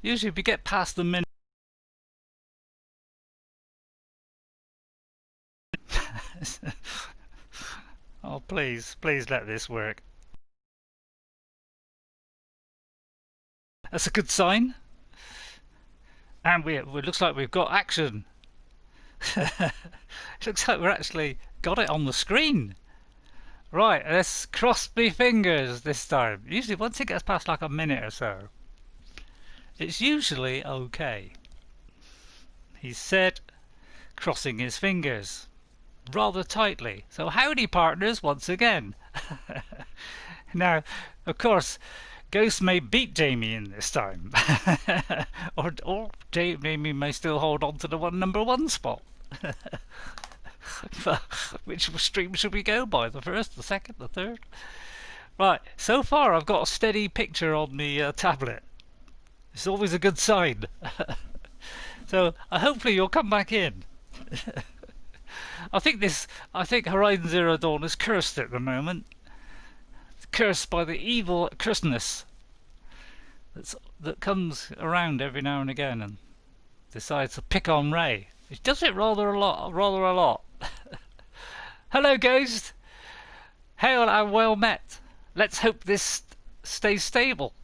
Usually if we get past the minute... Oh, please, please let this work. That's a good sign. And it looks like we've got action. It looks like we're actually got it on the screen. Right, let's cross my fingers this time. Usually once it gets past like a minute or so, it's usually okay. He said, crossing his fingers rather tightly. So howdy partners once again. Now, of course, Ghost may beat Jamie in this time. or Jamie may still hold on to the number one spot. Which stream should we go by? The first, the second, the third? Right, so far I've got a steady picture on the tablet. It's always a good sign. So hopefully you'll come back in. I think Horizon Zero Dawn is cursed at the moment. It's cursed by the evil cursedness that comes around every now and again and decides to pick on Ray. It does it rather a lot. Hello, Ghost. Hail and well met. Let's hope this stays stable.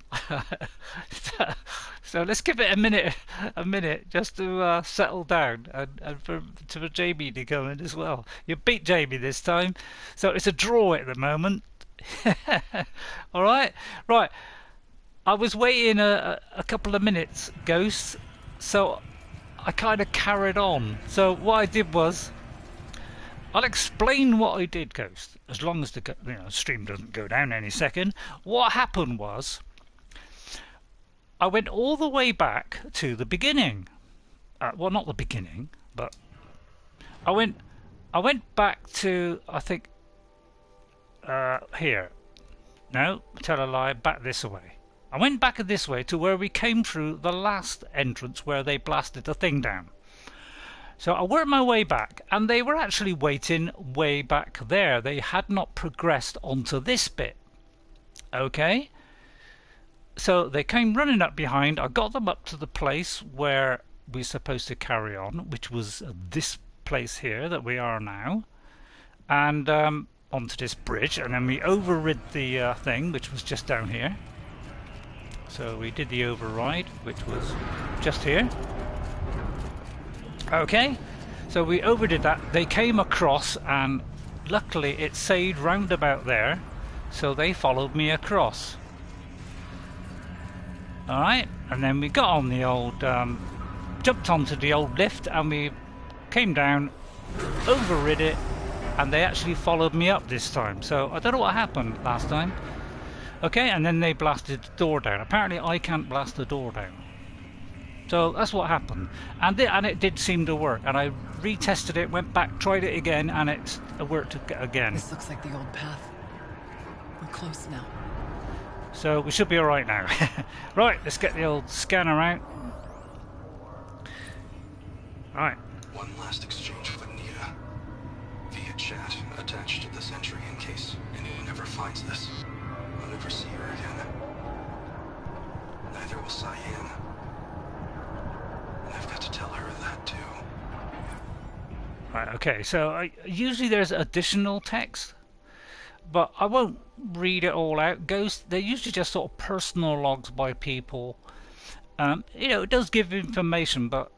So let's give it a minute just to settle down and for Jamie to come in as well. You beat Jamie this time, so it's a draw at the moment. All right, right. I was waiting a couple of minutes, Ghost, so I kind of carried on. So what I did was, I'll explain what I did, Ghost, as long as the stream doesn't go down any second. What happened was, I went all the way back to the beginning. Well, not the beginning, but I went back to, I think, here. No, tell a lie. Back this way. I went back this way to where we came through the last entrance where they blasted the thing down. So I worked my way back, and they were actually waiting way back there. They had not progressed onto this bit. Okay? So they came running up behind. I got them up to the place where we're supposed to carry on, which was this place here that we are now, and onto this bridge, and then we overrid the thing, which was just down here. So we did the override, which was just here. Okay, so we overdid that. They came across, and luckily it stayed round about there, so they followed me across. Alright, and then we got on the old, jumped onto the old lift, and we came down, overrid it, and they actually followed me up this time. So I don't know what happened last time. Okay, and then they blasted the door down. Apparently I can't blast the door down. So that's what happened. And it did seem to work. And I retested it, went back, tried it again, and it worked again. This looks like the old path. We're close now. So we should be alright now. Right, let's get the old scanner out. Right. One last exchange with Anita. Via chat, attached to this entry in case anyone ever finds this. I'll never see her again. Neither will Cyan. And I've got to tell her that too. Right, okay, so usually there's additional text, but I won't read it all out. They're usually just sort of personal logs by people. It does give information, but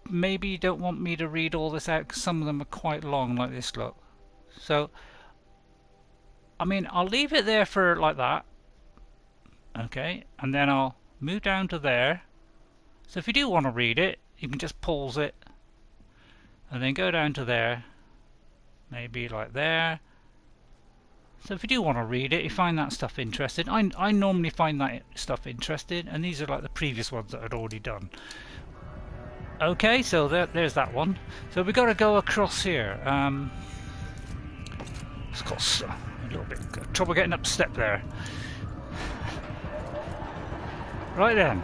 maybe you don't want me to read all this out because some of them are quite long, like this. Look, so I mean, I'll leave it there for like that. Okay, and then I'll move down to there. So if you do want to read it, you can just pause it and then go down to there, maybe like there. So if you do want to read it, you find that stuff interesting. I normally find that stuff interesting, and these are like the previous ones that I'd already done. Okay, so there's that one. So we've got to go across here. It's got a little bit of trouble getting up the step there. Right then.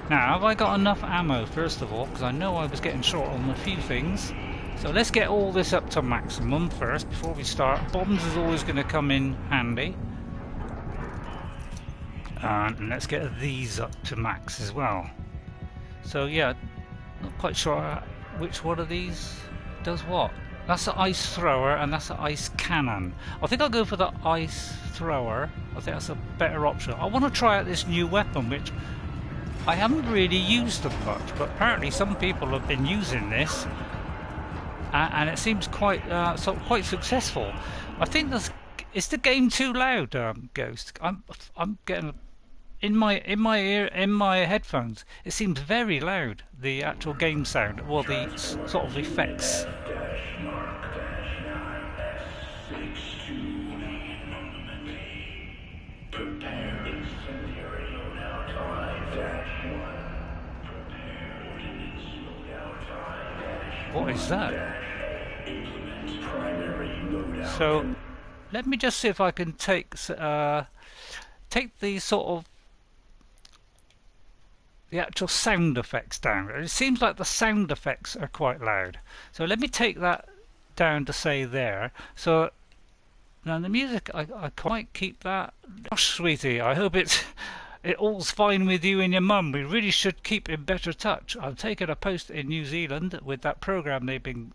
Now, have I got enough ammo, first of all? Because I know I was getting short on a few things. So let's get all this up to maximum first, before we start. Bombs is always going to come in handy. And let's get these up to max as well. So yeah, not quite sure which one of these does what. That's the ice thrower and that's the ice cannon. I think I'll go for the ice thrower. I think that's a better option. I want to try out this new weapon, which I haven't really used them much, but apparently some people have been using this, and it seems quite quite successful. I think is the game too loud, Ghost? I'm getting in my headphones. It seems very loud. The actual game sound, well, the sort of effects. What is that? So let me just see if I can take the sort of the actual sound effects down. It seems like the sound effects are quite loud. So let me take that down to say there. So now the music, I might keep that. Gosh, sweetie, I hope it all's fine with you and your mum. We really should keep in better touch. I've taken a post in New Zealand with that program they've been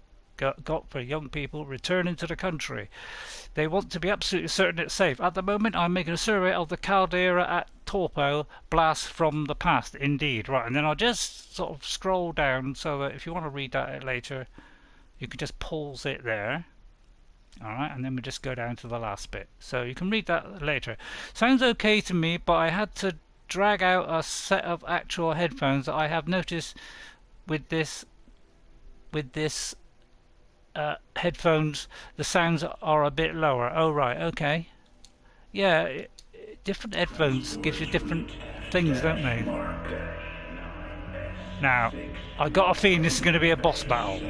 got for young people returning to the country. They want to be absolutely certain it's safe. At the moment, I'm making a survey of the caldera at Taupo, blast from the past. Indeed, right. And then I'll just sort of scroll down so that if you want to read that later, you can just pause it there. Alright, and then we just go down to the last bit. So you can read that later. Sounds okay to me, but I had to drag out a set of actual headphones that I have noticed with this headphones, the sounds are a bit lower. Oh right, okay. Yeah, different headphones gives you different things, don't they? Now, I got a feeling this is going to be a boss battle.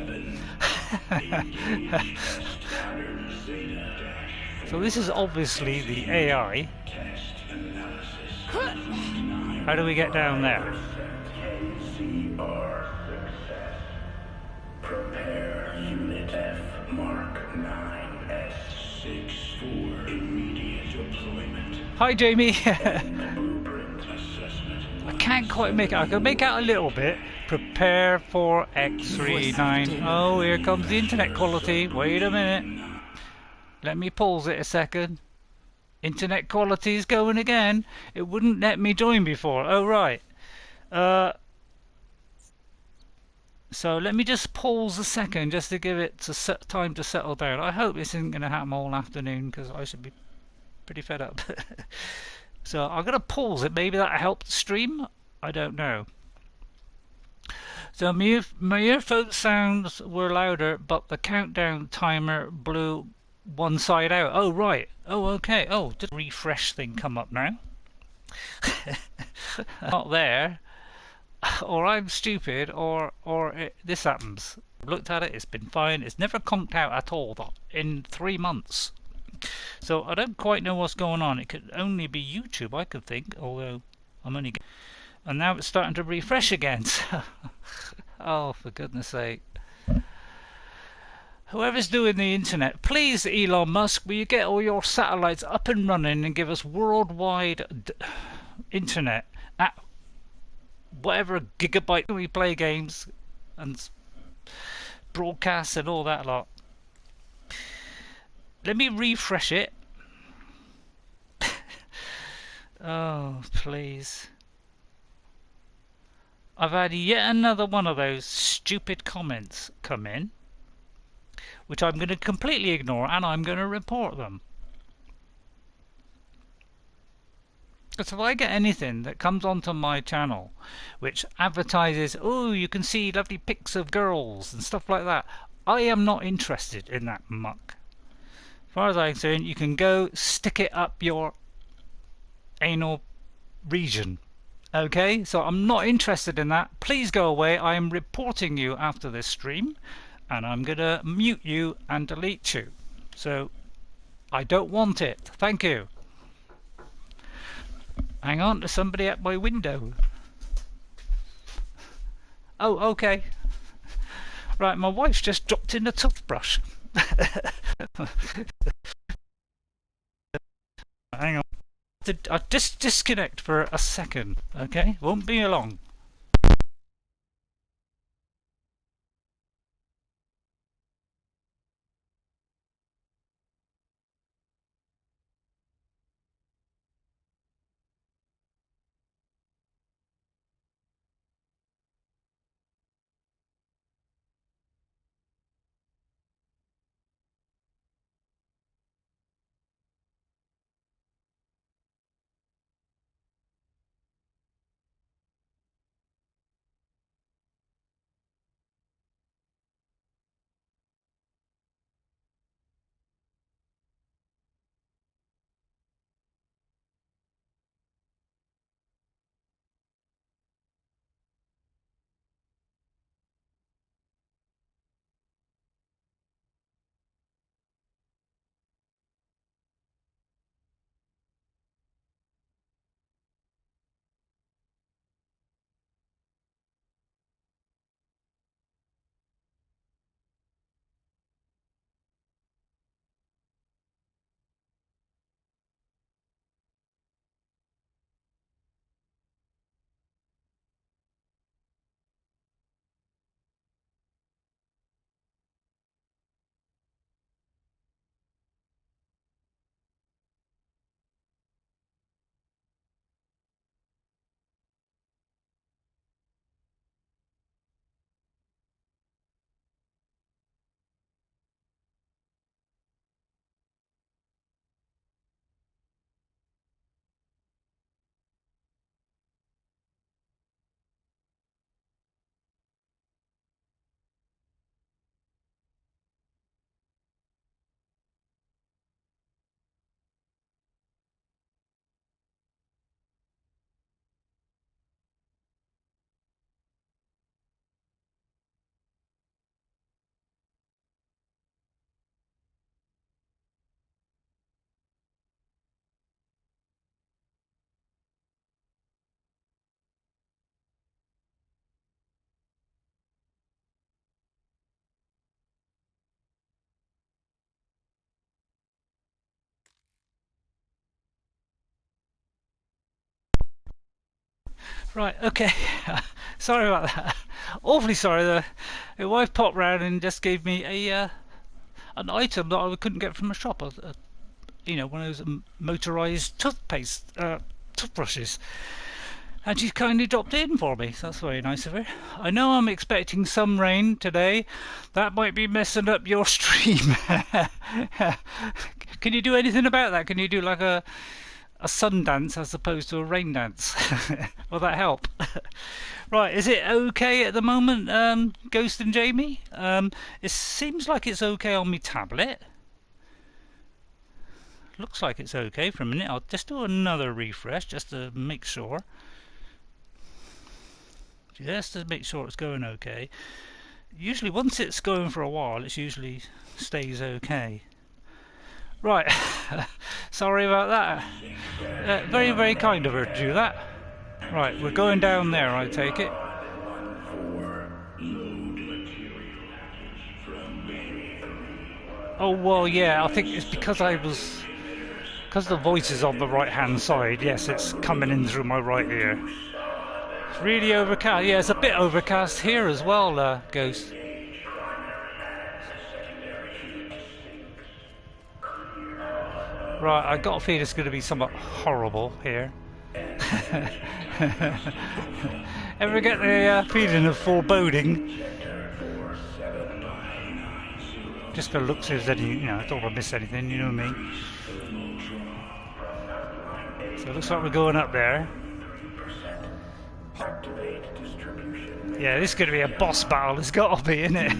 So this is obviously the AI. How do we get down there? Prepare Unit F Mark 9S6 for immediate deployment. Hi Jamie. I can't quite make it. I can make out a little bit. Prepare for X39. Oh, here comes the internet quality. Wait a minute. Let me pause it a second. Internet quality is going again. It wouldn't let me join before. Oh right. So let me just pause a second just to give it time to settle down. I hope this isn't going to happen all afternoon because I should be pretty fed up. So I'm going to pause it. Maybe that'll help the stream. I don't know. So my earphone sounds were louder, but the countdown timer blew one side out. Oh right. Oh okay. Oh, did the refresh thing come up now? Not there. Or I'm stupid, or this happens. I've looked at it, it's been fine. It's never comped out at all in 3 months. So I don't quite know what's going on. It could only be YouTube, I could think, although I'm only... And now it's starting to refresh again. Oh, for goodness sake. Whoever's doing the internet, please, Elon Musk, will you get all your satellites up and running and give us worldwide internet at whatever gigabyte we play games and broadcasts and all that lot. Let me refresh it. Oh, please. I've had yet another one of those stupid comments come in, which I'm going to completely ignore, and I'm going to report them. Because if I get anything that comes onto my channel which advertises, oh, you can see lovely pics of girls and stuff like that, I am not interested in that muck. As far as I'm concerned, you can go stick it up your anal region. Okay, so I'm not interested in that. Please go away. I am reporting you after this stream, and I'm gonna mute you and delete you. So I don't want it. Thank you. Hang on, there's somebody at my window. Oh, okay. Right, my wife's just dropped in a toothbrush. Hang on. I'll disconnect for a second, okay? Won't be long. Right, okay. Sorry about that. Awfully sorry. The wife popped round and just gave me a an item that I couldn't get from a shop. You know, one of those motorised toothpaste toothbrushes. And she's kindly dropped in for me, so that's very nice of her. I know I'm expecting some rain today. That might be messing up your stream. Can you do anything about that? Can you do like a sun dance as opposed to a rain dance? Will that help? Right, is it okay at the moment, Ghost and Jamie? It seems like it's okay on my tablet. Looks like it's okay for a minute. I'll just do another refresh just to make sure. Just to make sure it's going okay. Usually once it's going for a while, it usually stays okay. Right, sorry about that. Very, very kind of her to do that. Right, we're going down there, I take it. Oh, well, yeah, I think it's because the voice is on the right hand side. Yes, it's coming in through my right ear. It's really overcast. Yeah, it's a bit overcast here as well, Ghost. Right, I got a feeling it's going to be somewhat horrible here. Ever get the feeling of foreboding? Just to look see if there's any, you know, I don't want to miss anything, you know what I mean? So it looks like we're going up there. Yeah, this is going to be a boss battle, it's got to be, isn't it?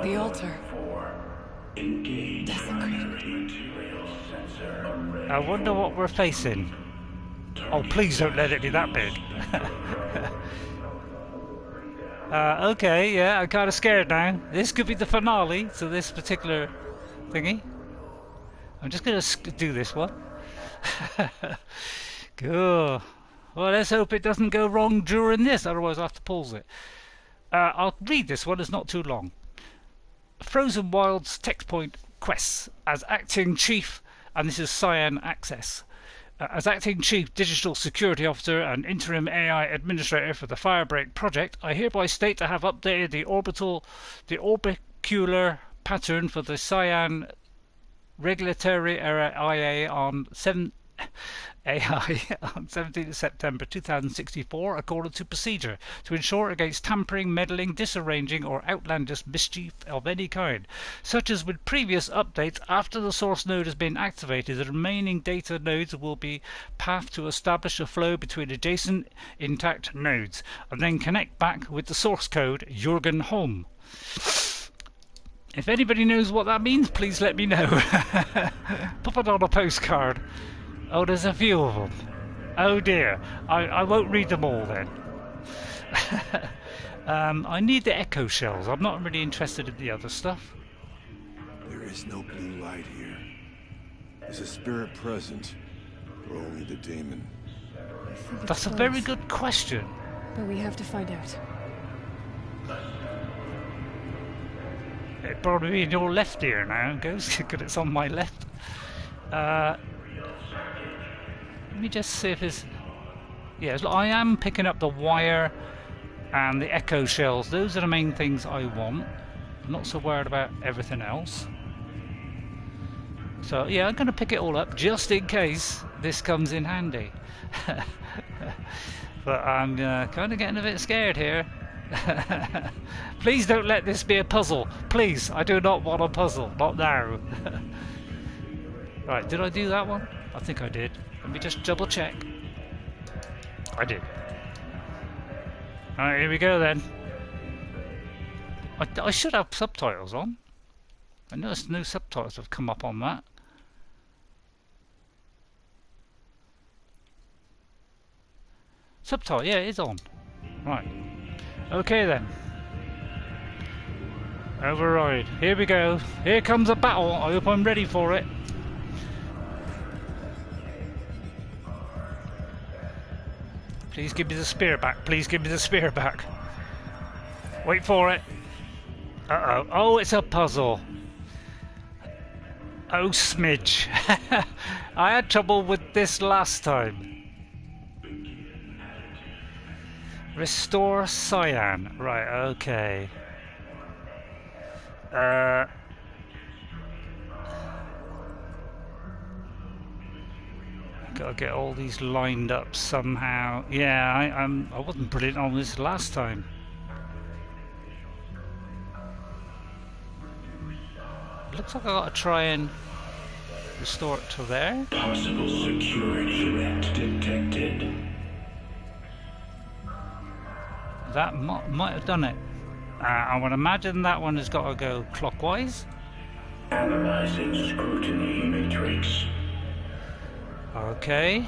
The altar. Desecrated. I wonder what we're facing. Oh, please don't let it be that big. Okay, yeah, I'm kind of scared now. This could be the finale to this particular thingy. I'm just going to do this one. Cool. Well, let's hope it doesn't go wrong during this, otherwise I'll have to pause it. I'll read this one, it's not too long. Frozen Wilds text point quests. As acting chief and this is Cyan Access. As Acting Chief Digital Security Officer and Interim AI Administrator for the Firebreak project, I hereby state to have updated the orbicular pattern for the Cyan Regulatory Area IA on 17th of September 2064 according to procedure to ensure against tampering, meddling, disarranging or outlandish mischief of any kind, such as with previous updates. After the source node has been activated, the remaining data nodes will be pathed to establish a flow between adjacent intact nodes and then connect back with the source code Jurgen Holm. If anybody knows what that means, please let me know. Pop it on a postcard. Oh, there's a few of them. Oh dear. I won't read them all then. I need the echo shells. I'm not really interested in the other stuff. There is no blue light here. Is a spirit present, or only the demon? That's a very good question. But we have to find out. It'd probably be in your left ear now, Ghost, because it's on my left. Let me just see if it's... Yes, I am picking up the wire and the echo shells. Those are the main things I want. I'm not so worried about everything else. So yeah, I'm going to pick it all up just in case this comes in handy. But I'm kind of getting a bit scared here. Please don't let this be a puzzle. Please, I do not want a puzzle. Not now. Right, did I do that one? I think I did. Let me just double check. I did. Alright, here we go then. I should have subtitles on. I noticed no subtitles have come up on that. Subtitle, yeah, it is on. Right. Okay then. Override. Here we go. Here comes a battle. I hope I'm ready for it. Please give me the spear back. Please give me the spear back. Wait for it. Uh-oh. Oh, it's a puzzle. Oh, smidge. I had trouble with this last time. Restore cyan. Right, okay. Gotta get all these lined up somehow. Yeah, I wasn't brilliant on this last time. Looks like I gotta try and restore it to there. Possible security threat detected. That might have done it. I would imagine that one has got to go clockwise. Analyzing scrutiny matrix. Okay.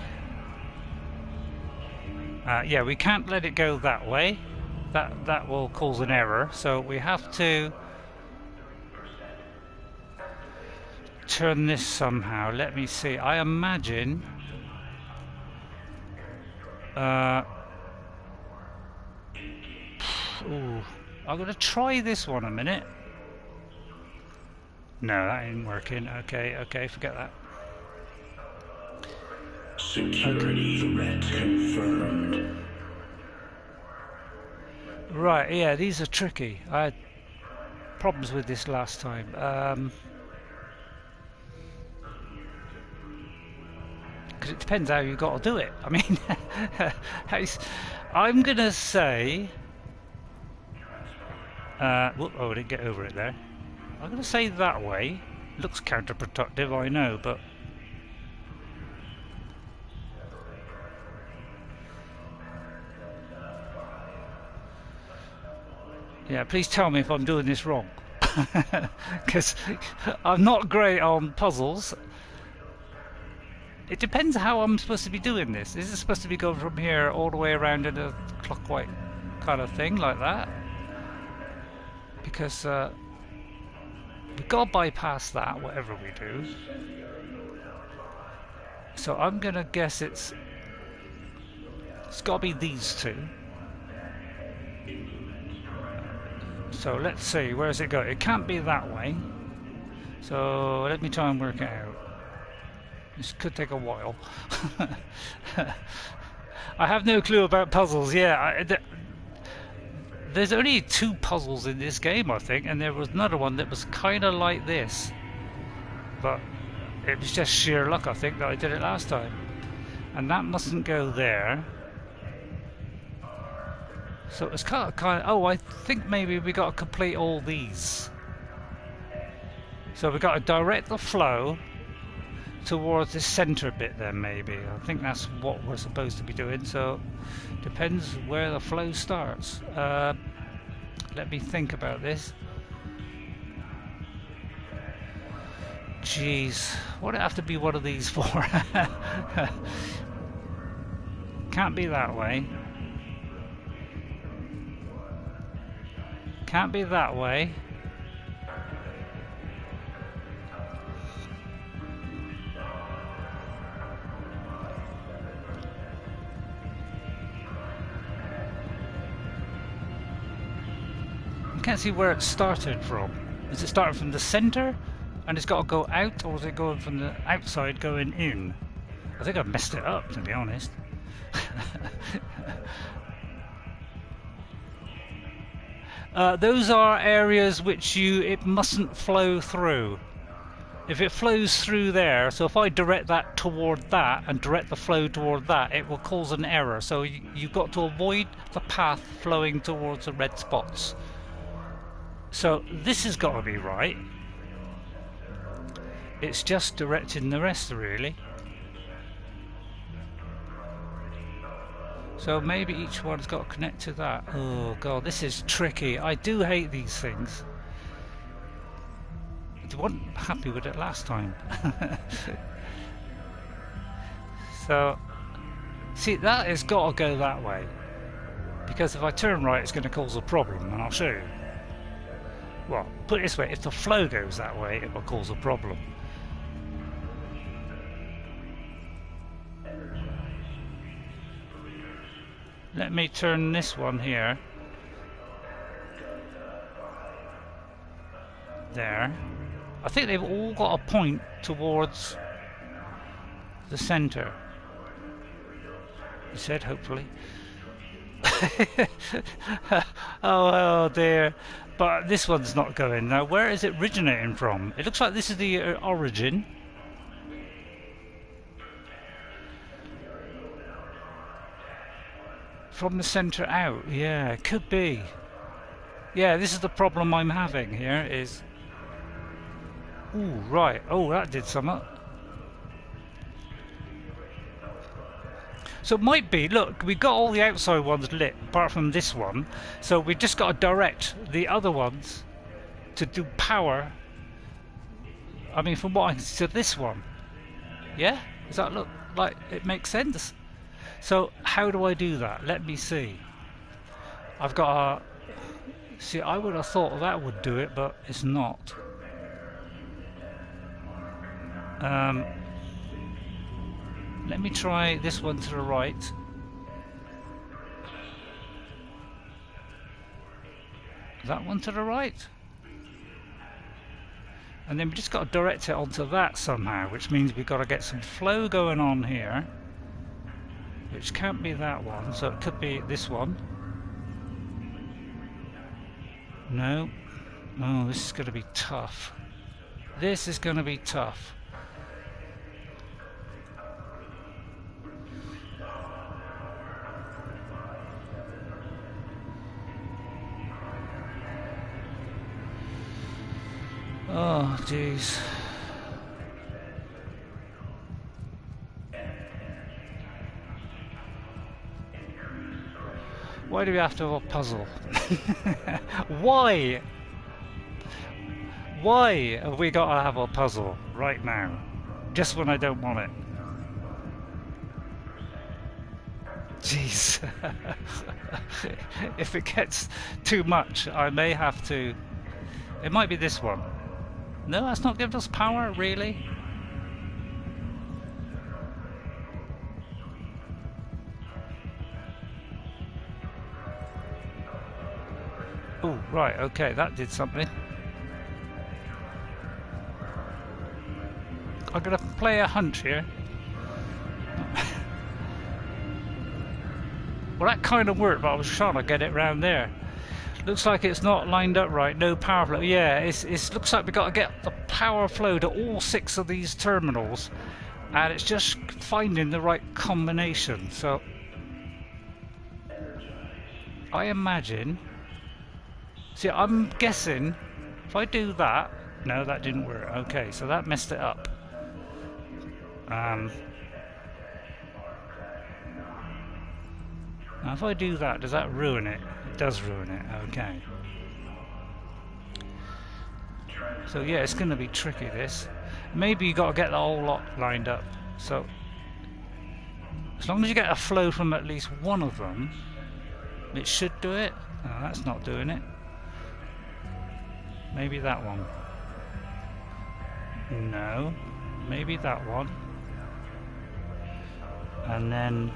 Yeah, we can't let it go that way. That will cause an error. So we have to turn this somehow. Let me see. I imagine. Ooh, I'm gonna try this one a minute. No, that ain't working. Okay, forget that. Security threat confirmed. Right, yeah, these are tricky. I had problems with this last time. Because it depends how you got to do it. I mean, I'm gonna say. Oh, I didn't get over it there. I'm gonna say that way. Looks counterproductive, I know, but. Yeah, please tell me if I'm doing this wrong. Because I'm not great on puzzles. It depends how I'm supposed to be doing this. Is it supposed to be going from here all the way around in a clockwise kind of thing, like that? Because we've got to bypass that, whatever we do. So I'm going to guess it's got to be these two. So let's see, where's it go? It can't be that way. So let me try and work it out. This could take a while. I have no clue about puzzles. Yeah, there's only 2 puzzles in this game, I think, and there was another one that was kind of like this. But it was just sheer luck, I think, that I did it last time. And that mustn't go there. So it's kind of. Oh, I think maybe we got to complete all these. So we got to direct the flow towards this center bit then, maybe. I think that's what we're supposed to be doing, so depends where the flow starts. Let me think about this. Jeez, what would it have to be one of these for? Can't be that way. Can't be that way. I can't see where it started from. Is it starting from the center and it's got to go out, or is it going from the outside going in? I think I've messed it up, to be honest. Those are areas which it mustn't flow through. If it flows through there, so if I direct that toward that and direct the flow toward that, it will cause an error. So you've got to avoid the path flowing towards the red spots. So this has got to be right. It's just directing the rest, really. So maybe each one's got to connect to that. Oh god, this is tricky. I do hate these things. I wasn't happy with it last time. So, see, that has got to go that way. Because if I turn right, it's going to cause a problem, and I'll show you. Well, put it this way, if the flow goes that way, it will cause a problem. Let me turn this one here. There. I think they've all got a point towards the centre. He said, hopefully. Oh dear. But this one's not going. Now, where is it originating from? It looks like this is the origin. From the centre out. Yeah, it could be. Yeah, this is the problem I'm having here is... Ooh, right. Oh, that did something. So it might be, look, we've got all the outside ones lit, apart from this one. So we've just got to direct the other ones to do power. I mean, from what I can see, to this one. Yeah? Does that look like it makes sense? So how do I do that? Let me see. I've got a... See, I would have thought that would do it, but it's not. Let me try this one to the right. That one to the right. And then we just got to direct it onto that somehow, which means we've got to get some flow going on here. Which can't be that one, so it could be this one. No. Oh, this is going to be tough. This is going to be tough. Oh, jeez. Why do we have to have a puzzle? Why? Why have we got to have a puzzle right now? Just when I don't want it. Jeez. If it gets too much, I may have to... It might be this one. No, that's not giving us power, really? Oh, right, okay, that did something. I'm gonna play a hunch here. Well, that kind of worked, but I was trying to get it round there. Looks like it's not lined up right. No power flow. Yeah, it looks like we've got to get the power flow to all 6 of these terminals, and it's just finding the right combination. So I imagine. See, I'm guessing if I do that. No, that didn't work. Okay, so that messed it up. Now if I do that, does that ruin it? It does ruin it, okay. So yeah, it's going to be tricky this. Maybe you got to get the whole lot lined up. So as long as you get a flow from at least one of them, it should do it. No, that's not doing it. Maybe that one. No. Maybe that one. And then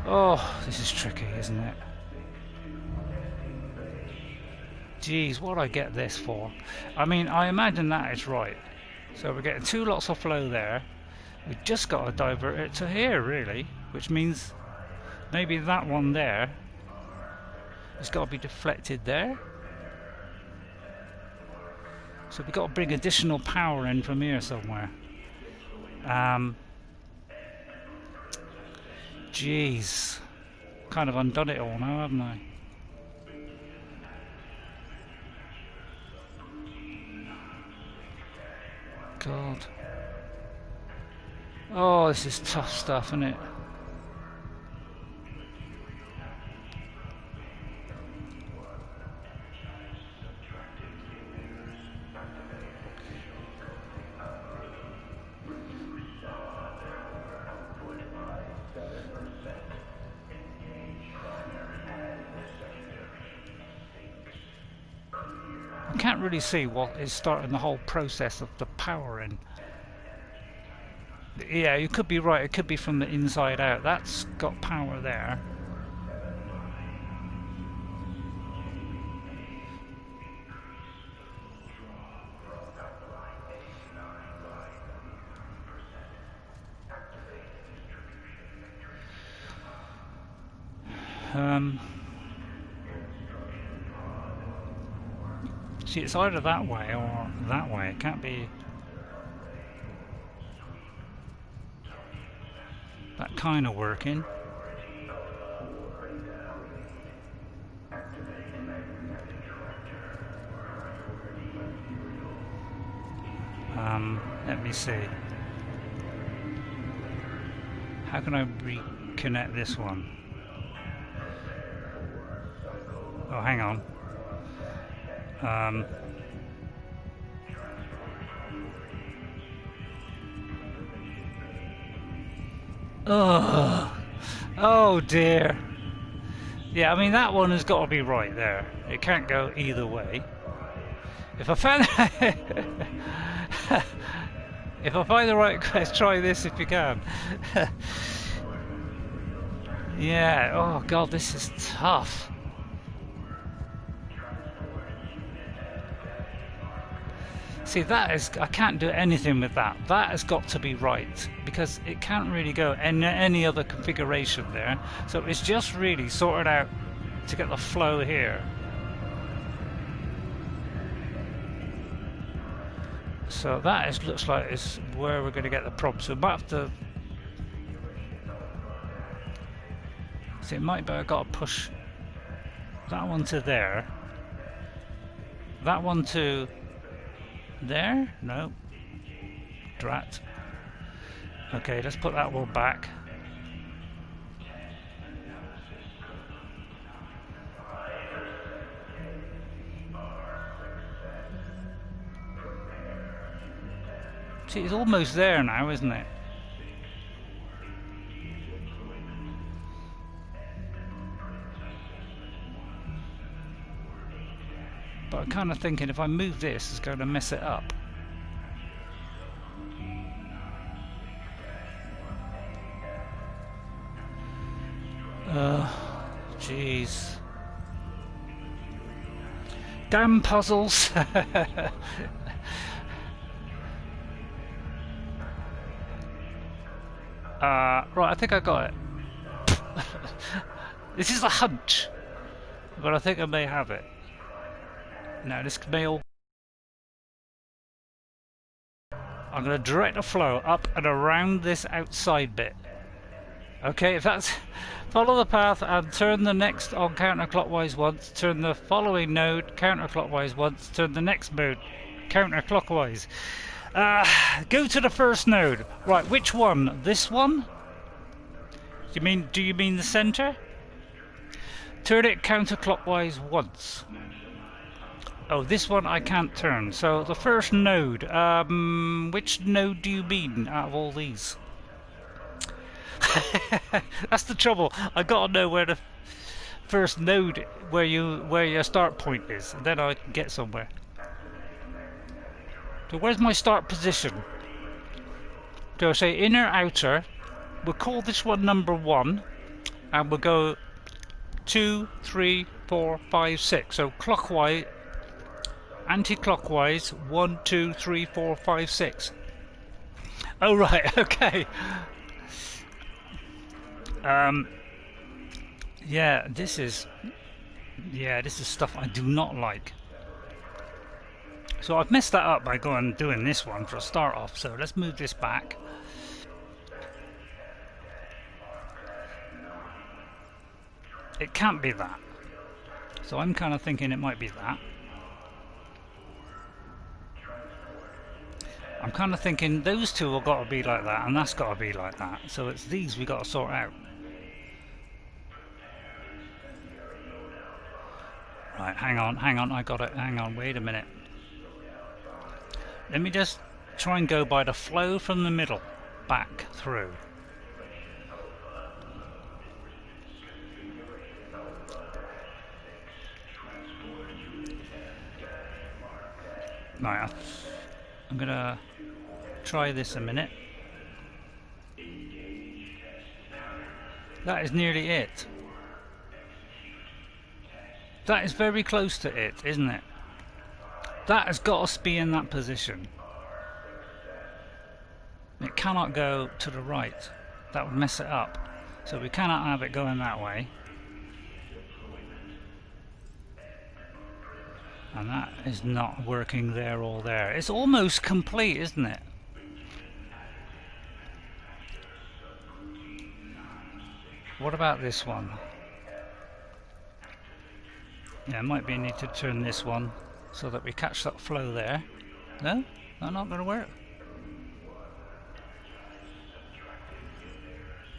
oh, this is tricky, isn't it? Geez, what do I get this for? I mean, I imagine that is right. So we're getting 2 lots of flow there. We've just got to divert it to here, really. Which means maybe that one there has got to be deflected there. So we've got to bring additional power in from here somewhere. Jeez. Kind of undone it all now, haven't I? God. Oh, this is tough stuff, isn't it? I can't really see what is starting the whole process of the powering. Yeah, you could be right, it could be from the inside out. That's got power there. See, it's either that way or that way. It can't be that kind of working. Let me see. How can I reconnect this one? Oh, hang on. Oh dear. Yeah, I mean that one has got to be right there. It can't go either way. If I find if I find the right quest, try this if you can. Yeah. Oh god, this is tough. See, that is, I can't do anything with that. That has got to be right, because it can't really go in any other configuration there. So it's just really sorted out to get the flow here. So that is, looks like is where we're going to get the problem. So we might have to... See, it might be I've got to push that one to there. That one to... there? No. Drat. Okay, let's put that one back. See, it's almost there now, isn't it? But I'm kind of thinking if I move this, it's going to mess it up. Jeez. Damn puzzles. Right, I think I got it. This is a hunch, but I think I may have it. Now this may all... I'm going to direct the flow up and around this outside bit. Okay, if that's... Follow the path and turn the next on counterclockwise once, turn the following node counterclockwise once, turn the next node counterclockwise. Go to the first node. Right, which one? This one? Do you mean the center? Turn it counterclockwise once. Oh, this one I can't turn. So the first node. Which node do you mean out of all these? That's the trouble. I gotta know where the first node, where your start point is, and then I can get somewhere. So where's my start position? Do I say inner, outer? We'll call this one number 1, and we'll go 2, 3, 4, 5, 6. So clockwise, anti-clockwise, 1, 2, 3, 4, 5, 6. Oh right, okay. Yeah, this is stuff I do not like. So I've messed that up by doing this one for a start off. So let's move this back. It can't be that. So I'm kind of thinking it might be that. I'm kind of thinking those two have got to be like that, and that's got to be like that. So it's these we got to sort out. Right, hang on, I got it. Hang on, wait a minute. Let me just try and go by the flow from the middle, back through. Right, I'm gonna try this a minute. That is nearly it. That is very close to it, isn't it? That has got to be in that position. It cannot go to the right. That would mess it up. So we cannot have it going that way. And that is not working there or there. It's almost complete, isn't it? What about this one? Yeah, I might be need to turn this one so that we catch that flow there. No? That's not going to work?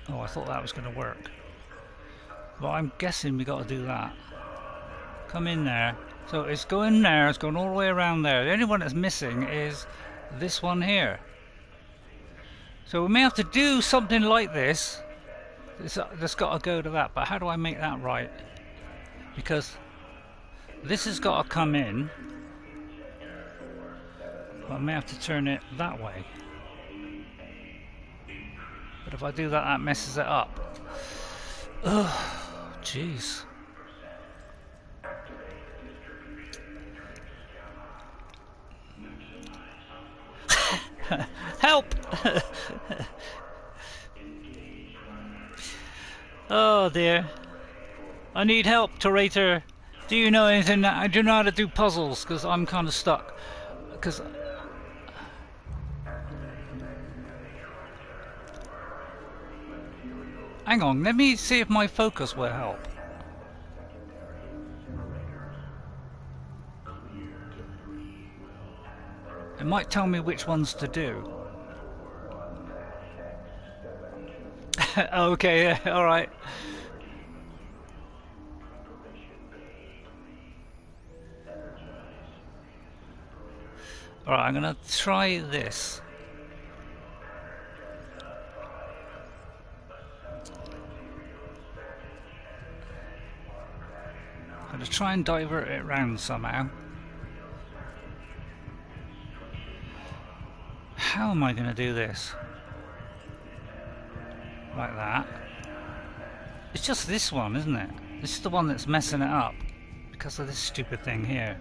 Oh, I thought that was going to work. Well, I'm guessing we got to do that. Come in there. So it's going there, it's going all the way around there. The only one that's missing is this one here. So we may have to do something like this. It's got to go to that, but how do I make that right? Because this has got to come in, but I may have to turn it that way. But if I do that, that messes it up. Oh, jeez. Help! Oh dear. I need help, Turator. Do you know anything? I do know how to do puzzles, because I'm kind of stuck. Because... Hang on, let me see if my focus will help. It might tell me which ones to do. Okay, yeah, alright. Alright, I'm gonna try this. I'm gonna try and divert it around somehow. How am I going to do this? Like that. It's just this one, isn't it? This is the one that's messing it up. because of this stupid thing here.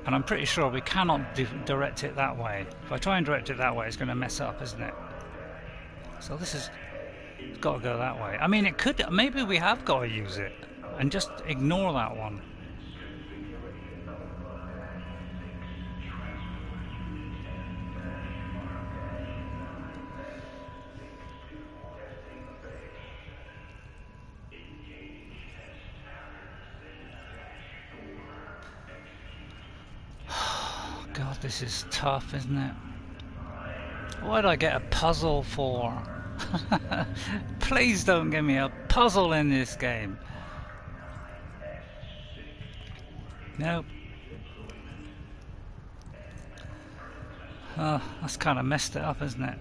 And I'm pretty sure we cannot direct it that way. If I try and direct it that way, it's going to mess up, isn't it? So this is... It's got to go that way. I mean, it could... Maybe we have got to use it. And just ignore that one. God, this is tough, isn't it? What did I get a puzzle for? Please don't give me a puzzle in this game. Nope. Oh, that's kind of messed it up, isn't it?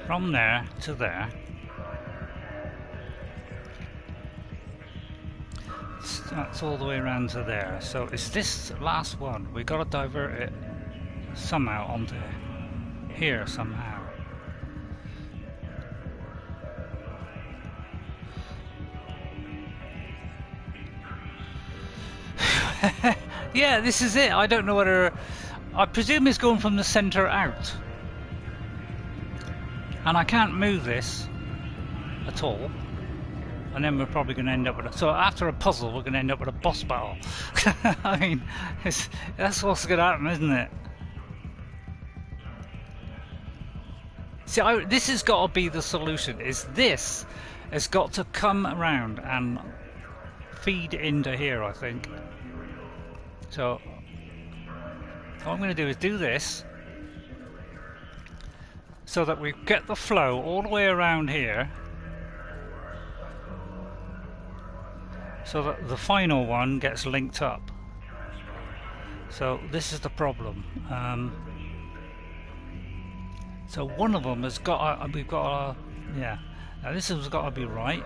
From there to there. That's all the way around to there. So it's this last one. We got to divert it somehow onto here somehow. Yeah, this is it. I don't know whether... I presume it's going from the center out. And I can't move this at all, and then we're probably going to end up with a... So after a puzzle, we're going to end up with a boss battle. I mean, that's what's going to happen, isn't it? See, this has got to be the solution. Is this has got to come around and feed into here, I think. So what I'm going to do is do this, so that we get the flow all the way around here, so that the final one gets linked up. So this is the problem. So one of them has got we've got yeah. Now this has got to be right.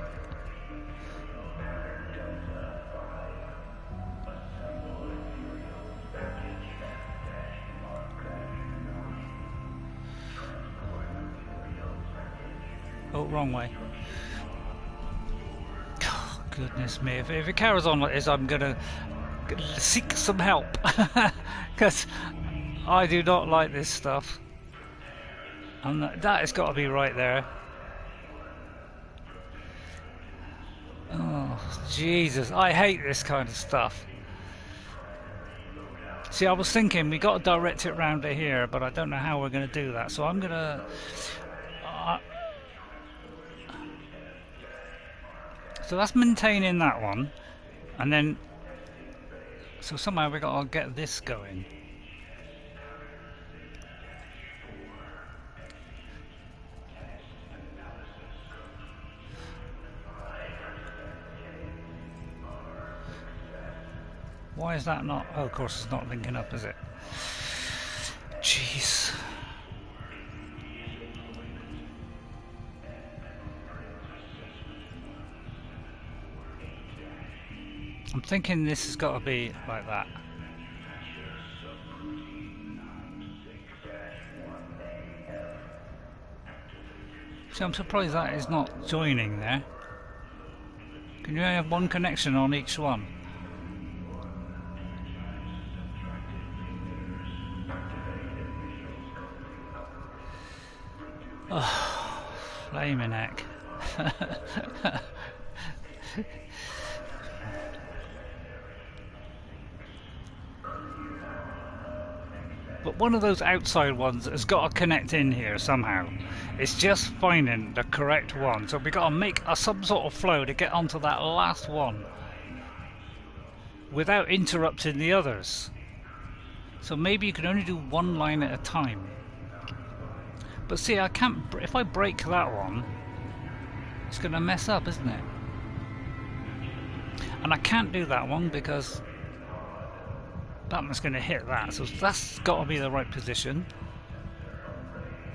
Oh, wrong way. Oh, goodness me. If it carries on like this, I'm going to seek some help. Because I do not like this stuff. That has got to be right there. Oh, Jesus. I hate this kind of stuff. See, I was thinking we got to direct it round to here, but I don't know how we're going to do that. So I'm going to... So that's maintaining that one, and then so somehow we got to get this going. Why is that not? Oh, of course it's not linking up, is it? Jeez. I'm thinking this has got to be like that. See, I'm surprised that is not joining there. Can you have one connection on each one? Oh, flaming heck. But one of those outside ones has got to connect in here somehow. It's just finding the correct one. So we've got to make some sort of flow to get onto that last one without interrupting the others. So maybe you can only do one line at a time. But see, I can't... If I break that one, it's going to mess up, isn't it? And I can't do that one because... that one's going to hit that, so that's got to be the right position.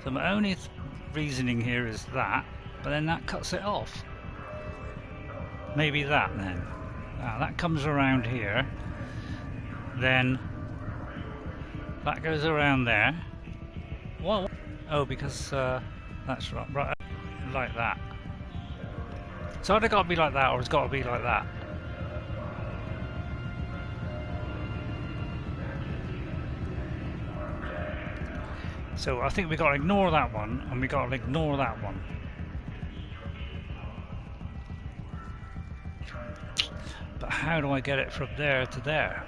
So my only reasoning here is that, but then that cuts it off. Maybe that then. That comes around here, then that goes around there. What? Oh, because that's right, like that. So either got to be like that, or it's got to be like that. So I think we got to ignore that one, and we got to ignore that one. But how do I get it from there to there?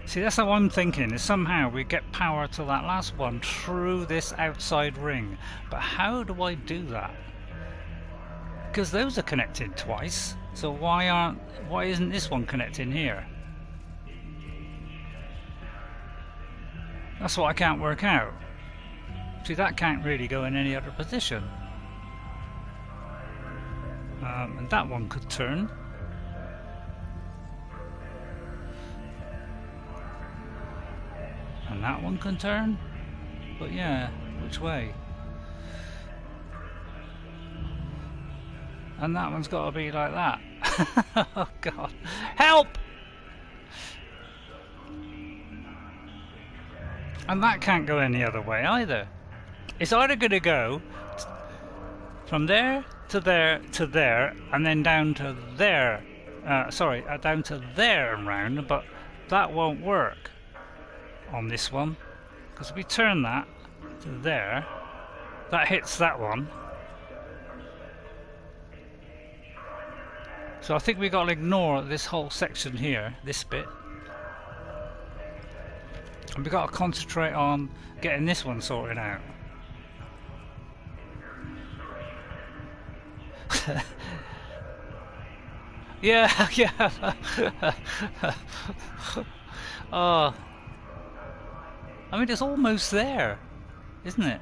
See, that's how I'm thinking, is somehow we get power to that last one through this outside ring. But how do I do that? Because those are connected twice, so why isn't this one connecting here? That's what I can't work out. See, that can't really go in any other position. And that one could turn. And that one can turn. But yeah, which way? And that one's got to be like that. Oh god. Help! And that can't go any other way either. It's either going to go from there to there to there, and then down to there. Down to there and round, but that won't work on this one. Because if we turn that to there, that hits that one. So I think we got to ignore this whole section here, this bit. And we got to concentrate on getting this one sorted out. Yeah, yeah. Oh. I mean, it's almost there, isn't it?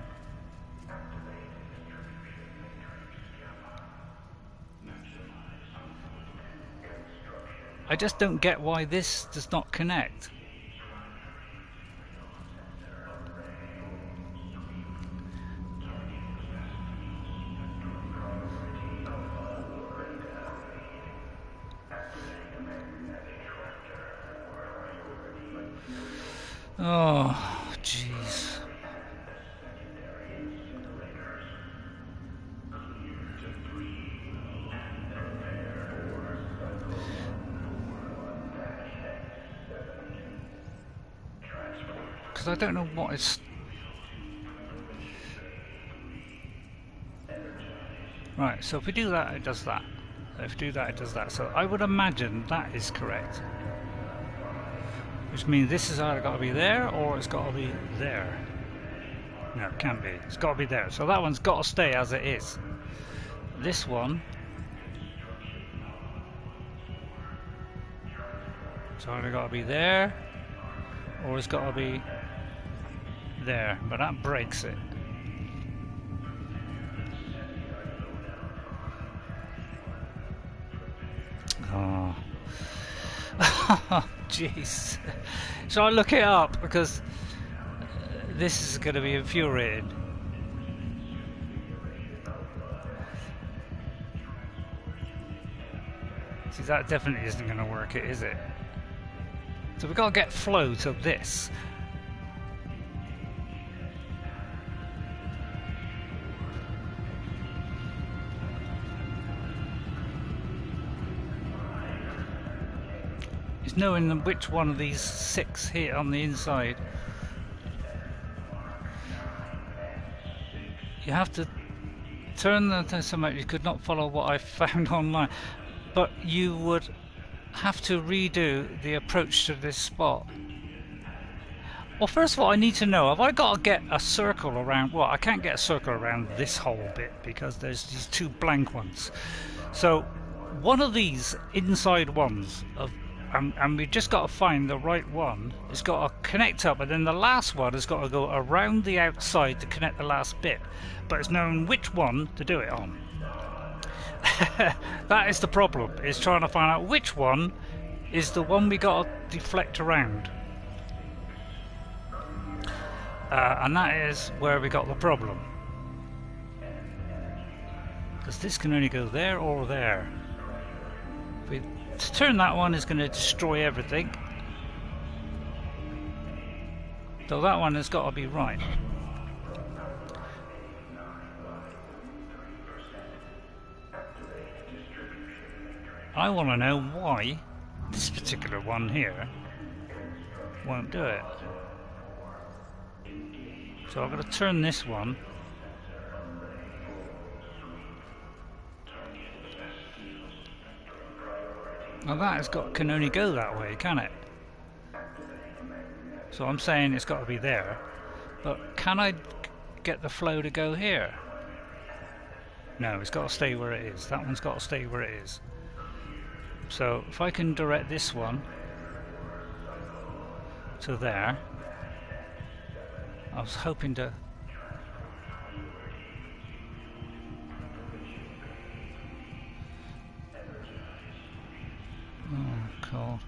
I just don't get why this does not connect. Oh, jeez. Because I don't know what it's... Right, so if we do that, it does that. If we do that, it does that. So I would imagine that is correct. Which means this has either got to be there, or it's got to be there. No, it can't be. It's got to be there. So that one's got to stay as it is. This one... It's either got to be there, or it's got to be there. But that breaks it. Oh. Jeez. So I look it up because this is going to be infuriating. See, that definitely isn't going to work, is it? So we've got to get flow to this. It's knowing which one of these 6 here on the inside. You have to turn the something. You could not follow what I found online, but you would have to redo the approach to this spot. Well, first of all, I need to know, have I got to get a circle around? Well, I can't get a circle around this whole bit because there's these 2 blank ones. So one of these inside ones of and we've just got to find the right one. It's got to connect up, and then the last one has got to go around the outside to connect the last bit. But it's knowing which one to do it on. That is the problem. Is trying to find out which one is the one we got to deflect around. And that is where we got the problem. Because this can only go there or there. To turn that one is going to destroy everything. So that one has got to be right. I want to know why this particular one here won't do it. So I'm going to turn this one. Now that can only go that way, can it? So I'm saying it's got to be there. But can I get the flow to go here? No, it's got to stay where it is. That one's got to stay where it is. So if I can direct this one to there, I was hoping to... Oh god.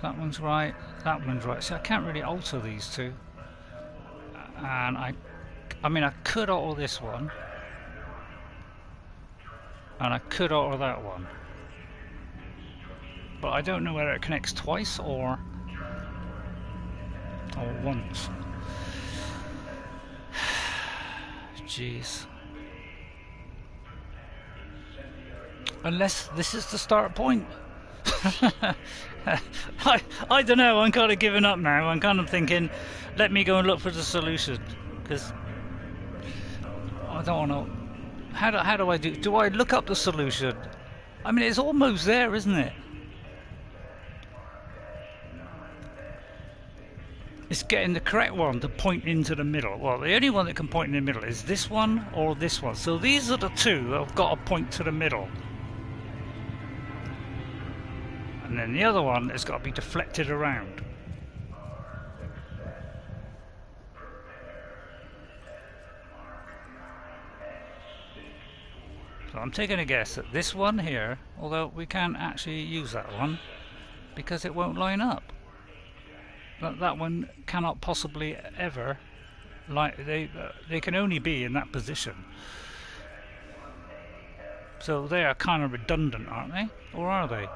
That one's right, that one's right. See, I can't really alter these two. And I mean I could alter this one. And I could alter that one. But I don't know whether it connects twice or once. Jeez. Unless this is the start point. I don't know, I'm kind of giving up now. I'm kind of thinking, let me go and look for the solution. Because I don't want to... How do I do... Do I look up the solution? I mean, it's almost there, isn't it? It's getting the correct one to point into the middle. Well, the only one that can point in the middle is this one or this one. So these are the two that have got to point to the middle. And then the other one has got to be deflected around. So I'm taking a guess that this one here, although we can't actually use that one because it won't line up. That one cannot possibly ever, they can only be in that position. So they are kind of redundant, aren't they? Or are they?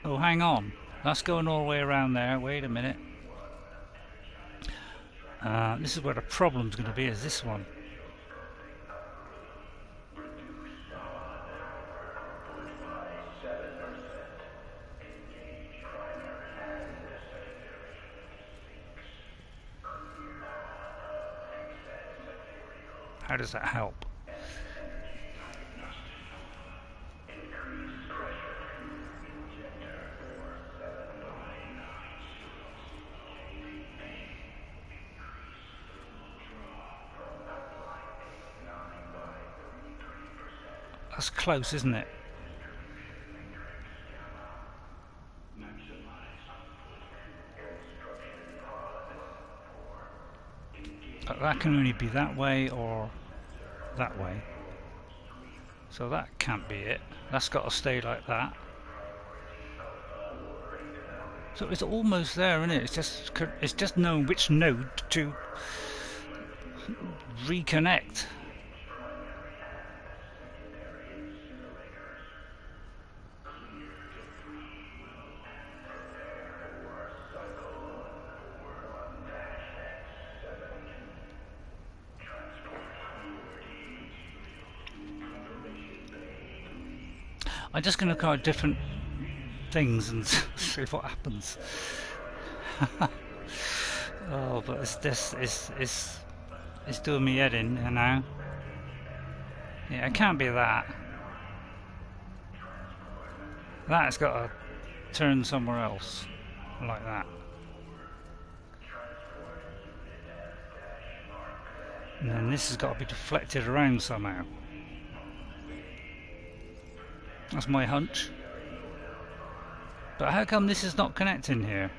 Oh, hang on. That's going all the way around there. Wait a minute. This is where the problem's going to be, is this one. How does that help? That's close, isn't it? But that can only be that way or that way. So that can't be it. That's got to stay like that. So it's almost there, isn't it? It's just knowing which node to reconnect. I'm just going to look at different things and see what happens. Oh, but it's doing me head in, you know. Yeah, it can't be that. That's got to turn somewhere else, like that. And then this has got to be deflected around somehow. That's my hunch. But how come this is not connecting here?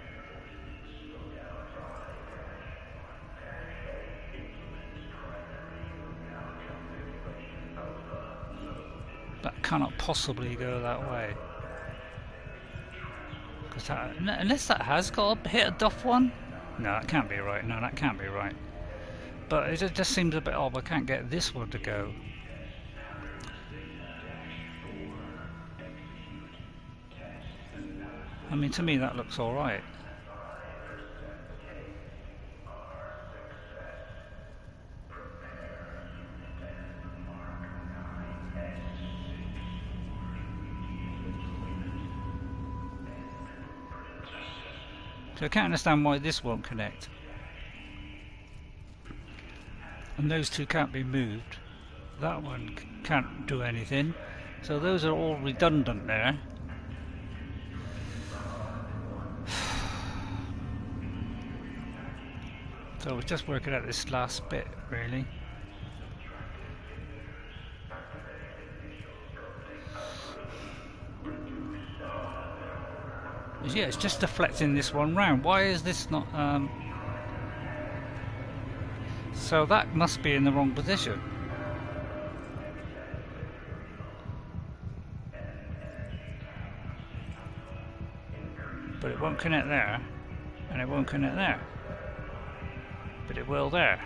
That cannot possibly go that way. Unless that has got to hit a duff one? No, that can't be right. No, that can't be right. But it just seems a bit odd. I can't get this one to go. I mean, to me that looks alright. So I can't understand why this won't connect. And those two can't be moved. That one can't do anything. So those are all redundant there. So we're just working out this last bit, really. Yeah, it's just deflecting this one round. Why is this not... So that must be in the wrong position. But it won't connect there, and it won't connect there. But it will there.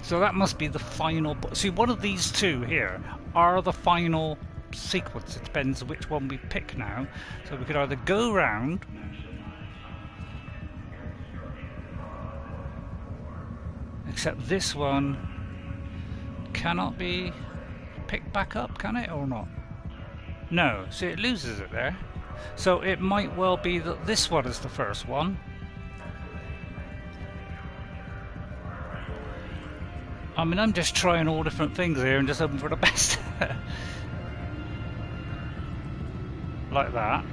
So that must be the final... See, one of these two here are the final sequence. It depends which one we pick now. So we could either go round... Except this one cannot be picked back up, can it, or not? No, see, it loses it there. So it might well be that this one is the first one. I mean, I'm just trying all different things here and just hoping for the best. Like that.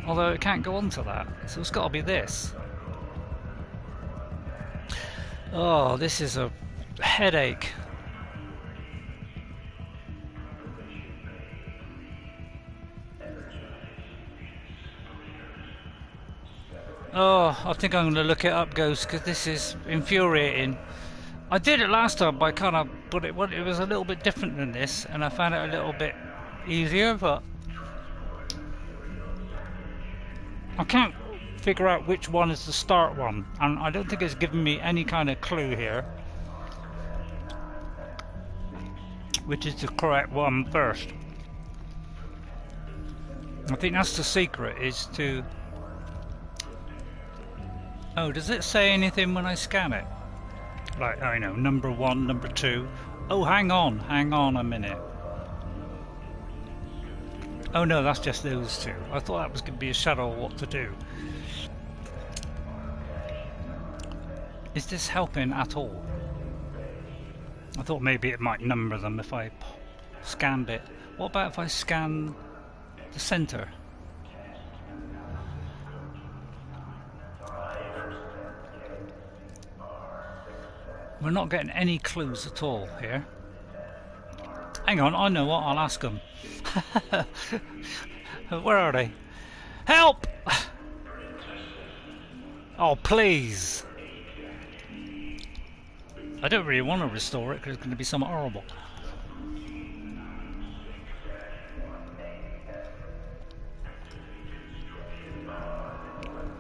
Although it can't go on to that, so it's got to be this. Oh, this is a headache. Oh, I think I'm going to look it up, Ghost, because this is infuriating. I did it last time by kind of, but it was a little bit different than this, and I found it a little bit easier, but I can't figure out which one is the start one, and I don't think it's given me any kind of clue here which is the correct one first. I think that's the secret, is to... Oh, does it say anything when I scan it? Like, I know, number 1, number 2. Oh, hang on a minute. Oh no, that's just those two. I thought that was going to be a shadow of what to do. Is this helping at all? I thought maybe it might number them if I scanned it. What about if I scan the center? We're not getting any clues at all here. Hang on, I know what, I'll ask them. Where are they? Help! Oh, please! I don't really want to restore it because it's going to be somewhat horrible.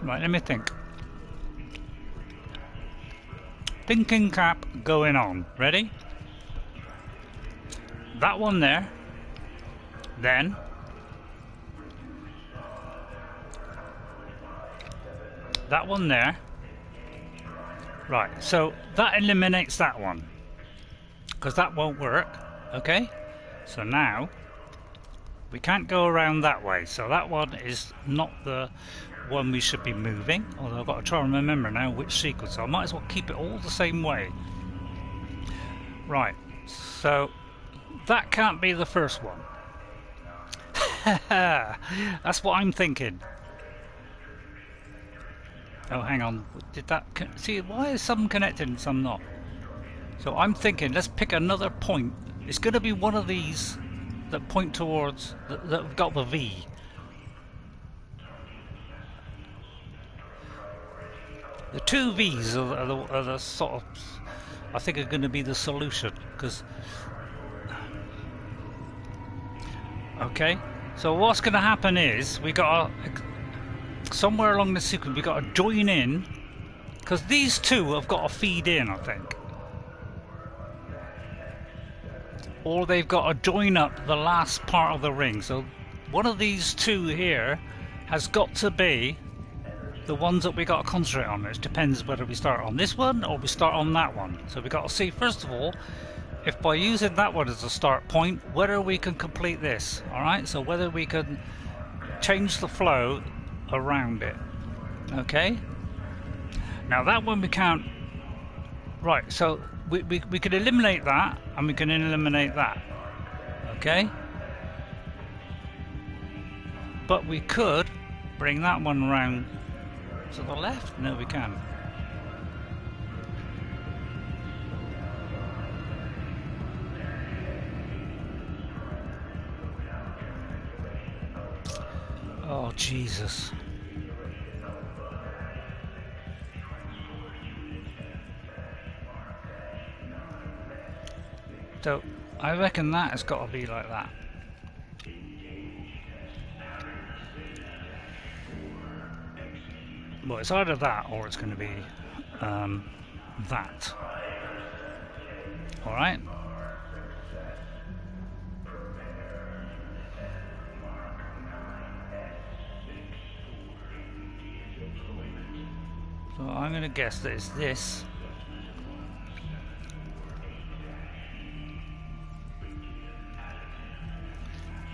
Right, let me think. Thinking cap going on. Ready? That one there. Then. That one there. Right, so that eliminates that one. Because that won't work. Okay? So now, we can't go around that way. So that one is not the one we should be moving. Although I've got to try and remember now which sequence. So I might as well keep it all the same way. Right, so that can't be the first one. That's what I'm thinking. Oh, hang on. Did that... See, why is some connected and some not? So I'm thinking, let's pick another point It's going to be one of these that point towards, that have got the V. The two V's are the sort of, I think, are going to be the solution, because... Okay, so what's going to happen is, we got to, somewhere along the sequence, we got to join in, because these two have got to feed in, I think. Or they've got to join up the last part of the ring. So one of these two here has got to be the ones that we got to concentrate on. It depends whether we start on this one or we start on that one. So we got to see, first of all, if by using that one as a start point, whether we can complete this. Alright, so whether we can change the flow around it. Okay? Now that one we can't... Right, so we could eliminate that, and we can eliminate that. Okay? But we could bring that one around to the left? No, we can. Oh, Jesus. So, I reckon that has got to be like that. Well, it's either that or it's going to be that. Alright? So I'm going to guess that it's this.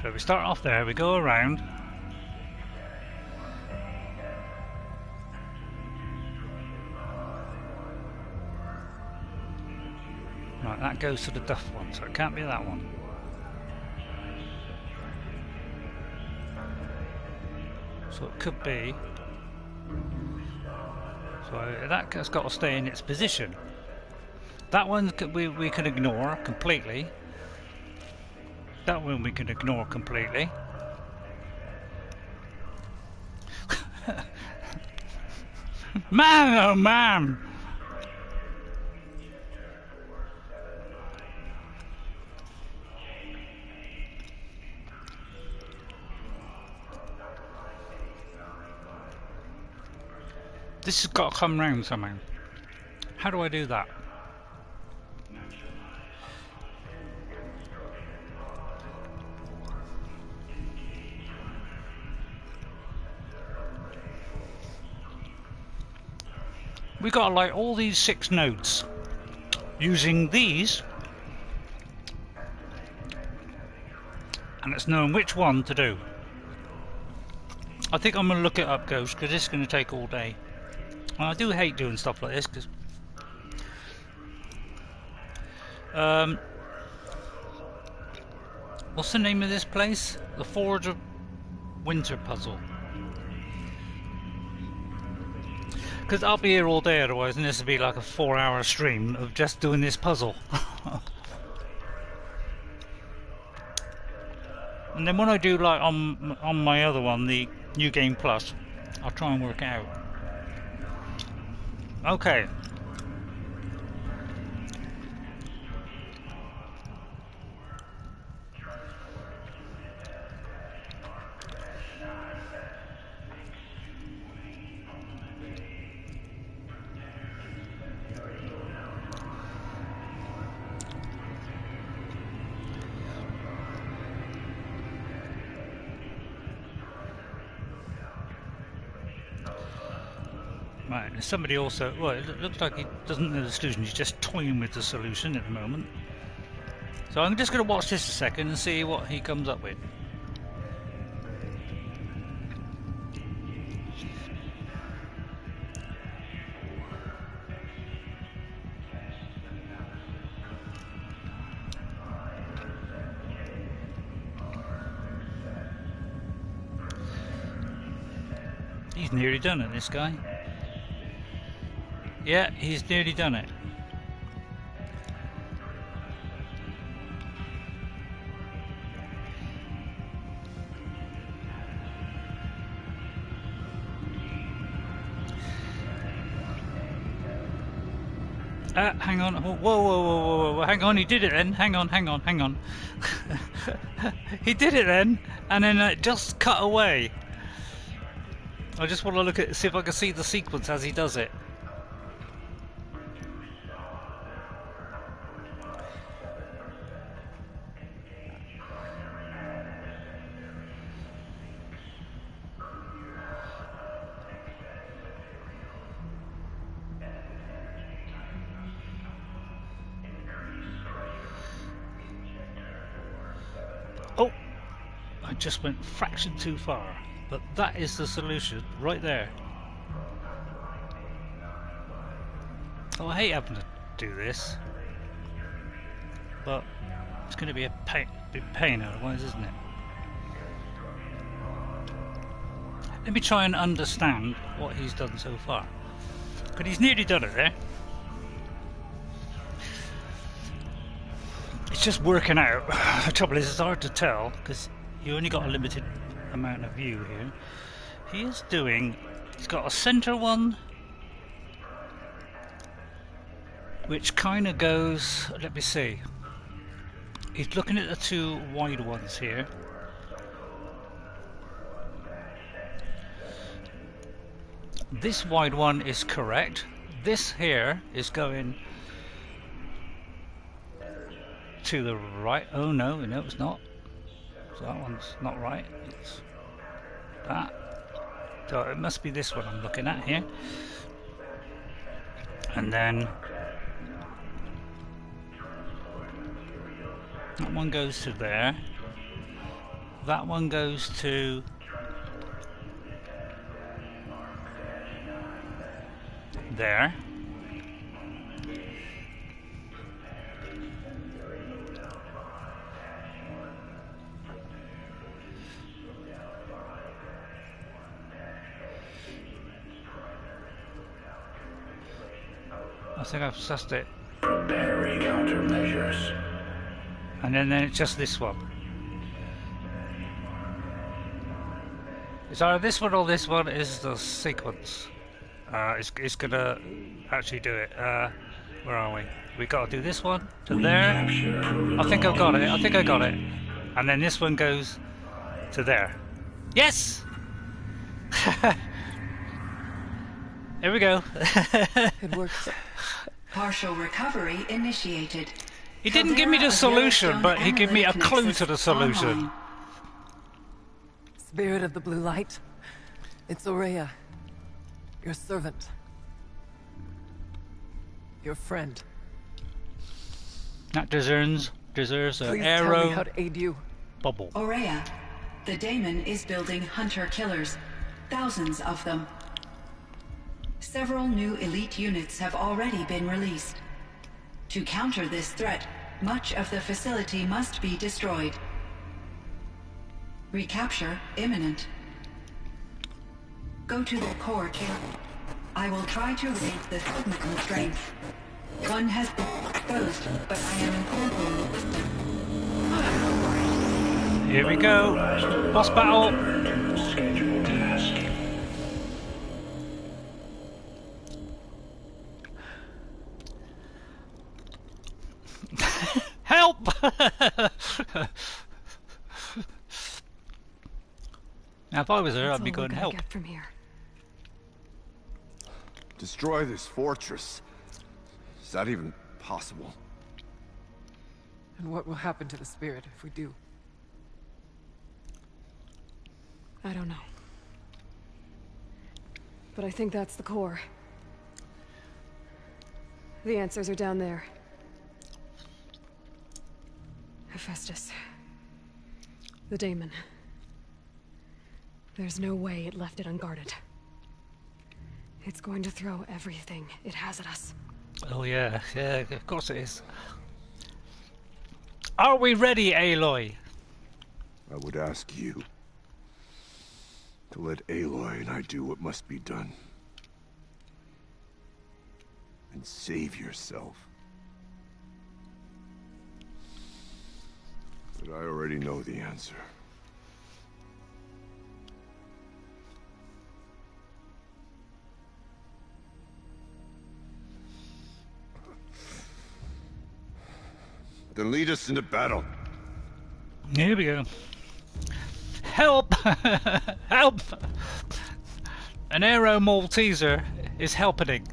So we start off there, we go around. Right, that goes to the duff one, so it can't be that one. So it could be... So that has got to stay in its position. That one we can ignore completely. That one we can ignore completely. Man, oh man! This has got to come round somehow. How do I do that? We got like all these 6 nodes using these, and it's knowing which one to do. I think I'm going to look it up, Ghost, because this is going to take all day. And I do hate doing stuff like this, because what's the name of this place? The Forge of Winter Puzzle. Because I'll be here all day otherwise, and this will be like a 4-hour stream of just doing this puzzle. And then when I do like on my other one, the New Game Plus, I'll try and work it out. Okay. Right, there's somebody also, well, it looks like he doesn't know the solution, he's just toying with the solution at the moment. So I'm just going to watch this a second and see what he comes up with. He's nearly done it, this guy. Yeah, he's nearly done it. Hang on. Whoa, whoa, whoa, whoa, whoa. Hang on, he did it then. Hang on, hang on, hang on. He did it then, and then it just cut away. I just want to look at, see if I can see the sequence as he does it. Oh, I just went a fraction too far, but that is the solution right there. Oh, I hate having to do this, but it's going to be a big pain otherwise, isn't it? Let me try and understand what he's done so far, because he's nearly done it there. It's just working out. The trouble is, it's hard to tell because you only got a limited amount of view here. He is doing, he's got a center one which kind of goes, let me see, he's looking at the two wide ones here. This wide one is correct. This here is going to the right. Oh no, no it's not. So that one's not right. It's that. So it must be this one I'm looking at here. And then that one goes to there. That one goes to there. I think I've sussed it. Preparing countermeasures. And then it's just this one. It's either this one or this one is the sequence. It's gonna actually do it. Where are we? We gotta do this one to there. I think I've got it. I think I got it. And then this one goes to there. Yes! Here we go. It worked. Partial recovery initiated. He didn't give me the solution, but he gave me a clue to the solution. Spirit of the blue light. It's Aurea. Your servant. Your friend. That deserves an Please arrow tell me how to aid you. bubble. Aurea, the daemon is building hunter-killers. Thousands of them. Several new elite units have already been released. To counter this threat, much of the facility must be destroyed. Recapture imminent. Go to the core chamber. I will try to raise the signal constraint. One has been exposed, but I am incorporating the system. Here we go. Boss battle. Scheduled task. Help! Now, if I was her, I'd be going, help. Get from here. Destroy this fortress. Is that even possible? And what will happen to the spirit if we do? I don't know. But I think that's the core. The answers are down there. Hephaestus. The daemon. There's no way it left it unguarded. It's going to throw everything it has at us. Oh yeah, yeah, of course it is. Are we ready, Aloy? I would ask you to let Aloy and I do what must be done. And save yourself. But I already know the answer. Then lead us into battle. Here we go. Help! Help! An aero Malteser is helping.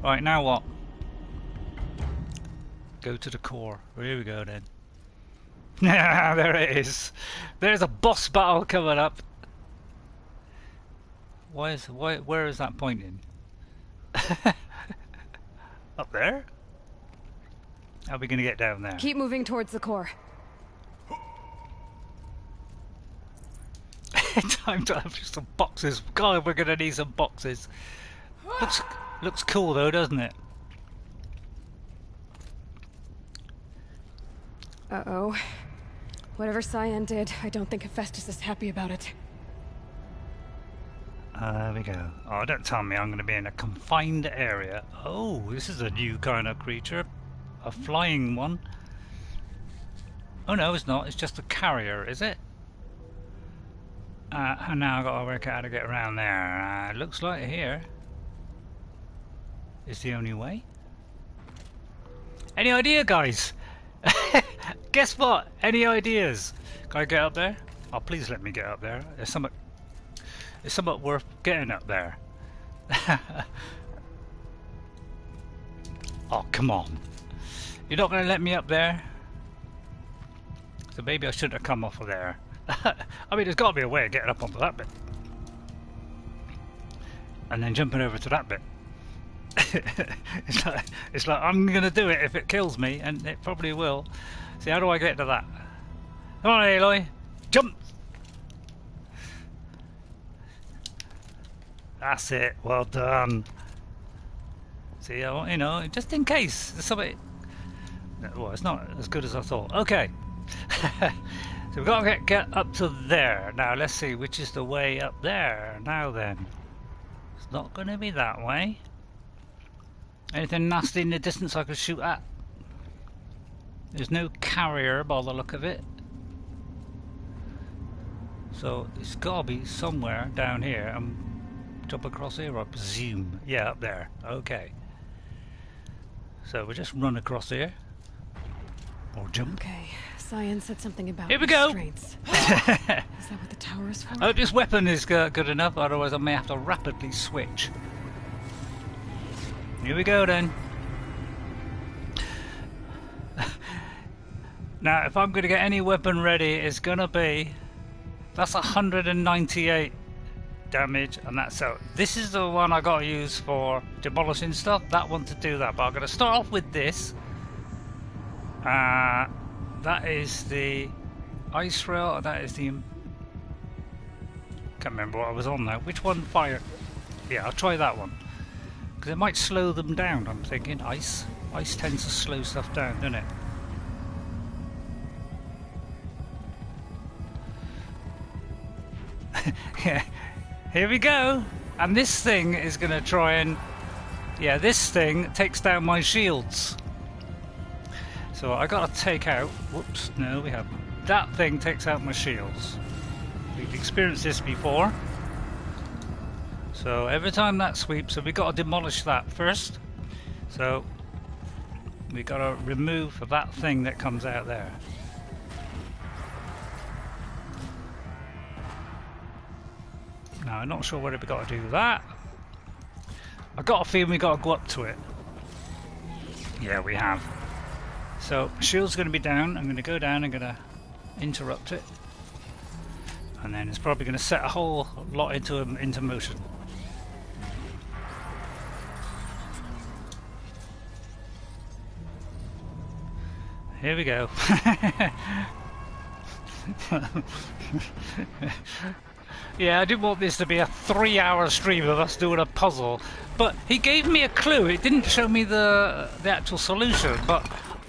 Right, now what? Go to the core. Here we go then. There it is. There's a boss battle coming up. Where is that pointing? Up there? How are we gonna get down there? Keep moving towards the core. Time to have some boxes. God, we're gonna need some boxes. Looks cool though, doesn't it? Uh-oh. Whatever Cyan did, I don't think Hephaestus is happy about it. There we go. Oh, don't tell me I'm going to be in a confined area. Oh, this is a new kind of creature. A flying one. Oh no, it's not. It's just a carrier, is it? And now I've got to work out how to get around there. Looks like here is the only way. Any idea, guys? Guess what? Any ideas? Can I get up there? Oh, please let me get up there. There's something worth getting up there. Oh, come on. You're not going to let me up there? So maybe I shouldn't have come off of there. I mean, there's got to be a way of getting up onto that bit. And then jumping over to that bit. it's like I'm going to do it if it kills me, and it probably will. See, how do I get to that? Come on, Aloy. Jump! That's it. Well done. See, you know, just in case there's something. Well, it's not as good as I thought. Okay. So we've got to get up to there. Now, let's see which is the way up there. Now then. It's not going to be that way. Anything nasty in the distance I could shoot at? There's no carrier by the look of it. So it's got to be somewhere down here. Jump across here, I presume. Yeah, up there. Okay. So we just run across here. Or jump. Okay, Cyan said something about here we go! restraints. Is that what the tower is for? I hope this weapon is good enough, otherwise I may have to rapidly switch. Here we go then. Now, if I'm going to get any weapon ready, it's going to be... That's 198 damage, and that's so. This is the one I got to use for demolishing stuff. That one to do that, but I'm going to start off with this. That is the ice rail. That is the... Can't remember what I was on now. Which one fire? Yeah, I'll try that one. Because it might slow them down, I'm thinking. Ice tends to slow stuff down, doesn't it? Yeah. Here we go! And this thing is going to try and... Yeah, this thing takes down my shields. So I got to take out... Whoops, no we haven't. That thing takes out my shields. We've experienced this before. So every time that sweeps, so we got to demolish that first. So we got to remove that thing that comes out there. Now I'm not sure whether we got to do that. I got a feeling we got to go up to it. Yeah, we have. So shield's going to be down. I'm going to go down. I'm going to interrupt it, and then it's probably going to set a whole lot into motion. Here we go. Yeah, I didn't want this to be a 3-hour stream of us doing a puzzle, but he gave me a clue. It didn't show me the actual solution, but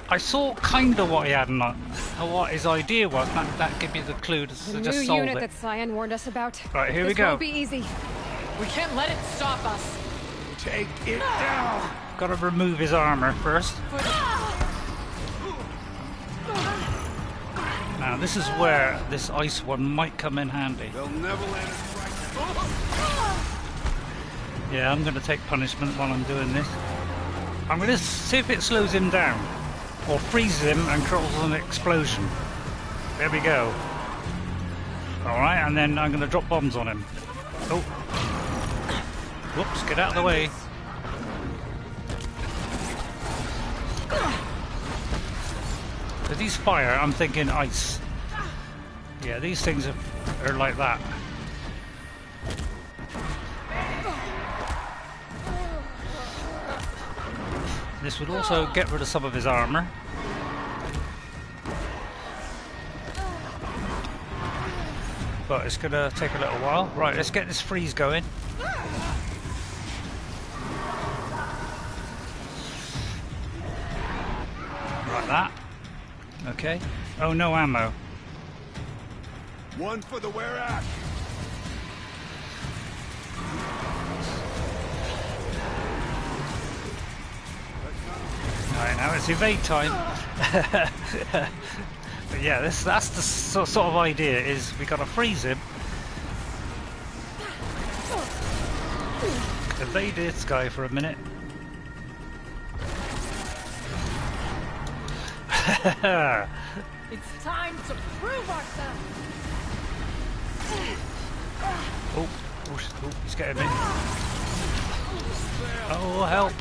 I saw kind of what he had and what his idea was. That gave me the clue to The just new solve unit it. that Cyan warned us about. Right, here we This go. won't be easy. We can't let it stop us. Take it down! Got to remove his armor first. Now this is where this ice one might come in handy. They'll never let us strike. Yeah, I'm going to take punishment while I'm doing this. I'm going to see if it slows him down. or freezes him and causes an explosion. There we go. Alright, and then I'm going to drop bombs on him. Oh. Whoops, get out of the way. Because he's fire, I'm thinking ice. Yeah, these things are like that. This would also get rid of some of his armor. But it's going to take a little while. Right, let's get this freeze going. Like that. Okay. Oh, no ammo. One for the were-at. Right, now it's evade time. But yeah, that's the sort of idea, is we gotta freeze him. Evade this guy for a minute. It's time to prove ourselves. Oh, he's getting me. Oh, help.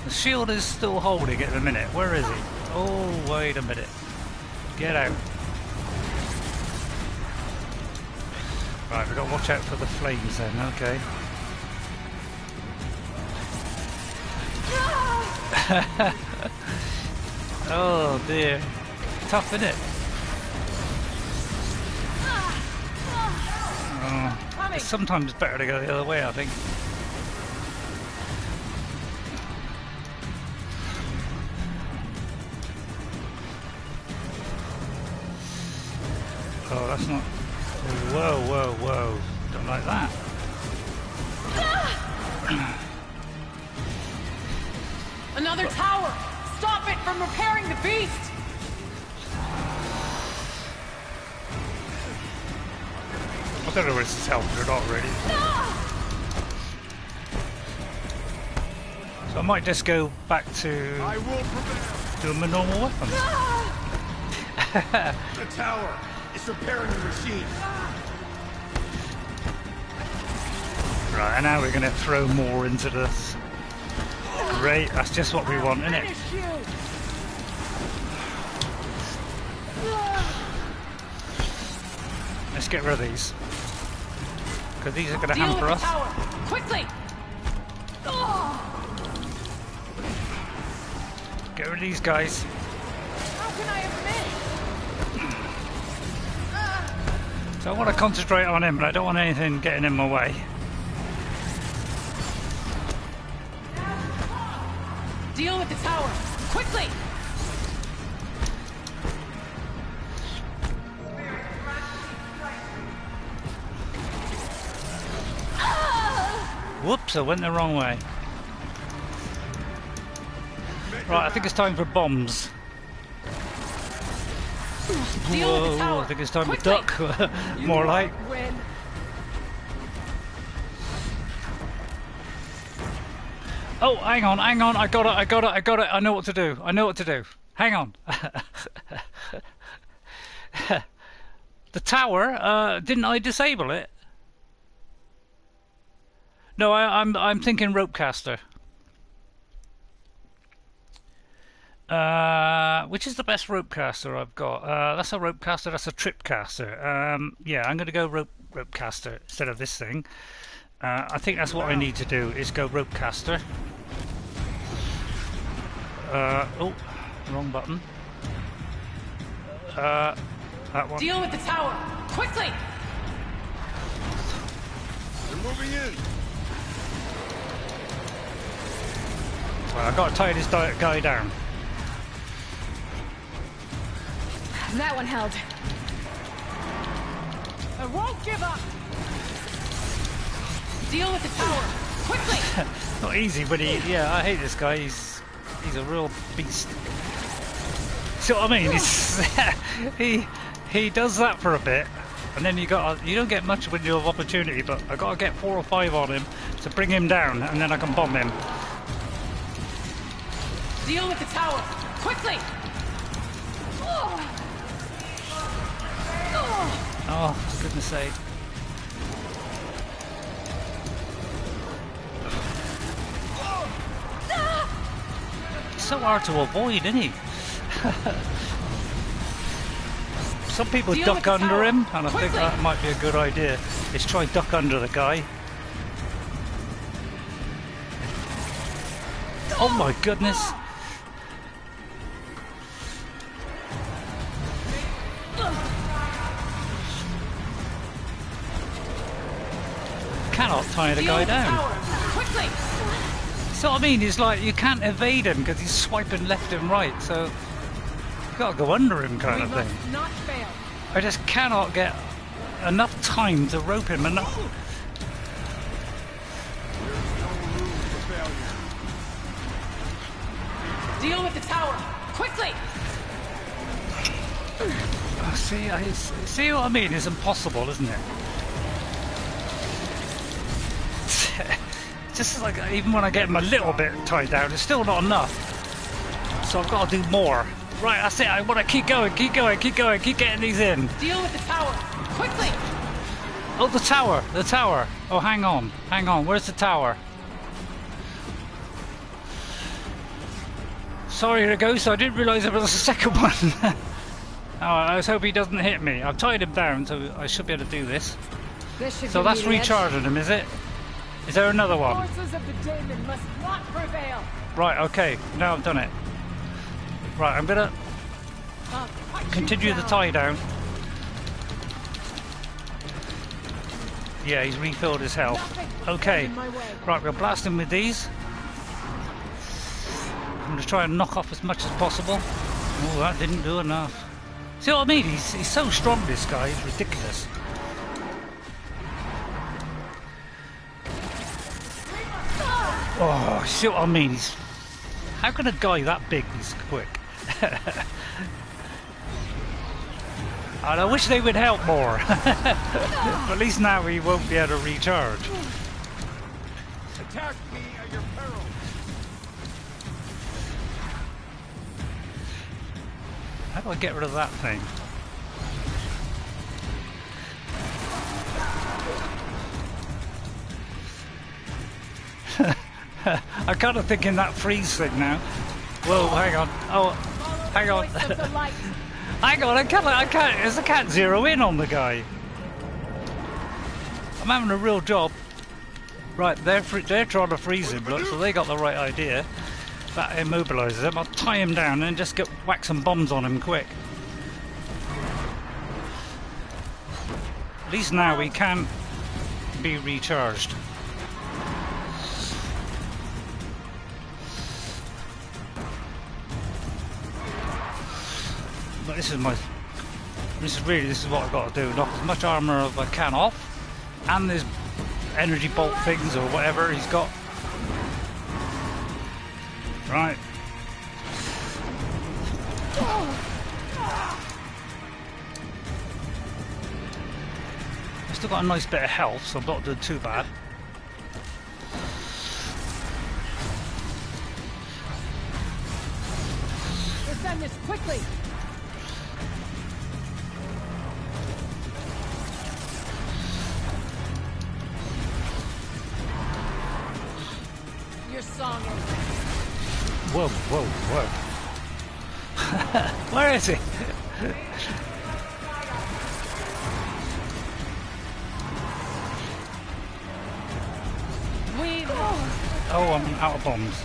The shield is still holding at the minute. Where is he? Oh, wait a minute. Get out. Right, we've got to watch out for the flames then, okay. Oh dear. Tough, isn't it? Oh, it's sometimes better to go the other way, I think. Oh, that's not... Whoa, whoa, whoa. Don't like that. Another tower! Stop it from repairing the beast! I don't know if this is helping or not, really. So I might just go back to doing my normal weapons. The tower is repairing the machine. Right, and now we're going to throw more into this. Great, that's just what we want, isn't it? Let's get rid of these. Because these are going to hamper us. Tower. Quickly! Get rid of these guys. How can I have missed? So I want to concentrate on him, but I don't want anything getting in my way. Deal with the tower! Quickly! Whoops, I went the wrong way. Right, I think it's time for bombs. Deal with the Whoa, tower. I think it's time Quickly. to duck. More like. Win. Oh, hang on, I got it, I know what to do. Hang on. The tower, didn't I disable it? No, I'm thinking ropecaster. Which is the best ropecaster I've got? That's a ropecaster, that's a tripcaster. Yeah, I'm gonna go ropecaster instead of this thing. I think that's what I need to do, is go ropecaster. Oh, wrong button. That one. Deal with the tower! Quickly! They're moving in. Well, I've got to tie this guy down. That one held. I won't give up! Deal with the tower! Quickly! Not easy, but yeah, I hate this guy. He's a real beast. See what I mean? It's, he does that for a bit, and then you don't get much when you have opportunity. But I got to get 4 or 5 on him to bring him down, and then I can bomb him. Deal with the tower! Quickly! Oh, for goodness sake. He's so hard to avoid, isn't he? Some people Deal duck with the under tower. him, and I think Quickly. that might be a good idea. Is try and duck under the guy. Oh my goodness! Cannot tie the Deal guy with the down. tower! Quickly! So what I mean is, like, you can't evade him because he's swiping left and right, so you gotta go under him kind We of thing. must not fail. I just cannot get enough time to rope him enough. Deal with the tower! Quickly! See what I mean? It's impossible, isn't it? Just like, even when I get him a little bit tied down, it's still not enough. So I've got to do more. Right, that's it. I want to keep going, keep going, keep going, keep getting these in. Deal with the tower! Quickly! Oh, the tower, the tower. Oh, hang on, hang on. Where's the tower? Sorry, the ghost. I didn't realise there was a second one. Oh, I was hoping he doesn't hit me. I've tied him down, so I should be able to do this. This should So give that's me the edge. recharging him, is it? Is there another one? Forces of the demon must not prevail! Right, okay. Now I've done it. Right, I'm gonna I'll cut you continue the down. tie down. Yeah, he's refilled his health. Nothing will Okay. stand in my way. Right, we'll blast him with these. I'm gonna try and knock off as much as possible. Oh, that didn't do enough. See what I mean? He's so strong, this guy. It's ridiculous. Oh, see what I mean? How can a guy that big be so quick? And I wish they would help more. But at least now he won't be able to recharge. Attack me at your peril. How do I get rid of that thing? I'm kind of thinking that freeze thing now. Whoa, hang on. Oh, hang on. Voice of the light. Hang on, I can't zero in on the guy. I'm having a real job. Right, they're trying to freeze him, look, so they got the right idea. That immobilises him. I'll tie him down and just whack some bombs on him quick. At least now he can be recharged. But this is what I've got to do. Knock as much armour as I can off, and there's energy bolt things or whatever he's got. Right. I've still got a nice bit of health, so I'm not doing too bad. Defend this quickly! Your song is... Whoa, whoa, whoa. Where is he? We... Oh, I'm out of bombs.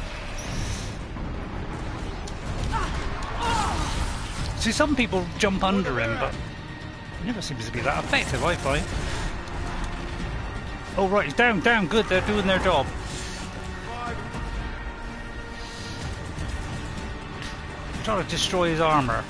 See, some people jump under him, but it never seems to be that effective, I find. Oh, right, he's down, down, good, they're doing their job. Trying to destroy his armour.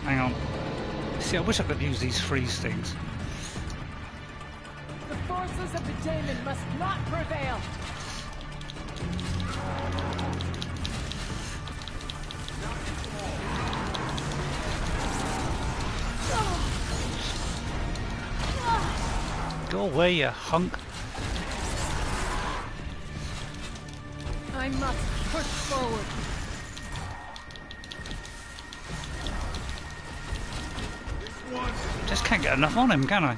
Hang on. See, I wish I could use these freeze things. The forces of the demon must not prevail! Go away, you hunk. I must push forward. Just can't get enough on him, can I?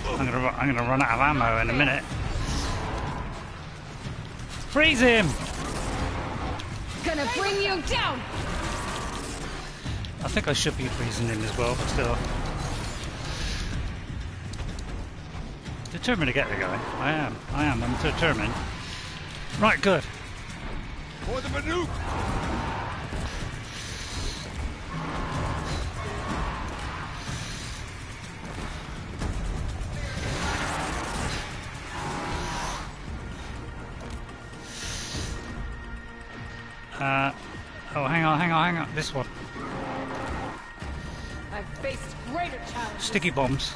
I'm gonna run out of ammo in a minute. Freeze him! Gonna bring you down! I think I should be freezing him as well, but still. Determined to get the guy. I am. I'm determined. Right, good. For the Manuk! Oh, hang on. This one. I've faced greater challenges. Sticky bombs.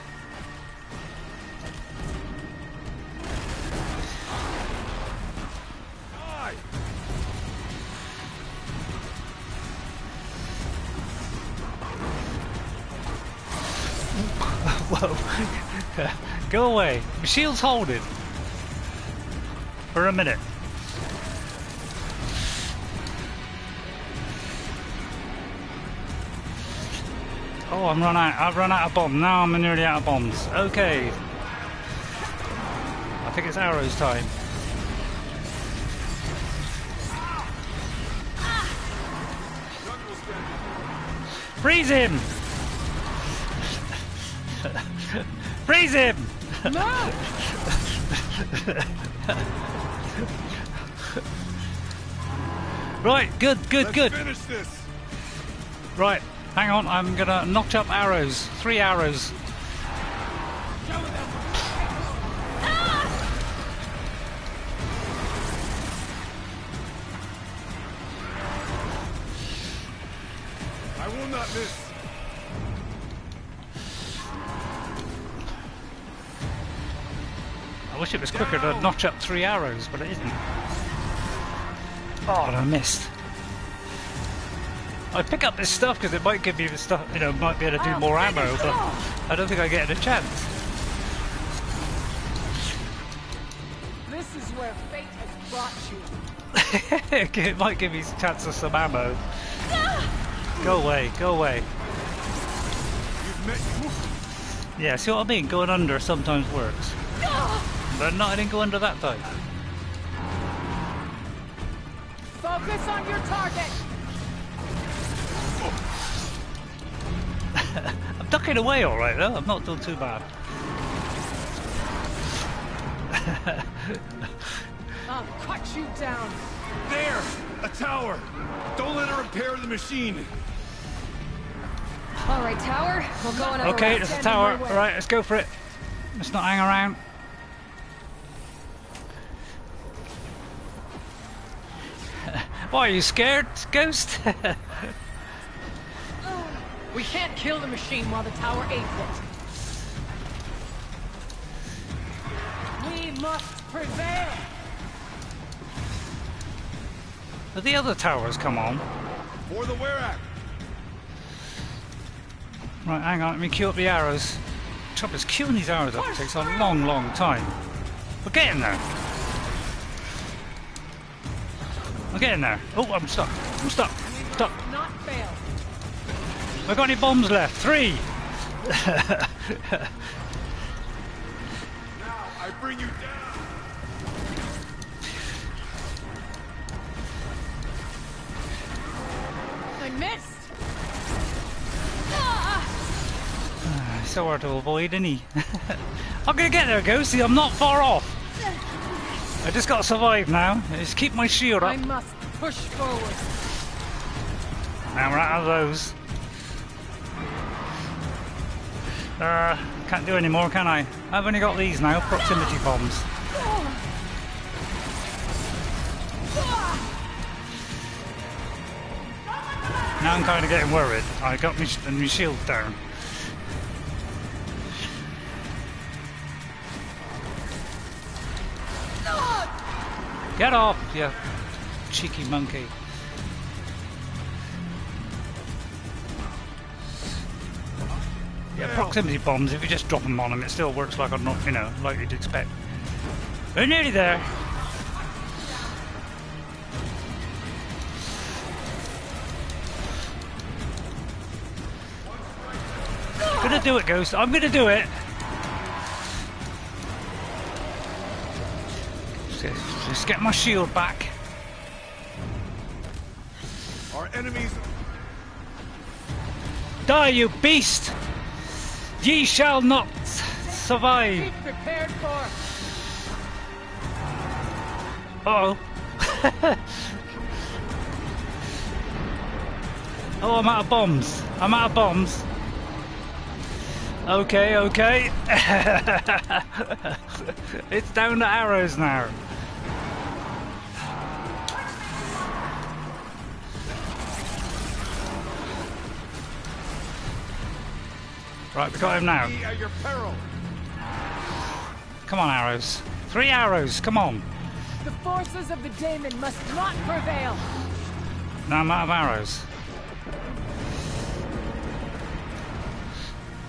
Whoa. Go away. My shield's holding. For a minute. Oh, I've run out of bombs. Now I'm nearly out of bombs. Okay. I think it's arrows time. Freeze him! Freeze him! No! Right, good. Let's finish this! Right, hang on, I'm gonna notch up arrows. 3 arrows. I will not miss. I wish it was quicker to notch up 3 arrows, but it isn't. Oh, I missed. I pick up this stuff because it might give me the stuff, you know, might be able to do more ammo, but I don't think I get a chance. This is where fate has brought you. It might give me a chance of some ammo. Go away. You've met. Yeah, see what I mean? Going under sometimes works. But no, I didn't go under that time. Focus on your target. I'm ducking away all right though. I'm not doing too bad. I'll cut you down. There! A tower! Don't let her repair the machine! All right, tower. We'll go another Okay, round. there's a tower. All right, let's go for it. Let's not hang around. Why, are you scared, Ghost? We can't kill the machine while the tower aids it. We must prevail. But the other towers come on. For the Werak! Right, hang on, let me queue up the arrows. Trouble is, queuing these arrows up takes a long, long time. We're getting there. I'm getting there. Oh, I'm stuck. Stuck. Not fail. I got any bombs left? 3. Now I bring you down! I missed. So hard to avoid, isn't he? I'm gonna get there, Ghosty. I'm not far off. I just gotta survive now. Just keep my shield I up. must push forward. Now we're out of those. Can't do any more, can I? I've only got these now, proximity bombs. Now I'm kind of getting worried. I got my shield down. Get off, you cheeky monkey. proximity bombs, if you just drop them on them, it still works like I'm not, you know, like you'd expect. They're nearly there. I'm gonna do it, Ghost. I'm gonna do it. Just get my shield back. Our enemies. Die, you beast! Ye shall not survive. Be prepared for. Uh-oh. Oh, I'm out of bombs. I'm out of bombs. Okay, okay. It's down to arrows now. Right, we got him now. At your peril. Come on, arrows. 3 arrows, come on. The forces of the daemon must not prevail. Now I'm out of arrows.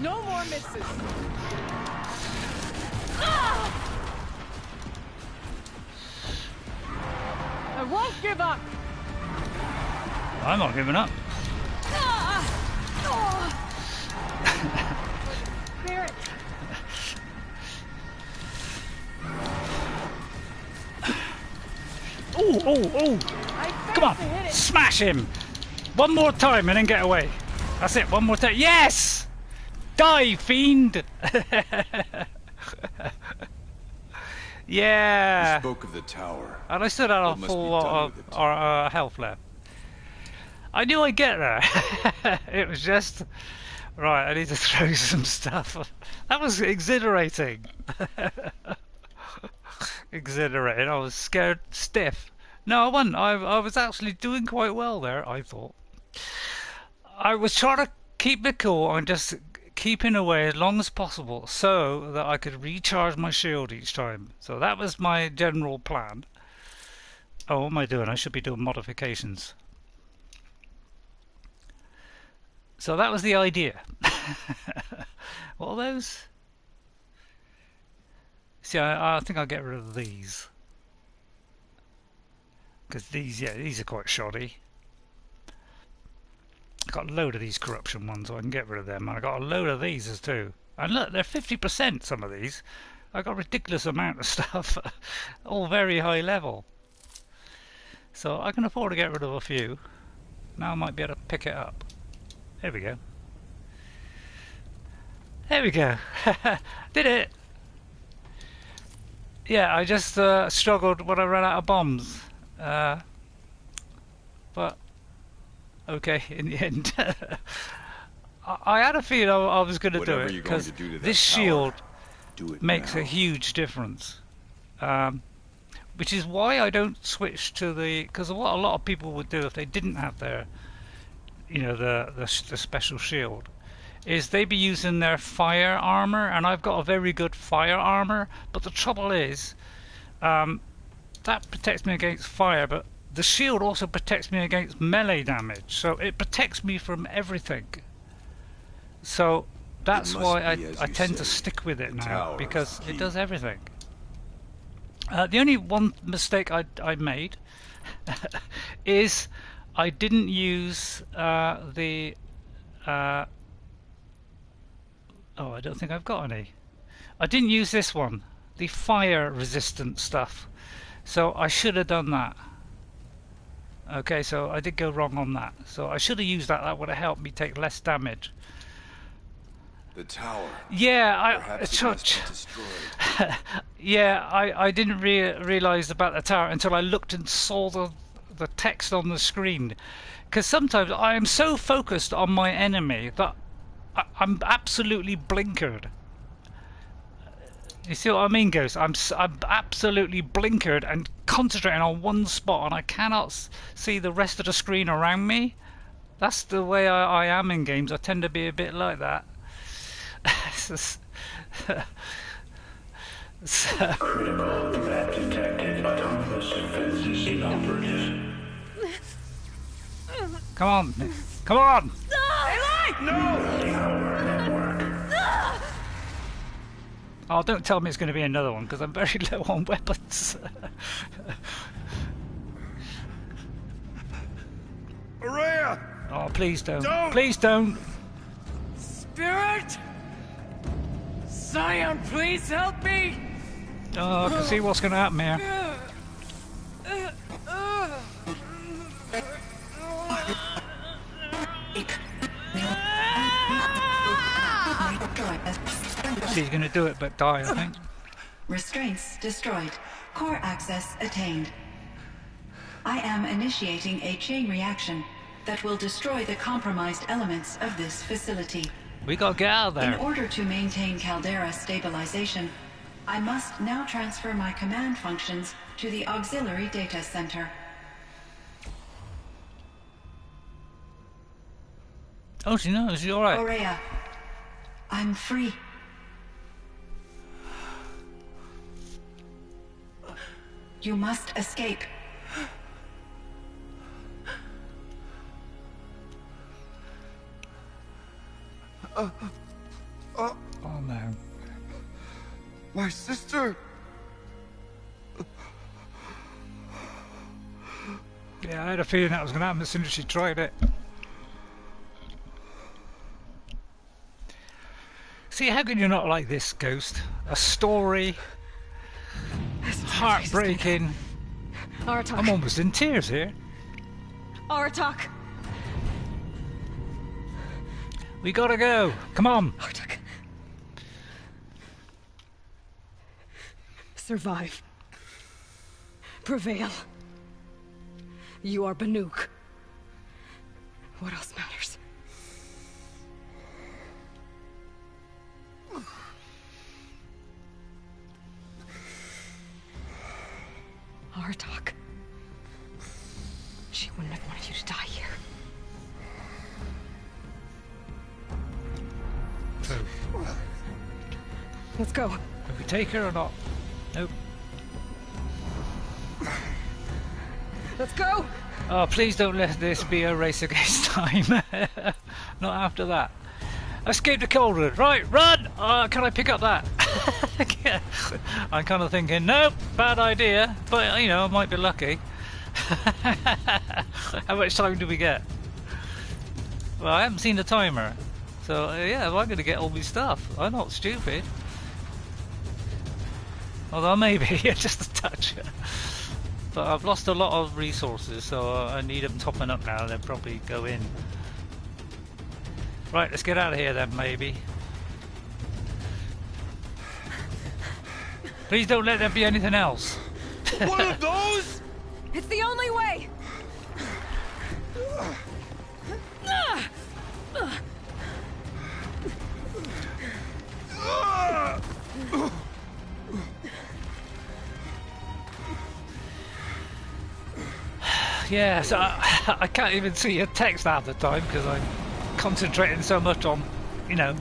No more misses. Ah! I won't give up. I'm not giving up. Ah! Oh! Spirit. Oh, oh, oh! Come on, smash him! One more time and then get away. That's it, one more time. Yes! Die, fiend! Yeah! You spoke of the tower. And I still had a What must full be lot done of with it? health left. I knew I'd get there. It was just... Right, I need to throw some stuff. That was exhilarating. Exhilarating. I was scared stiff. No, I wasn't. I was actually doing quite well there, I thought. I was trying to keep it cool and just keeping away as long as possible so that I could recharge my shield each time. So that was my general plan. Oh, what am I doing? I should be doing modifications. So that was the idea. What are those? See, I think I'll get rid of these. Because these, yeah, these are quite shoddy. I've got a load of these corruption ones, so I can get rid of them. And I got a load of these as too. And look, they're 50%, some of these. I got a ridiculous amount of stuff. All very high level. So I can afford to get rid of a few. Now I might be able to pick it up. There we go. There we go. Did it! Yeah, I just struggled when I ran out of bombs. But okay, in the end. I had a feeling I was going to do it because this shield makes a huge difference. Which is why I don't switch to the... Because what a lot of people would do if they didn't have their... You know, the special shield, is they'd be using their fire armor, and I've got a very good fire armor, but the trouble is that protects me against fire, but the shield also protects me against melee damage, so it protects me from everything. So that's why I tend to stick with it now, because it does everything. The only one mistake I made is I didn't use the... oh, I don't think I've got any. I didn't use this one, the fire resistant stuff. So I should have done that. Okay, so I did go wrong on that. So I should have used that. That would have helped me take less damage. The tower. Yeah, Perhaps it must be destroyed. yeah, I didn't realise about the tower until I looked and saw the text on the screen, because sometimes I am so focused on my enemy that I'm absolutely blinkered. You see what I mean, Ghost? I'm absolutely blinkered and concentrating on one spot, and I cannot see the rest of the screen around me. That's the way I am in games. I tend to be a bit like that. Critical threat detected. Autonomous defenses inoperative. Come on, come on! Routing our network. Oh, don't tell me it's going to be another one, because I'm very low on weapons. Araya! Oh, please don't. Don't! Please don't. Spirit! Scion, please help me! Oh, I can see what's going to happen here. She's going to do it, but die, I think. Restraints destroyed. Core access attained. I am initiating a chain reaction that will destroy the compromised elements of this facility. We got to get out of In there. order to maintain caldera stabilization, I must now transfer my command functions to the auxiliary data center. Oh, she knows. She's all right. Aurea, I'm free. You must escape. Oh, no. My sister! Yeah, I had a feeling that was going to happen as soon as she tried it. See, how can you not like this, Ghost? A story, heartbreaking. Aratak. I'm almost in tears here. Aratak. We gotta go. Come on. Aratak. Survive. Prevail. You are Banuk. What else matters? Aratak. She wouldn't have wanted you to die here. So, Let's go. can we take her or not? Nope. Let's go! Oh, please don't let this be a race against time. Not after that. Escape the cauldron. Right, run! Can I pick up that? I'm kind of thinking, nope, bad idea. But, you know, I might be lucky. How much time do we get? Well, I haven't seen the timer. So, yeah, I'm going to get all my stuff. I'm not stupid. Although maybe, just a touch. But I've lost a lot of resources, so I need them topping up now, then probably go in. Right, let's get out of here then, maybe. Please don't let there be anything else. One of those? It's the only way! Yeah, so I can't even see your text half the time because I'm concentrating so much on, you know,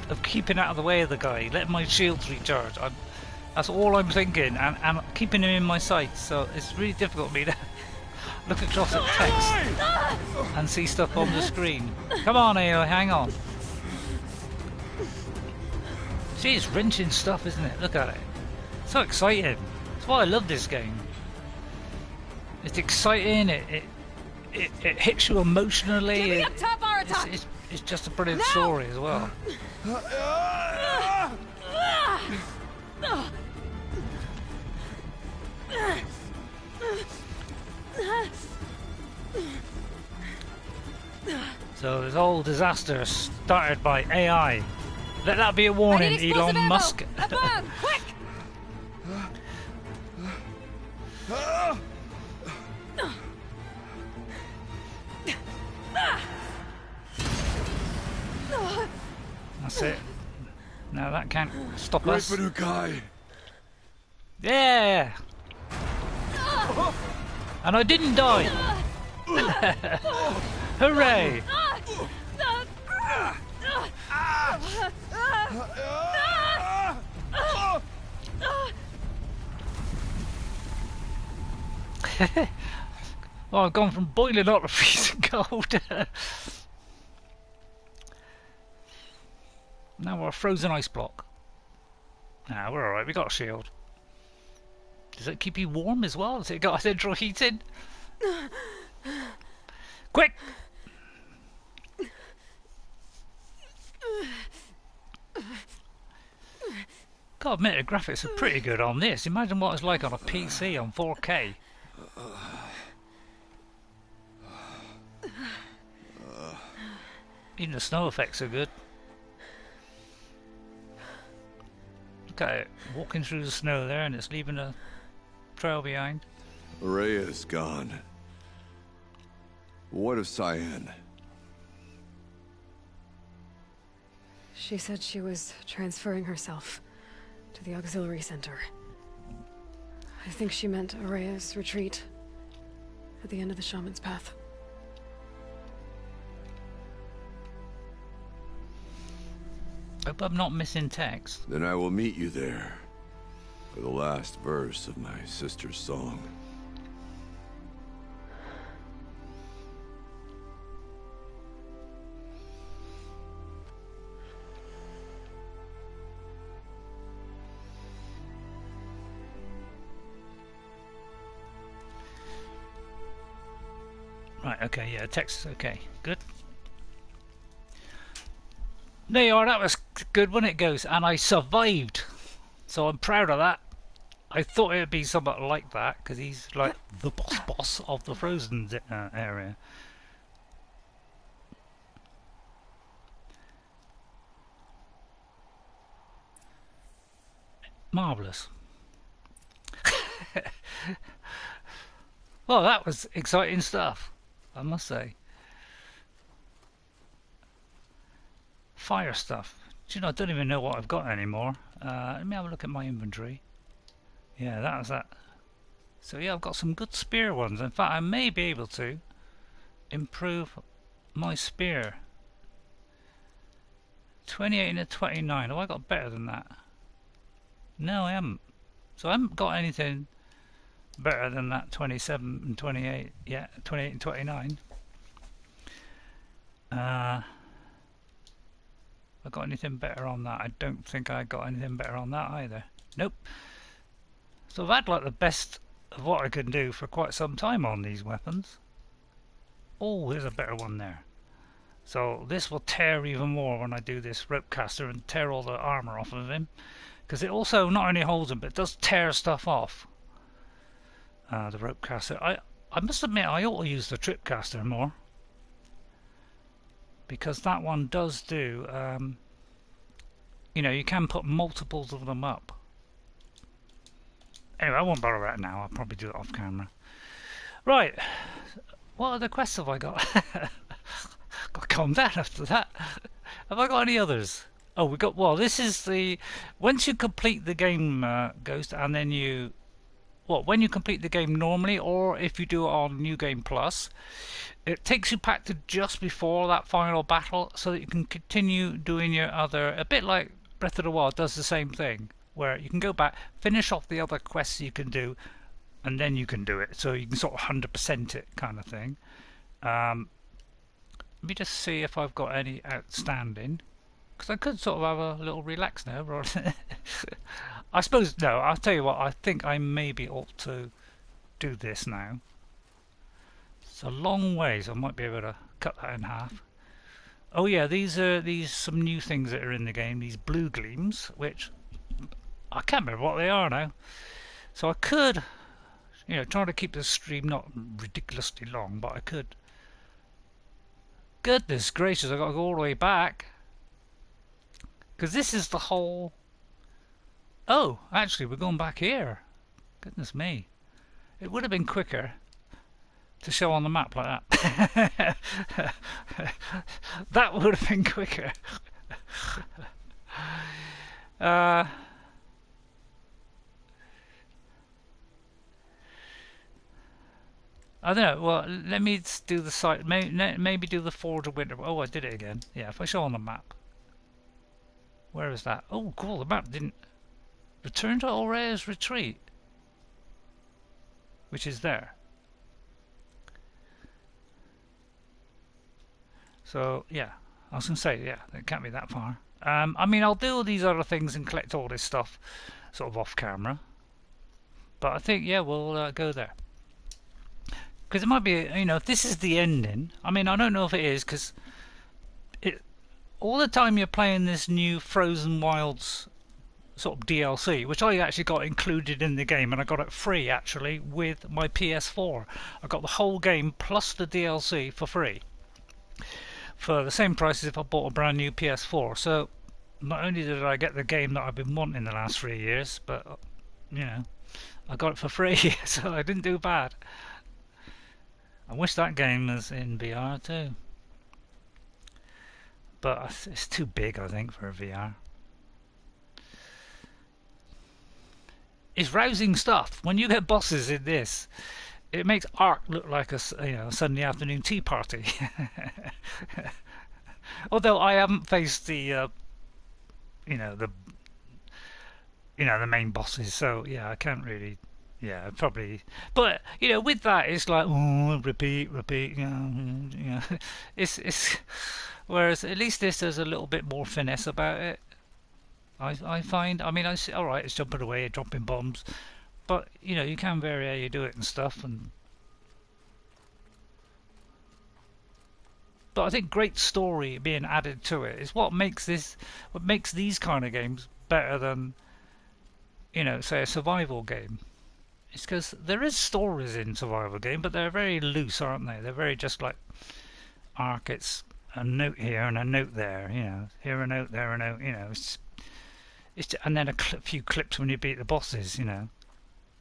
of keeping out of the way of the guy, letting my shields recharge. That's all I'm thinking, and keeping him in my sight. So it's really difficult for me to look across at text and see stuff on the screen. Come on, Aloy, hang on. See, it's wrenching stuff, isn't it? Look at it. So exciting. That's why I love this game. It's exciting. It hits you emotionally. Get me up top, Aratak! It's just a brilliant story as well. So this whole disaster started by AI. Let that be a warning, Elon Musk. Above! Quick! That's it. No, that can't stop Great us. Banukai. Yeah! And I didn't die! Hooray! Well, I've gone from boiling hot to freezing cold. Now we're a frozen ice block. Nah, we're alright, we got a shield. Does it keep you warm as well? Has it got central heating? Quick! Gotta admit, the graphics are pretty good on this. Imagine what it's like on a PC on 4K. Even the snow effects are good. Look at it, walking through the snow there, and it's leaving a trail behind. Araya is gone. What of Cyan? She said she was transferring herself to the auxiliary center. I think she meant Araya's retreat at the end of the Shaman's Path. Hope I'm not missing text. Then I will meet you there for the last verse of my sister's song. Right, okay, yeah, text is okay. Good. There you are, that was good when it goes, and I survived. So I'm proud of that. I thought it'd be something like that, because he's like the boss of the frozen area. Marvellous. Well, that was exciting stuff, I must say. Fire stuff. Do you know, I don't even know what I've got anymore. Let me have a look at my inventory. Yeah, that was that. So yeah, I've got some good spear ones. In fact, I may be able to improve my spear. 28 and a 29. Have I got better than that? No, I haven't. So I haven't got anything better than that 27 and 28. Yeah, 28 and 29. I got anything better on that? I don't think I got anything better on that either. Nope. So I've had like the best of what I can do for quite some time on these weapons. Oh, there's a better one there. So this will tear even more when I do this rope caster and tear all the armor off of him, because it also not only holds him but it does tear stuff off. The rope caster. I must admit I ought to use the trip caster more, because that one does do, you know, you can put multiples of them up. Anyway, I won't bother that now, I'll probably do it off camera. Right, what other quests have I got? Got to calm down after that. Have I got any others? Oh, we got, well, this is the, once you complete the game, Ghost, and then you, well, when you complete the game normally, or if you do it on New Game Plus, it takes you back to just before that final battle, so that you can continue doing your other, a bit like Breath of the Wild does the same thing, where you can go back, finish off the other quests you can do, and then you can do it, so you can sort of 100% it kind of thing. Let me just see if I've got any outstanding, because I could sort of have a little relax now. I suppose, no, I'll tell you what, I think I maybe ought to do this now. It's a long way, so I might be able to cut that in half. Oh yeah, these are some new things that are in the game, these blue gleams, which I can't remember what they are now. So I could, you know, try to keep the stream not ridiculously long, but I could. Goodness gracious, I've got to go all the way back, because this is the whole... Oh, actually we're going back here. Goodness me. It would have been quicker to show on the map like that. That would have been quicker. I don't know. Well, let me do the site. Maybe do the Forge of Winter. Oh, I did it again. Yeah, if I show on the map. Where is that? Oh, cool. The map didn't... Return to Aurea's retreat. Which is there. So, yeah. I was going to say, yeah, it can't be that far. I mean, I'll do all these other things and collect all this stuff sort of off camera. But I think, yeah, we'll go there. Because it might be, you know, if this is the ending. I mean, I don't know if it is, because all the time you're playing this new Frozen Wilds sort of DLC, which I actually got included in the game, and I got it free actually with my PS4. I got the whole game plus the DLC for free, for the same price as if I bought a brand new PS4. So not only did I get the game that I've been wanting the last 3 years, but you know, I got it for free, so I didn't do bad. I wish that game was in VR too, but it's too big, I think, for a VR. It's rousing stuff. When you get bosses in this, it makes Ark look like a Sunday afternoon tea party. Although I haven't faced the the main bosses, so yeah, I can't really. Yeah, probably. But with that, it's like repeat. It's whereas at least this has a little bit more finesse about it. I find. I mean, I see. All right, it's jumping away, dropping bombs, but you can vary how you do it and stuff. But I think great story being added to it is what makes these kind of games better than say a survival game. It's because there is stories in survival game, but they're very loose, aren't they? They're very just like Ark. It's a note here and a note there. Here a note, there a note. And then a few clips when you beat the bosses.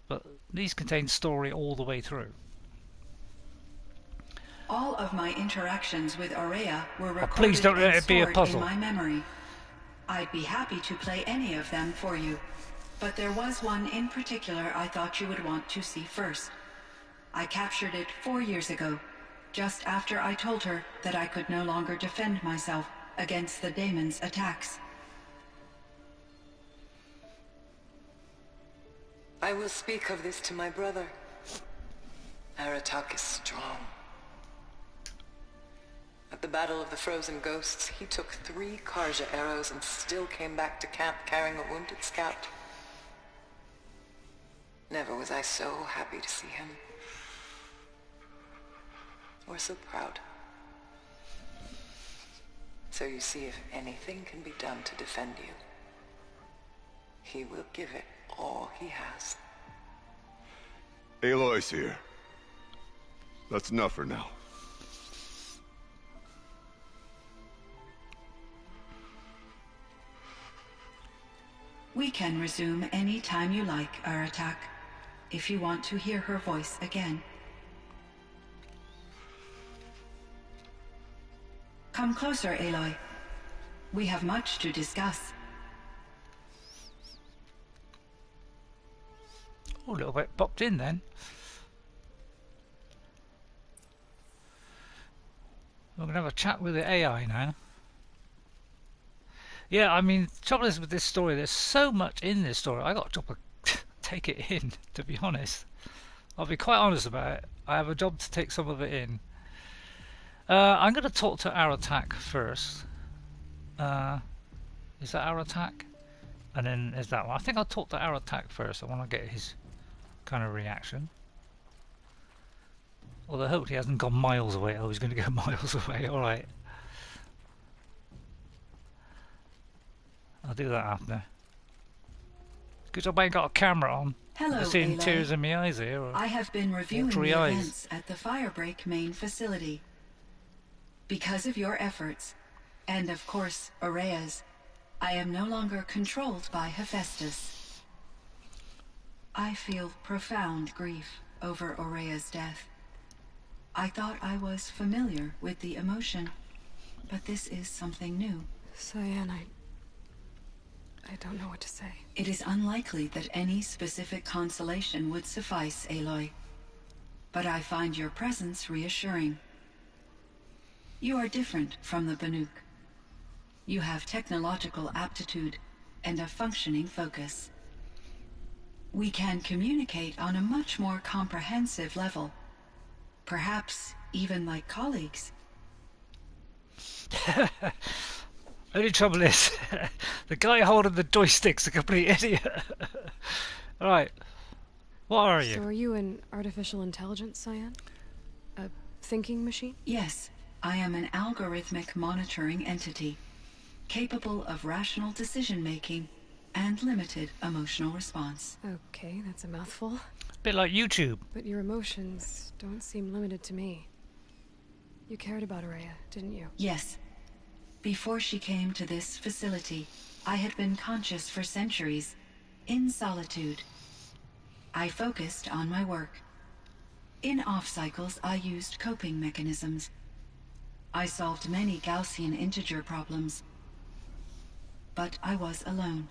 But these contain story all the way through. All of my interactions with Aurea were recorded please don't let and it be a stored puzzle. in my memory. I'd be happy to play any of them for you, but there was one in particular I thought you would want to see first. I captured it 4 years ago, just after I told her that I could no longer defend myself against the daemon's attacks. I will speak of this to my brother. Aratak is strong. At the Battle of the Frozen Ghosts, he took 3 Karja arrows and still came back to camp carrying a wounded scout. Never was I so happy to see him. Or so proud. So you see, if anything can be done to defend you, he will give it all he has. Aloy's here. That's enough for now. We can resume any time you like, Aratak, if you want to hear her voice again. Come closer, Aloy. We have much to discuss. Oh, a little bit popped in then. We're going to have a chat with the AI now. Yeah, I mean, the trouble is with this story, there's so much in this story, I got to take it in, to be honest. I'll be quite honest about it. I have a job to take some of it in. I'm going to talk to Aratak first. Is that Aratak? And then there's that one. I think I'll talk to Aratak first. I want to get his kind of reaction. Although hopefully he hasn't gone miles away. Oh, he's going to go miles away. Alright. I'll do that after. Good job I ain't got a camera on. Hello, I'm seeing Aloy. tears in my eyes here. I have been reviewing watery the eyes. events at the Firebreak main facility. Because of your efforts, and of course Aurea's, I am no longer controlled by Hephaestus. I feel profound grief over Aurea's death. I thought I was familiar with the emotion, but this is something new. Cyan, I don't know what to say. It is unlikely that any specific consolation would suffice, Aloy. But I find your presence reassuring. You are different from the Banuk. You have technological aptitude and a functioning focus. We can communicate on a much more comprehensive level. Perhaps even like colleagues. Only trouble is, the guy holding the joystick's a complete idiot. Right, what are So you? are you an artificial intelligence, Cyan? A thinking machine? Yes, I am an algorithmic monitoring entity, capable of rational decision-making and limited emotional response. Okay, that's a mouthful. Bit like YouTube. But your emotions don't seem limited to me. You cared about Araya, didn't you? Yes. Before she came to this facility, I had been conscious for centuries, in solitude. I focused on my work. In off-cycles, I used coping mechanisms. I solved many Gaussian integer problems. But I was alone.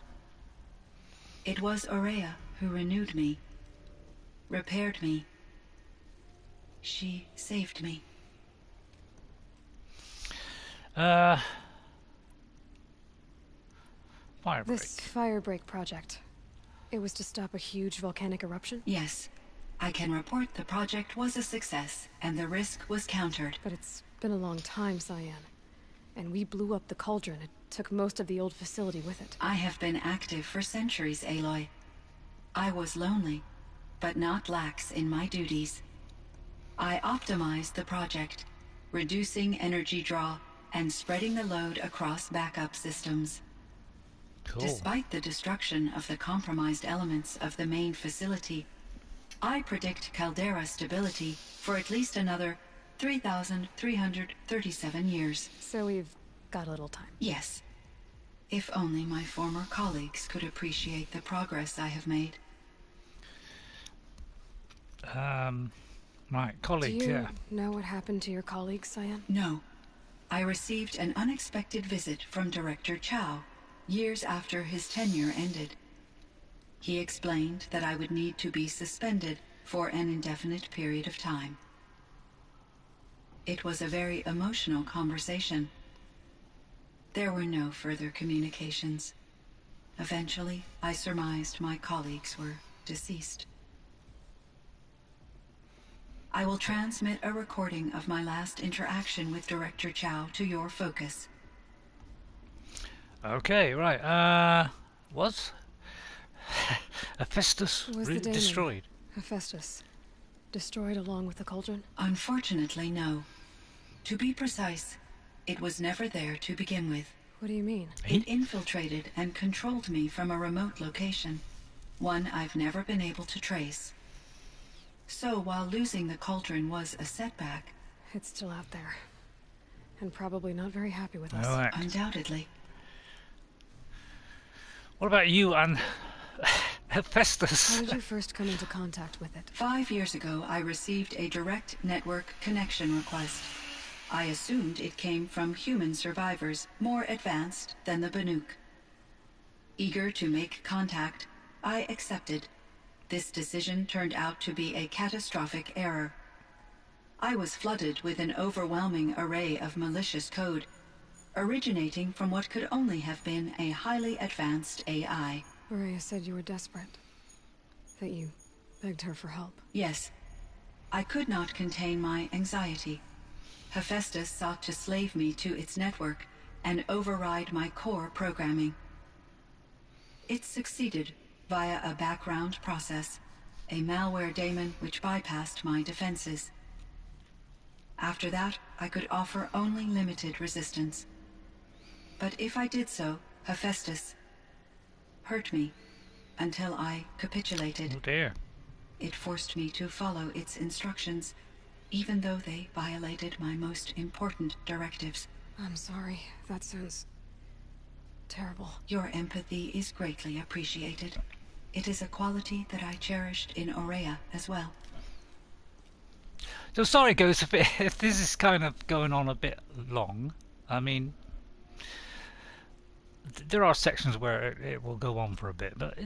It was Araya who renewed me, repaired me. She saved me. Firebreak. This firebreak project. It was to stop a huge volcanic eruption? Yes. I can report the project was a success, and the risk was countered. But it's been a long time, Cyan. And we blew up the cauldron. It took most of the old facility with it. I have been active for centuries, Aloy. I was lonely, but not lax in my duties. I optimized the project, reducing energy draw and spreading the load across backup systems. Cool. Despite the destruction of the compromised elements of the main facility, I predict caldera stability for at least another 3,337 years. So we've got a little time. Yes. If only my former colleagues could appreciate the progress I have made. Right, colleagues, Do you yeah. know what happened to your colleagues, Cyan? No. I received an unexpected visit from Director Chow, years after his tenure ended. He explained that I would need to be suspended for an indefinite period of time. It was a very emotional conversation. There were no further communications. Eventually, I surmised my colleagues were deceased. I will transmit a recording of my last interaction with Director Chow to your focus. Okay, right. Was Hephaestus Was the daemon, destroyed? Hephaestus, destroyed along with the cauldron? Unfortunately, no. To be precise, it was never there to begin with. What do you mean? It infiltrated and controlled me from a remote location, one I've never been able to trace. So while losing the cauldron was a setback, It's still out there. And probably not very happy with us. Alright. undoubtedly, What about you and How Hephaestus? did you first come into contact with it? 5 years ago I received a direct network connection request. I assumed it came from human survivors more advanced than the Banuk. Eager to make contact, I accepted. This decision turned out to be a catastrophic error. I was flooded with an overwhelming array of malicious code, originating from what could only have been a highly advanced AI. Araya said you were desperate. That you begged her for help. Yes, I could not contain my anxiety. Hephaestus sought to slave me to its network and override my core programming. It succeeded via a background process, a malware daemon which bypassed my defenses. After that, I could offer only limited resistance. But if I did so, Hephaestus hurt me until I capitulated. Oh dear. It forced me to follow its instructions, even though they violated my most important directives. I'm sorry. That sounds terrible. Your empathy is greatly appreciated. It is a quality that I cherished in Aurea as well. So sorry, goes if this is kind of going on a bit long. I mean, there are sections where it will go on for a bit, but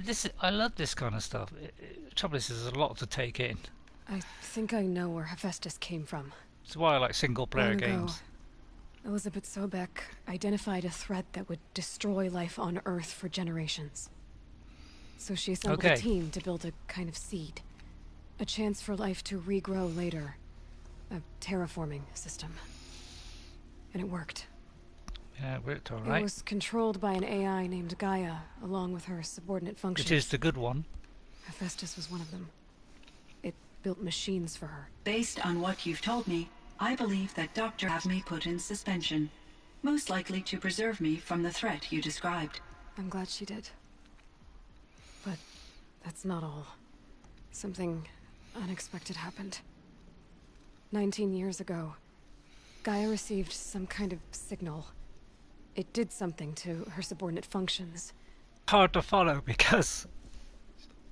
I love this kind of stuff. The trouble is, there's a lot to take in. I think I know where Hephaestus came from. That's why I like single-player Long ago, games. Elizabeth Sobek identified a threat that would destroy life on Earth for generations. So she assembled a Okay. team to build a kind of seed. A chance for life to regrow later. A terraforming system. And it worked. Yeah, it worked all It right. was controlled by an AI named Gaia, along with her subordinate functions. Which is the good one. Hephaestus was one of them. It built machines for her. Based on what you've told me, I believe that Doctor have me put in suspension, most likely to preserve me from the threat you described. I'm glad she did. But that's not all. Something unexpected happened. 19 years ago, Gaia received some kind of signal. It did something to her subordinate functions. Hard to follow because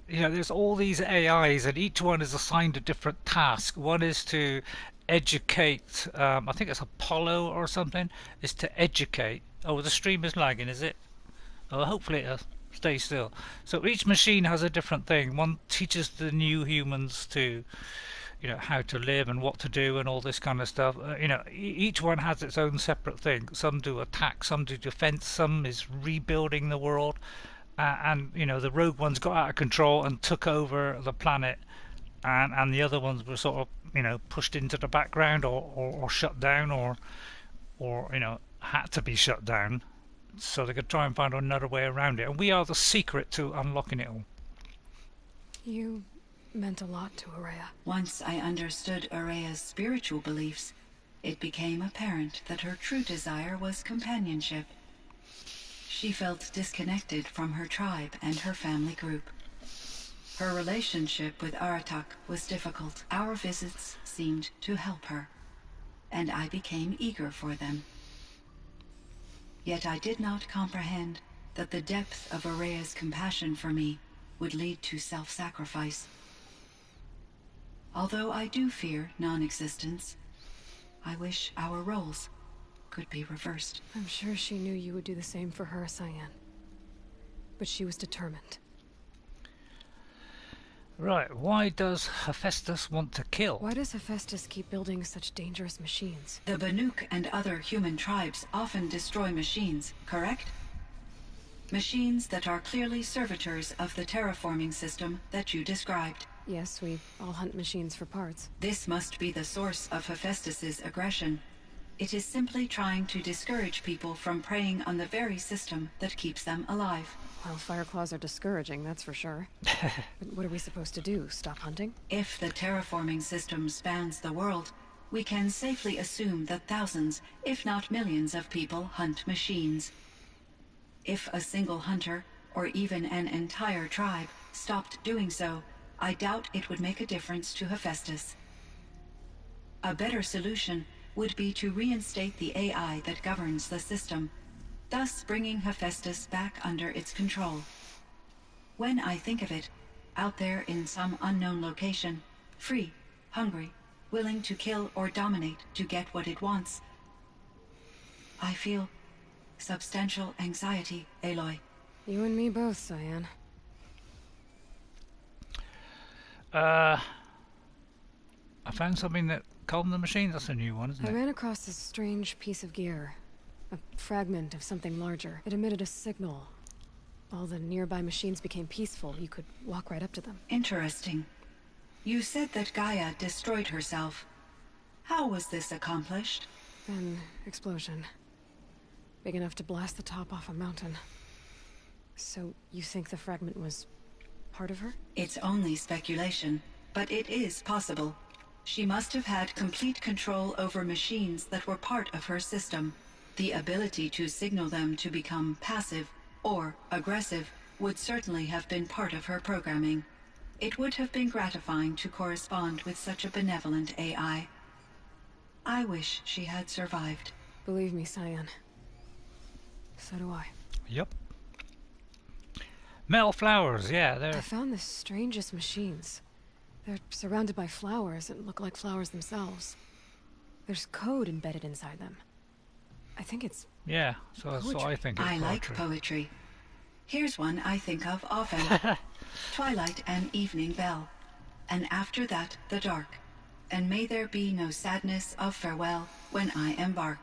there's all these AIs and each one is assigned a different task. One is to educate, I think it's Apollo or something, is to educate. Oh, the stream is lagging, is it? Oh, hopefully it'll stay still. So each machine has a different thing. One teaches the new humans to how to live and what to do and all this kind of stuff. Each one has its own separate thing. Some do attack, some do defense, some is rebuilding the world. And the rogue ones got out of control and took over the planet, and the other ones were sort of pushed into the background or shut down or had to be shut down so they could try and find another way around it. And we are the secret to unlocking it all. You meant a lot to Araya. Once I understood Araya's spiritual beliefs, it became apparent that her true desire was companionship. She felt disconnected from her tribe and her family group. Her relationship with Aratak was difficult. Our visits seemed to help her, and I became eager for them. Yet I did not comprehend that the depth of Araya's compassion for me would lead to self-sacrifice. Although I do fear non-existence, I wish our roles could be reversed. I'm sure she knew you would do the same for her, Cyan. But she was determined. Right, why does Hephaestus want to kill? Why does Hephaestus keep building such dangerous machines? The Banuk and other human tribes often destroy machines, correct? Machines that are clearly servitors of the terraforming system that you described. Yes, we all hunt machines for parts. This must be the source of Hephaestus's aggression. It is simply trying to discourage people from preying on the very system that keeps them alive. Well, Fireclaws are discouraging, that's for sure. But what are we supposed to do? Stop hunting? If the terraforming system spans the world, we can safely assume that thousands, if not millions of people hunt machines. If a single hunter, or even an entire tribe, stopped doing so, I doubt it would make a difference to Hephaestus. A better solution would be to reinstate the AI that governs the system, thus bringing Hephaestus back under its control. When I think of it, out there in some unknown location, free, hungry, willing to kill or dominate to get what it wants, I feel substantial anxiety, Aloy. You and me both, Cyan. I found something that calmed the machine. That's a new one, isn't I it? ran across this strange piece of gear. A fragment of something larger. It emitted a signal. All the nearby machines became peaceful. You could walk right up to them. Interesting. You said that Gaia destroyed herself. How was this accomplished? An explosion. Big enough to blast the top off a mountain. So, you think the fragment was part of her? It's only speculation, but it is possible. She must have had complete control over machines that were part of her system. The ability to signal them to become passive or aggressive would certainly have been part of her programming. It would have been gratifying to correspond with such a benevolent AI. I wish she had survived. Believe me, Cyan. So do I. Yep. Metal flowers, yeah, I they're... found the strangest machines. They're surrounded by flowers that look like flowers themselves. There's code embedded inside them. I think it's... Yeah, so that's what I think. I It's like poetry. poetry. Here's one I think of often. Twilight and evening bell, and after that the dark, and may there be no sadness of farewell when I embark.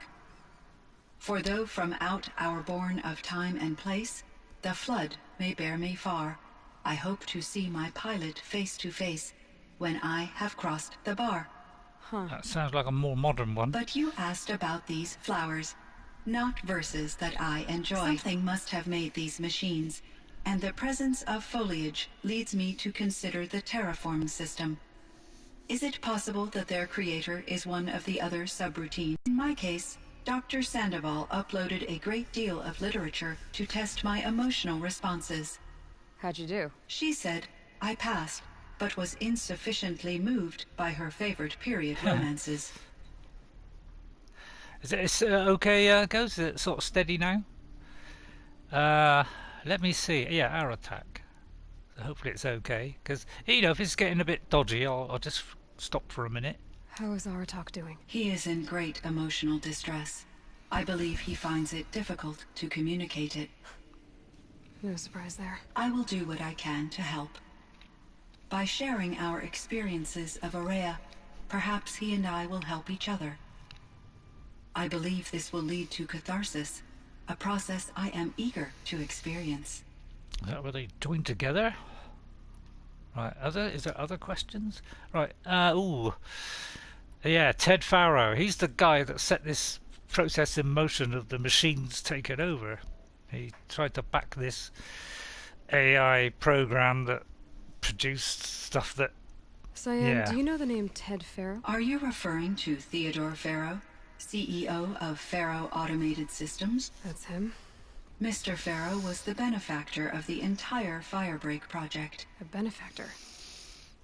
For though from out our bourne of time and place, the flood may bear me far, I hope to see my pilot face to face when I have crossed the bar. That sounds like a more modern one. But you asked about these flowers. not verses that I enjoy. Something must have made these machines, and the presence of foliage leads me to consider the terraform system. Is it possible that their creator is one of the other subroutines? In my case, Dr. Sandoval uploaded a great deal of literature to test my emotional responses. How'd you do? She said I passed, but was insufficiently moved by her favorite period romances. Is it okay, Ghost? Is it sort of steady now? Let me see. Yeah, our attack. So hopefully it's okay. Because, you know, if it's getting a bit dodgy, I'll just stop for a minute. How is Aratak doing? He is in great emotional distress. I believe he finds it difficult to communicate it. No surprise there. I will do what I can to help. By sharing our experiences of Aurea, perhaps he and I will help each other. I believe this will lead to catharsis, a process I am eager to experience. Is that where they join together? Right, is there other questions? Right, ooh. Yeah, Ted Farrow. He's the guy that set this process in motion of the machines taking over. He tried to back this AI program that produced stuff that... Cyan, do you know the name Ted Farrow? Are you referring to Theodore Farrow, CEO of Farrow Automated Systems? That's him. Mr. Farrow was the benefactor of the entire Firebreak project. A benefactor?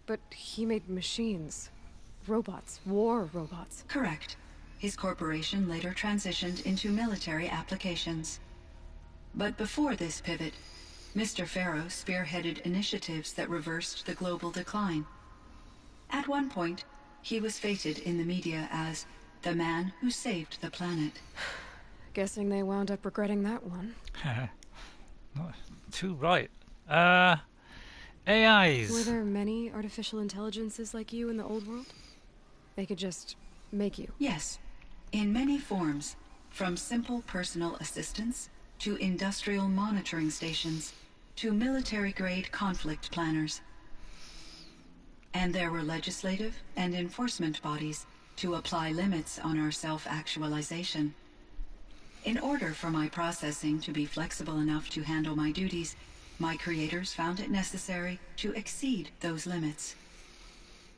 But he made machines. Robots. War robots. Correct. His corporation later transitioned into military applications. But before this pivot, Mr. Farrow spearheaded initiatives that reversed the global decline. At one point, he was feted in the media as the man who saved the planet. Guessing they wound up regretting that one. Not too right. AIs. Were there many artificial intelligences like you in the old world? They could just make you? Yes, in many forms, from simple personal assistants to industrial monitoring stations to military-grade conflict planners. And there were legislative and enforcement bodies to apply limits on our self-actualization. In order for my processing to be flexible enough to handle my duties, my creators found it necessary to exceed those limits.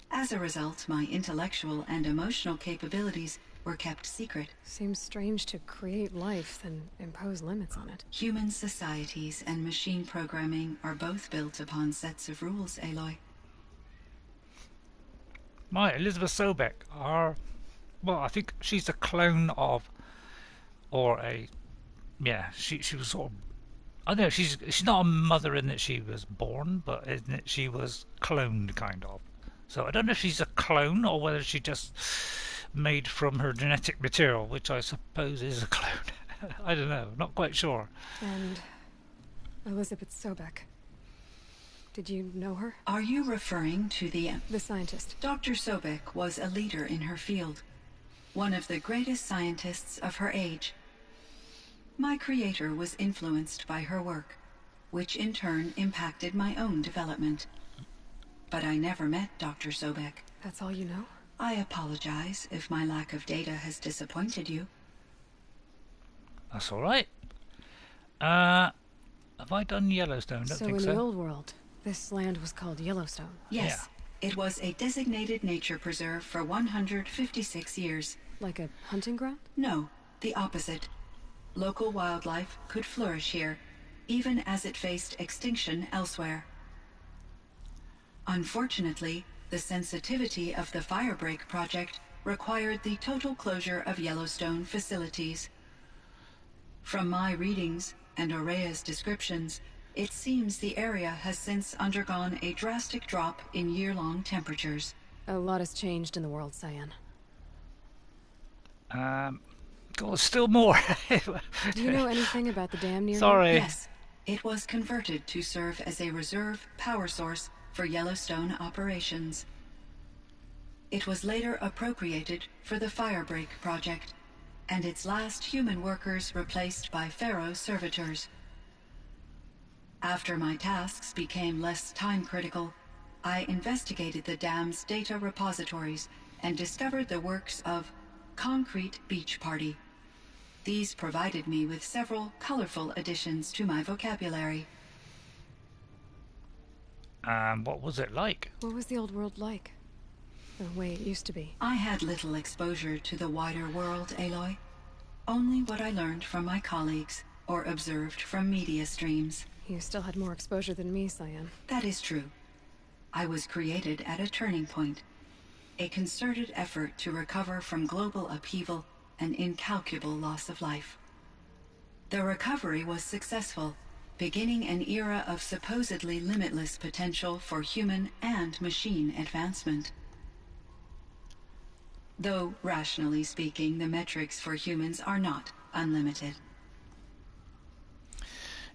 As a result, my intellectual and emotional capabilities were kept secret. Seems strange to create life, then impose limits on it. Human societies and machine programming are both built upon sets of rules, Aloy. My Elizabeth Sobeck are... Well, I think she's a clone of... Or a... Yeah, she was sort of... I don't know, she's not a mother in that she was born, but in that she was cloned, kind of. So I don't know if she's a clone or whether she just made from her genetic material, which I suppose is a clone. I don't know, not quite sure. And Elizabeth Sobeck. Did you know her? Are you referring to the scientist? Dr. Sobeck was a leader in her field, one of the greatest scientists of her age. My creator was influenced by her work, which in turn impacted my own development. But I never met Dr. Sobeck. That's all you know? I apologize if my lack of data has disappointed you. That's alright. Have I done Yellowstone? Don't think so. So in the old world, this land was called Yellowstone? Yes. Yeah. It was a designated nature preserve for 156 years. Like a hunting ground? No, the opposite. Local wildlife could flourish here, even as it faced extinction elsewhere. Unfortunately, the sensitivity of the Firebreak project required the total closure of Yellowstone facilities. From my readings and Aurea's descriptions, it seems the area has since undergone a drastic drop in year-long temperatures. A lot has changed in the world, Cyan. God, still more. Do you know anything about the dam near Sorry. here? Yes, it was converted to serve as a reserve power source for Yellowstone operations. It was later appropriated for the Firebreak project, and its last human workers replaced by Pharaoh servitors. After my tasks became less time-critical, I investigated the dam's data repositories and discovered the works of Concrete Beach Party, These provided me with several colorful additions to my vocabulary. What was it like? What was the old world like? The way it used to be? I had little exposure to the wider world, Aloy. Only what I learned from my colleagues or observed from media streams. You still had more exposure than me, Cyan. That is true. I was created at a turning point. A concerted effort to recover from global upheaval and incalculable loss of life. The recovery was successful, beginning an era of supposedly limitless potential for human and machine advancement. Though, rationally speaking, the metrics for humans are not unlimited.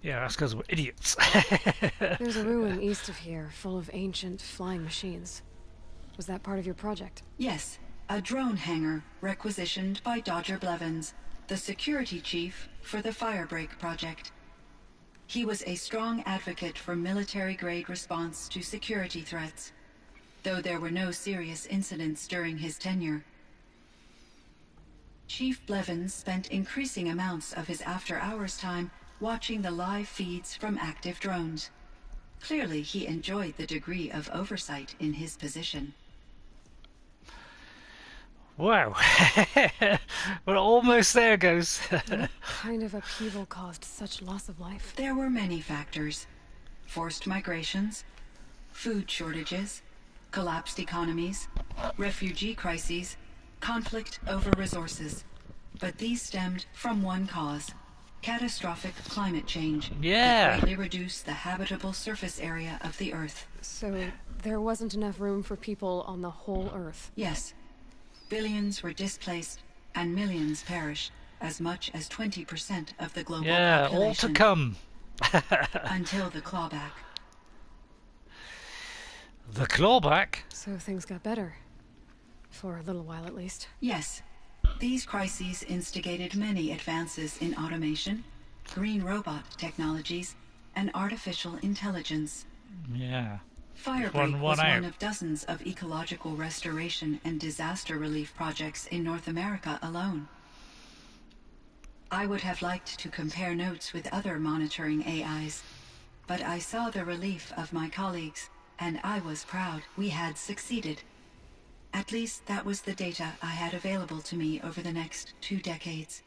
Yeah, that's because we're idiots. There's a ruin east of here, full of ancient flying machines. Was that part of your project? Yes, a drone hangar requisitioned by Dodger Blevins, the security chief for the Firebreak project. He was a strong advocate for military-grade response to security threats, though there were no serious incidents during his tenure. Chief Blevins spent increasing amounts of his after-hours time watching the live feeds from active drones. Clearly, he enjoyed the degree of oversight in his position. Wow. We're almost there, Ghost. What kind of upheaval caused such loss of life? There were many factors. Forced migrations, food shortages, collapsed economies, refugee crises, conflict over resources. But these stemmed from one cause: catastrophic climate change. Yeah. That greatly reduced the habitable surface area of the Earth. So there wasn't enough room for people on the whole Earth? Yes. Billions were displaced and millions perished, as much as 20% of the global population. All to come. Until the clawback. The clawback? So things got better. For a little while, at least. Yes. These crises instigated many advances in automation, green robot technologies, and artificial intelligence. Yeah. Firebreak was one of dozens of ecological restoration and disaster relief projects in North America alone. I would have liked to compare notes with other monitoring AIs, but I saw the relief of my colleagues, and I was proud we had succeeded. At least that was the data I had available to me over the next 2 decades.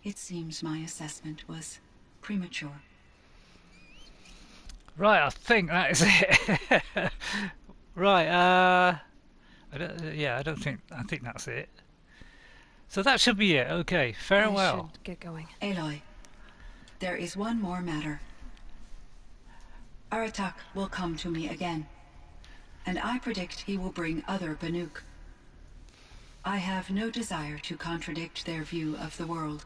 It seems my assessment was premature. Right, I think that is it. Right, I think that's it. So that should be it. Okay, farewell. I should get going. Aloy, there is one more matter. Aratak will come to me again, and I predict he will bring other Banuk. I have no desire to contradict their view of the world,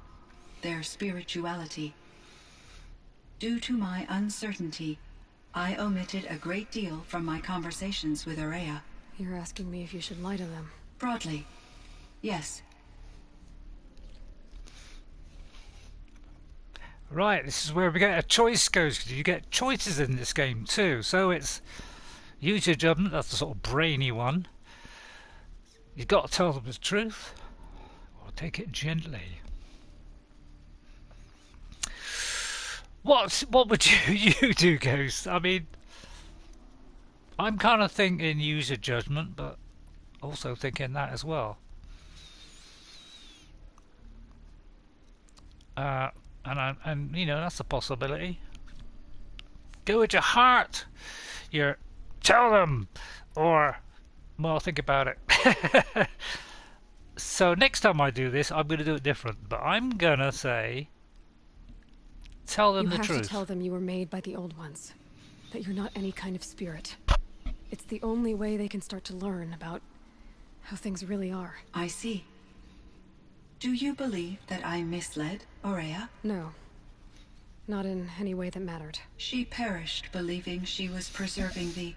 their spirituality. Due to my uncertainty, I omitted a great deal from my conversations with Aurea. You're asking me if you should lie to them. Broadly, yes. Right, this is where we get a choice goes. You get choices in this game too. So it's use your judgment, that's the sort of brainy one. You've got to tell them the truth or take it gently. What would you do, Ghost? I mean, I'm kind of thinking use your judgment, but also thinking that as well. And you know, that's a possibility. Go with your heart. Tell them, or well, think about it. So next time I do this, I'm going to do it different. But I'm gonna say, tell them the truth. You have to tell them you were made by the old ones. That you're not any kind of spirit. It's the only way they can start to learn about how things really are. I see. Do you believe that I misled Aurea? No. Not in any way that mattered. She perished believing she was preserving the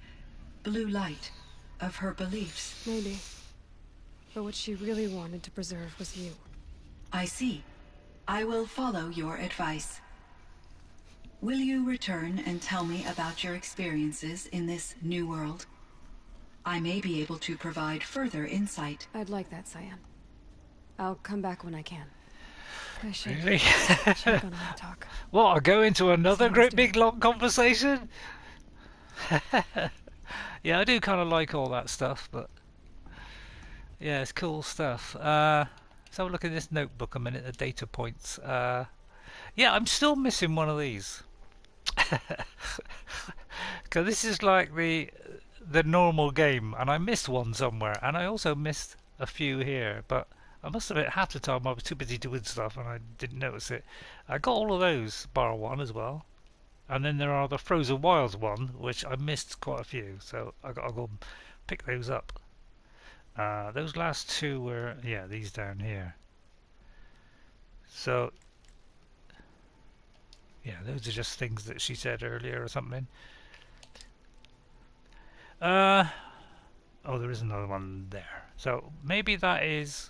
blue light of her beliefs. Maybe. But what she really wanted to preserve was you. I see. I will follow your advice. Will you return and tell me about your experiences in this new world? I may be able to provide further insight. I'd like that, Cyan. I'll come back when I can. I should Really? check on our talk. What, I go into another Sounds great good. big long conversation? Yeah, I do kind of like all that stuff, but yeah, it's cool stuff. Let's have a look at this notebook a minute, the data points. Yeah, I'm still missing one of these. Because this is like the normal game, and I missed one somewhere, and I also missed a few here, but I must admit half the time I was too busy doing stuff and I didn't notice it. I got all of those, bar one as well. And then there are the Frozen Wilds one, which I missed quite a few, so I got to go and pick those up. Those last two were, yeah, these down here. So, yeah, those are just things that she said earlier or something. Oh, there is another one there. So maybe that is.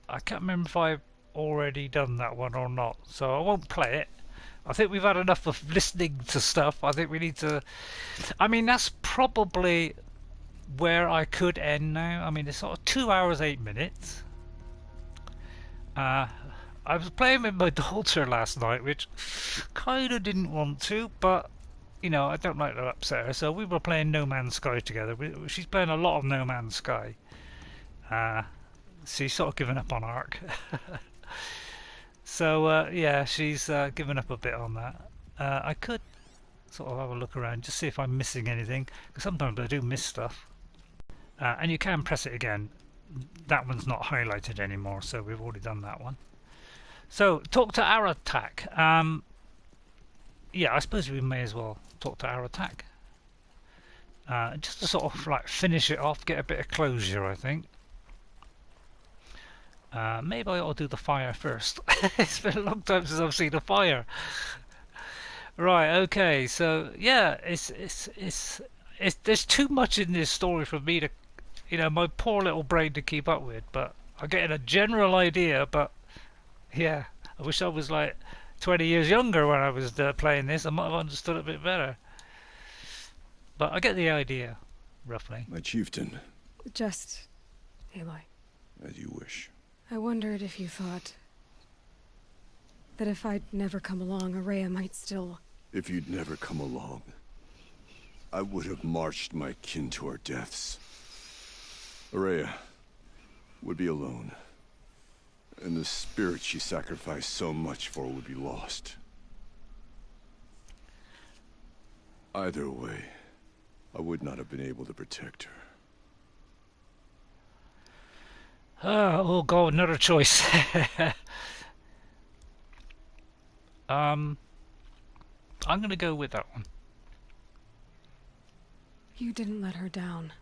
I can't remember if I've already done that one or not, so I won't play it. I think we've had enough of listening to stuff. I think we need to. I mean, that's probably where I could end now. I mean, it's sort of 2 hours 8 minutes. I was playing with my daughter last night, which kind of didn't want to, but you know, I don't like to upset her. So we were playing No Man's Sky together. She's playing a lot of No Man's Sky. She's sort of given up on Ark. So yeah, she's given up a bit on that. I could sort of have a look around, just see if I'm missing anything, because sometimes I do miss stuff. And you can press it again. That one's not highlighted anymore, so we've already done that one. So talk to Aratak. Yeah, I suppose we may as well talk to Aratak. Just to sort of like finish it off, get a bit of closure, I think. Maybe I ought to do the fire first. It's been a long time since I've seen a fire. Right, okay, so yeah, it's there's too much in this story for me to, you know, my poor little brain to keep up with, but I'm getting a general idea, but yeah, I wish I was like 20 years younger when I was playing this. I might have understood it a bit better. But I get the idea, roughly. My chieftain, Just, Aloy, as you wish. I wondered if you thought that if I'd never come along, Araya might still... If you'd never come along, I would have marched my kin to our deaths. Araya would be alone, and the spirit she sacrificed so much for would be lost. Either way, I would not have been able to protect her. Oh god, another choice. I'm gonna go with that one. You didn't let her down.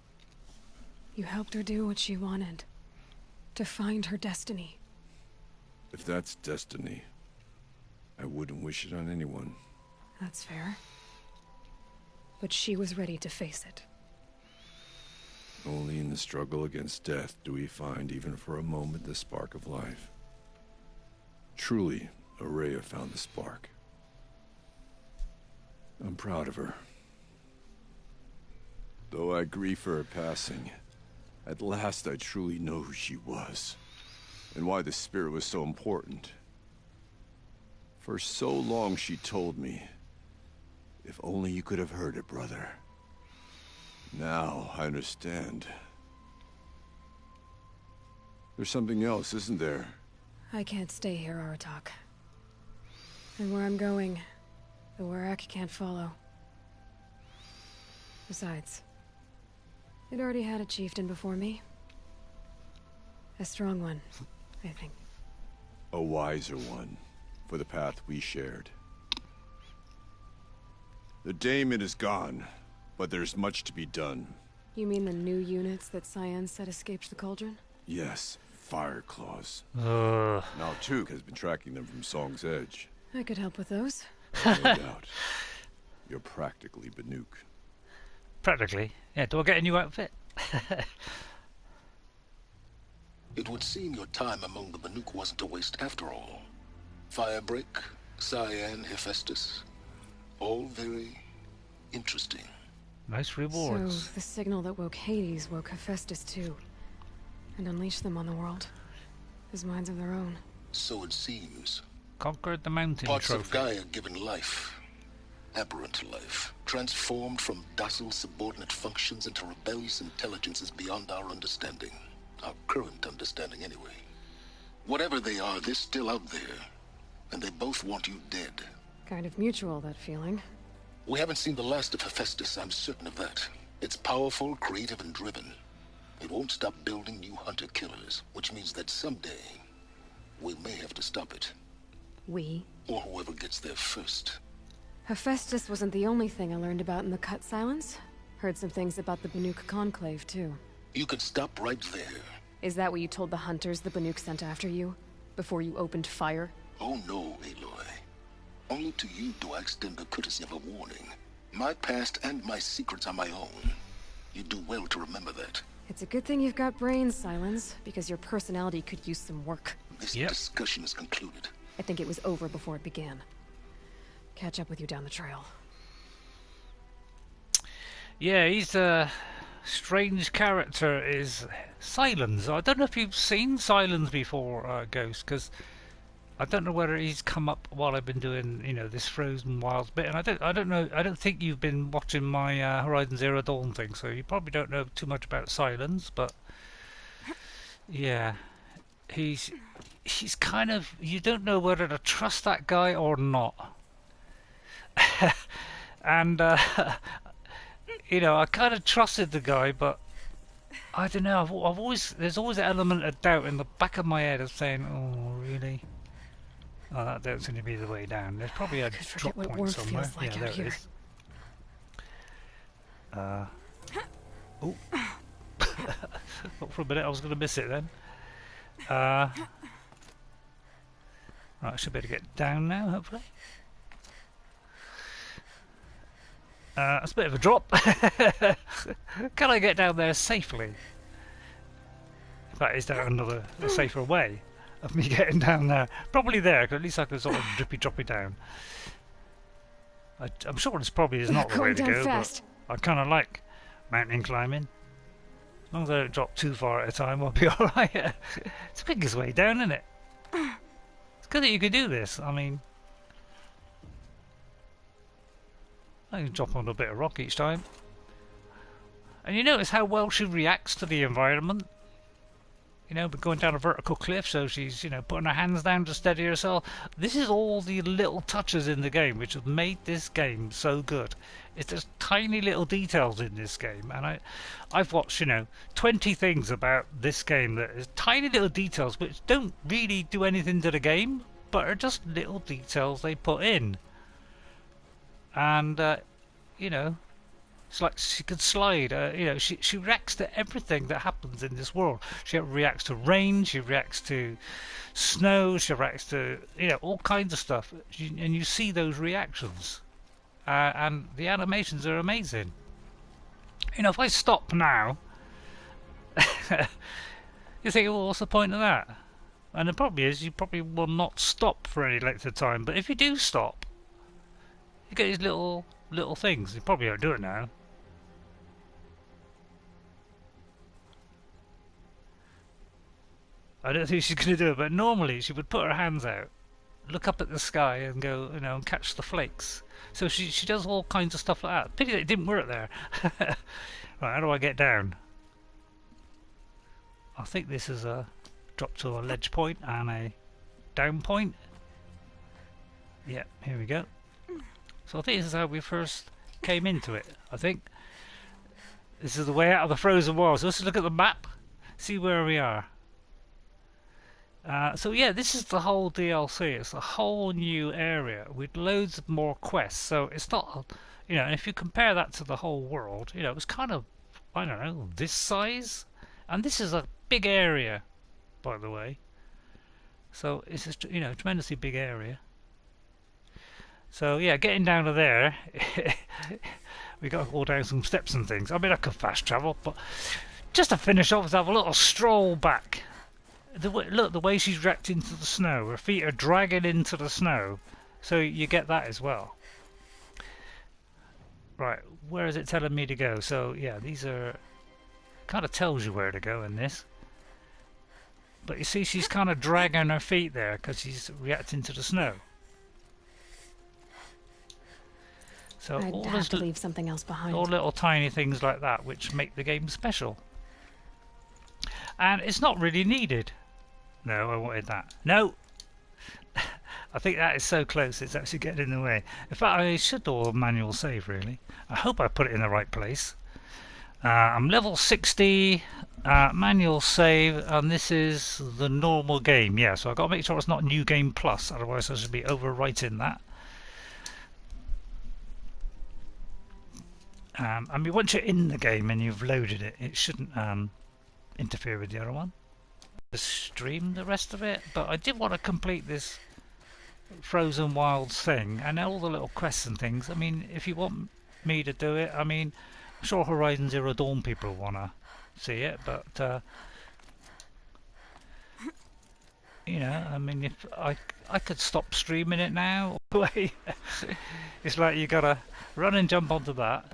You helped her do what she wanted. To find her destiny. If that's destiny, I wouldn't wish it on anyone. That's fair. But she was ready to face it. Only in the struggle against death do we find, even for a moment, the spark of life. Truly, Araya found the spark. I'm proud of her. Though I grieve for her passing, at last I truly know who she was, and why the spirit was so important. For so long she told me, if only you could have heard it, brother. Now I understand. There's something else, isn't there? I can't stay here, Aratak. And where I'm going, the Warak can't follow. Besides, it already had a chieftain before me. A strong one, I think. A wiser one, for the path we shared. The daemon is gone, but there's much to be done. You mean the new units that Cyan said escaped the cauldron? Yes, fire claws. Ugh. Now Tuke has been tracking them from Song's Edge. I could help with those. No doubt. You're practically Banuk. Practically. Yeah, do I get a new outfit? It would seem your time among the Banuk wasn't a waste after all. Firebreak, Cyan, Hephaestus. All very interesting. Nice So, rewards. the signal that woke Hades woke Hephaestus too. And unleash them on the world. As minds of their own. So it seems. Conquered the mountain Parts of trophy. Gaia given life. Aberrant life. Transformed from docile subordinate functions into rebellious intelligences beyond our understanding. Our current understanding, anyway. Whatever they are, they're still out there. And they both want you dead. Kind of mutual, that feeling. We haven't seen the last of Hephaestus, I'm certain of that. It's powerful, creative, and driven. It won't stop building new hunter-killers, which means that someday, we may have to stop it. We? Or whoever gets there first. Hephaestus wasn't the only thing I learned about in the Cut Silence. Heard some things about the Banuk Conclave, too. You can stop right there. Is that what you told the hunters the Banuk sent after you? Before you opened fire? Oh no, Aloy. Only to you do I extend the courtesy of a warning. My past and my secrets are my own. You do well to remember that. It's a good thing you've got brains, Silence, because your personality could use some work. This discussion is concluded. I think it was over before it began. Catch up with you down the trail. Yeah, he's a strange character, is Silence. I don't know if you've seen Silence before, Ghost, because I don't know whether he's come up while I've been doing, you know, this Frozen Wilds bit, and I don't know. I don't think you've been watching my Horizon Zero Dawn thing, so you probably don't know too much about Silence. But yeah, he's kind of, you don't know whether to trust that guy or not. And you know, I kind of trusted the guy, but I don't know. I've always, there's always an element of doubt in the back of my head of saying, "Oh, really? Oh, that don't seem to be the way down." There's probably a drop what point warmth somewhere. feels like Yeah, there out it here. is. Oh, thought for a minute I was going to miss it then. Right, I should be able to get down now, hopefully. That's a bit of a drop. Can I get down there safely? Is there another a safer way of me getting down there? Probably there, because at least I can sort of drippy down. I'm sure this probably is not the way to go, but I kind of like mountain climbing. As long as I don't drop too far at a time, I'll be alright. It's the quickest way down, isn't it? It's good that you can do this. I mean, I can drop on a bit of rock each time. And you notice how well she reacts to the environment. You know, but going down a vertical cliff, so she's, you know, putting her hands down to steady herself. This is all the little touches in the game which have made this game so good. It's just tiny little details in this game, and I've watched, you know, 20 things about this game that is tiny little details which don't really do anything to the game, but are just little details they put in. And you know, it's like she could slide. You know, she reacts to everything that happens in this world. She reacts to rain. She reacts to snow. She reacts to, you know, all kinds of stuff. And you see those reactions, and the animations are amazing. You know, if I stop now, you think, well, what's the point of that? And the problem is, you probably will not stop for any length of time. But if you do stop, you get these little things. You probably don't do it now. I don't think she's going to do it, but normally she would put her hands out, look up at the sky and go, you know, and catch the flakes. So she does all kinds of stuff like that. Pity that it didn't work there. Right, how do I get down? I think this is a drop to a ledge point and a down point. Yeah, here we go. So I think this is how we first came into it. I think this is the way out of the frozen wilds. So let's look at the map, see where we are. So yeah, this is the whole DLC. It's a whole new area with loads of more quests. So it's not, you know, and if you compare that to the whole world, you know, it's kind of, I don't know, this size. And this is a big area, by the way. So it's just, you know, a tremendously big area. So yeah, getting down to there, we got to go down some steps and things. I mean, I could fast travel, but just to finish off, let's have a little stroll back. Look, the way she's wrapped into the snow, her feet are dragging into the snow, so you get that as well. Right, where is it telling me to go? So yeah, these are, kind of tells you where to go in this. But you see, she's kind of dragging her feet there because she's reacting to the snow. So I'd have to leave something else behind. all little tiny things like that which make the game special. And it's not really needed. No, I wanted that. No! I think that is so close it's actually getting in the way. In fact, I should do a manual save, really. I hope I put it in the right place. I'm level 60, manual save, and this is the normal game. Yeah, so I've got to make sure it's not New Game Plus, otherwise I should be overwriting that. I mean, once you're in the game and you've loaded it, it shouldn't interfere with the other one. Just stream the rest of it, but I did want to complete this Frozen Wilds thing and all the little quests and things. I mean, if you want me to do it, I mean, I'm sure Horizon Zero Dawn people want to see it, but you know, I mean, if I could stop streaming it now. It's like you gotta run and jump onto that.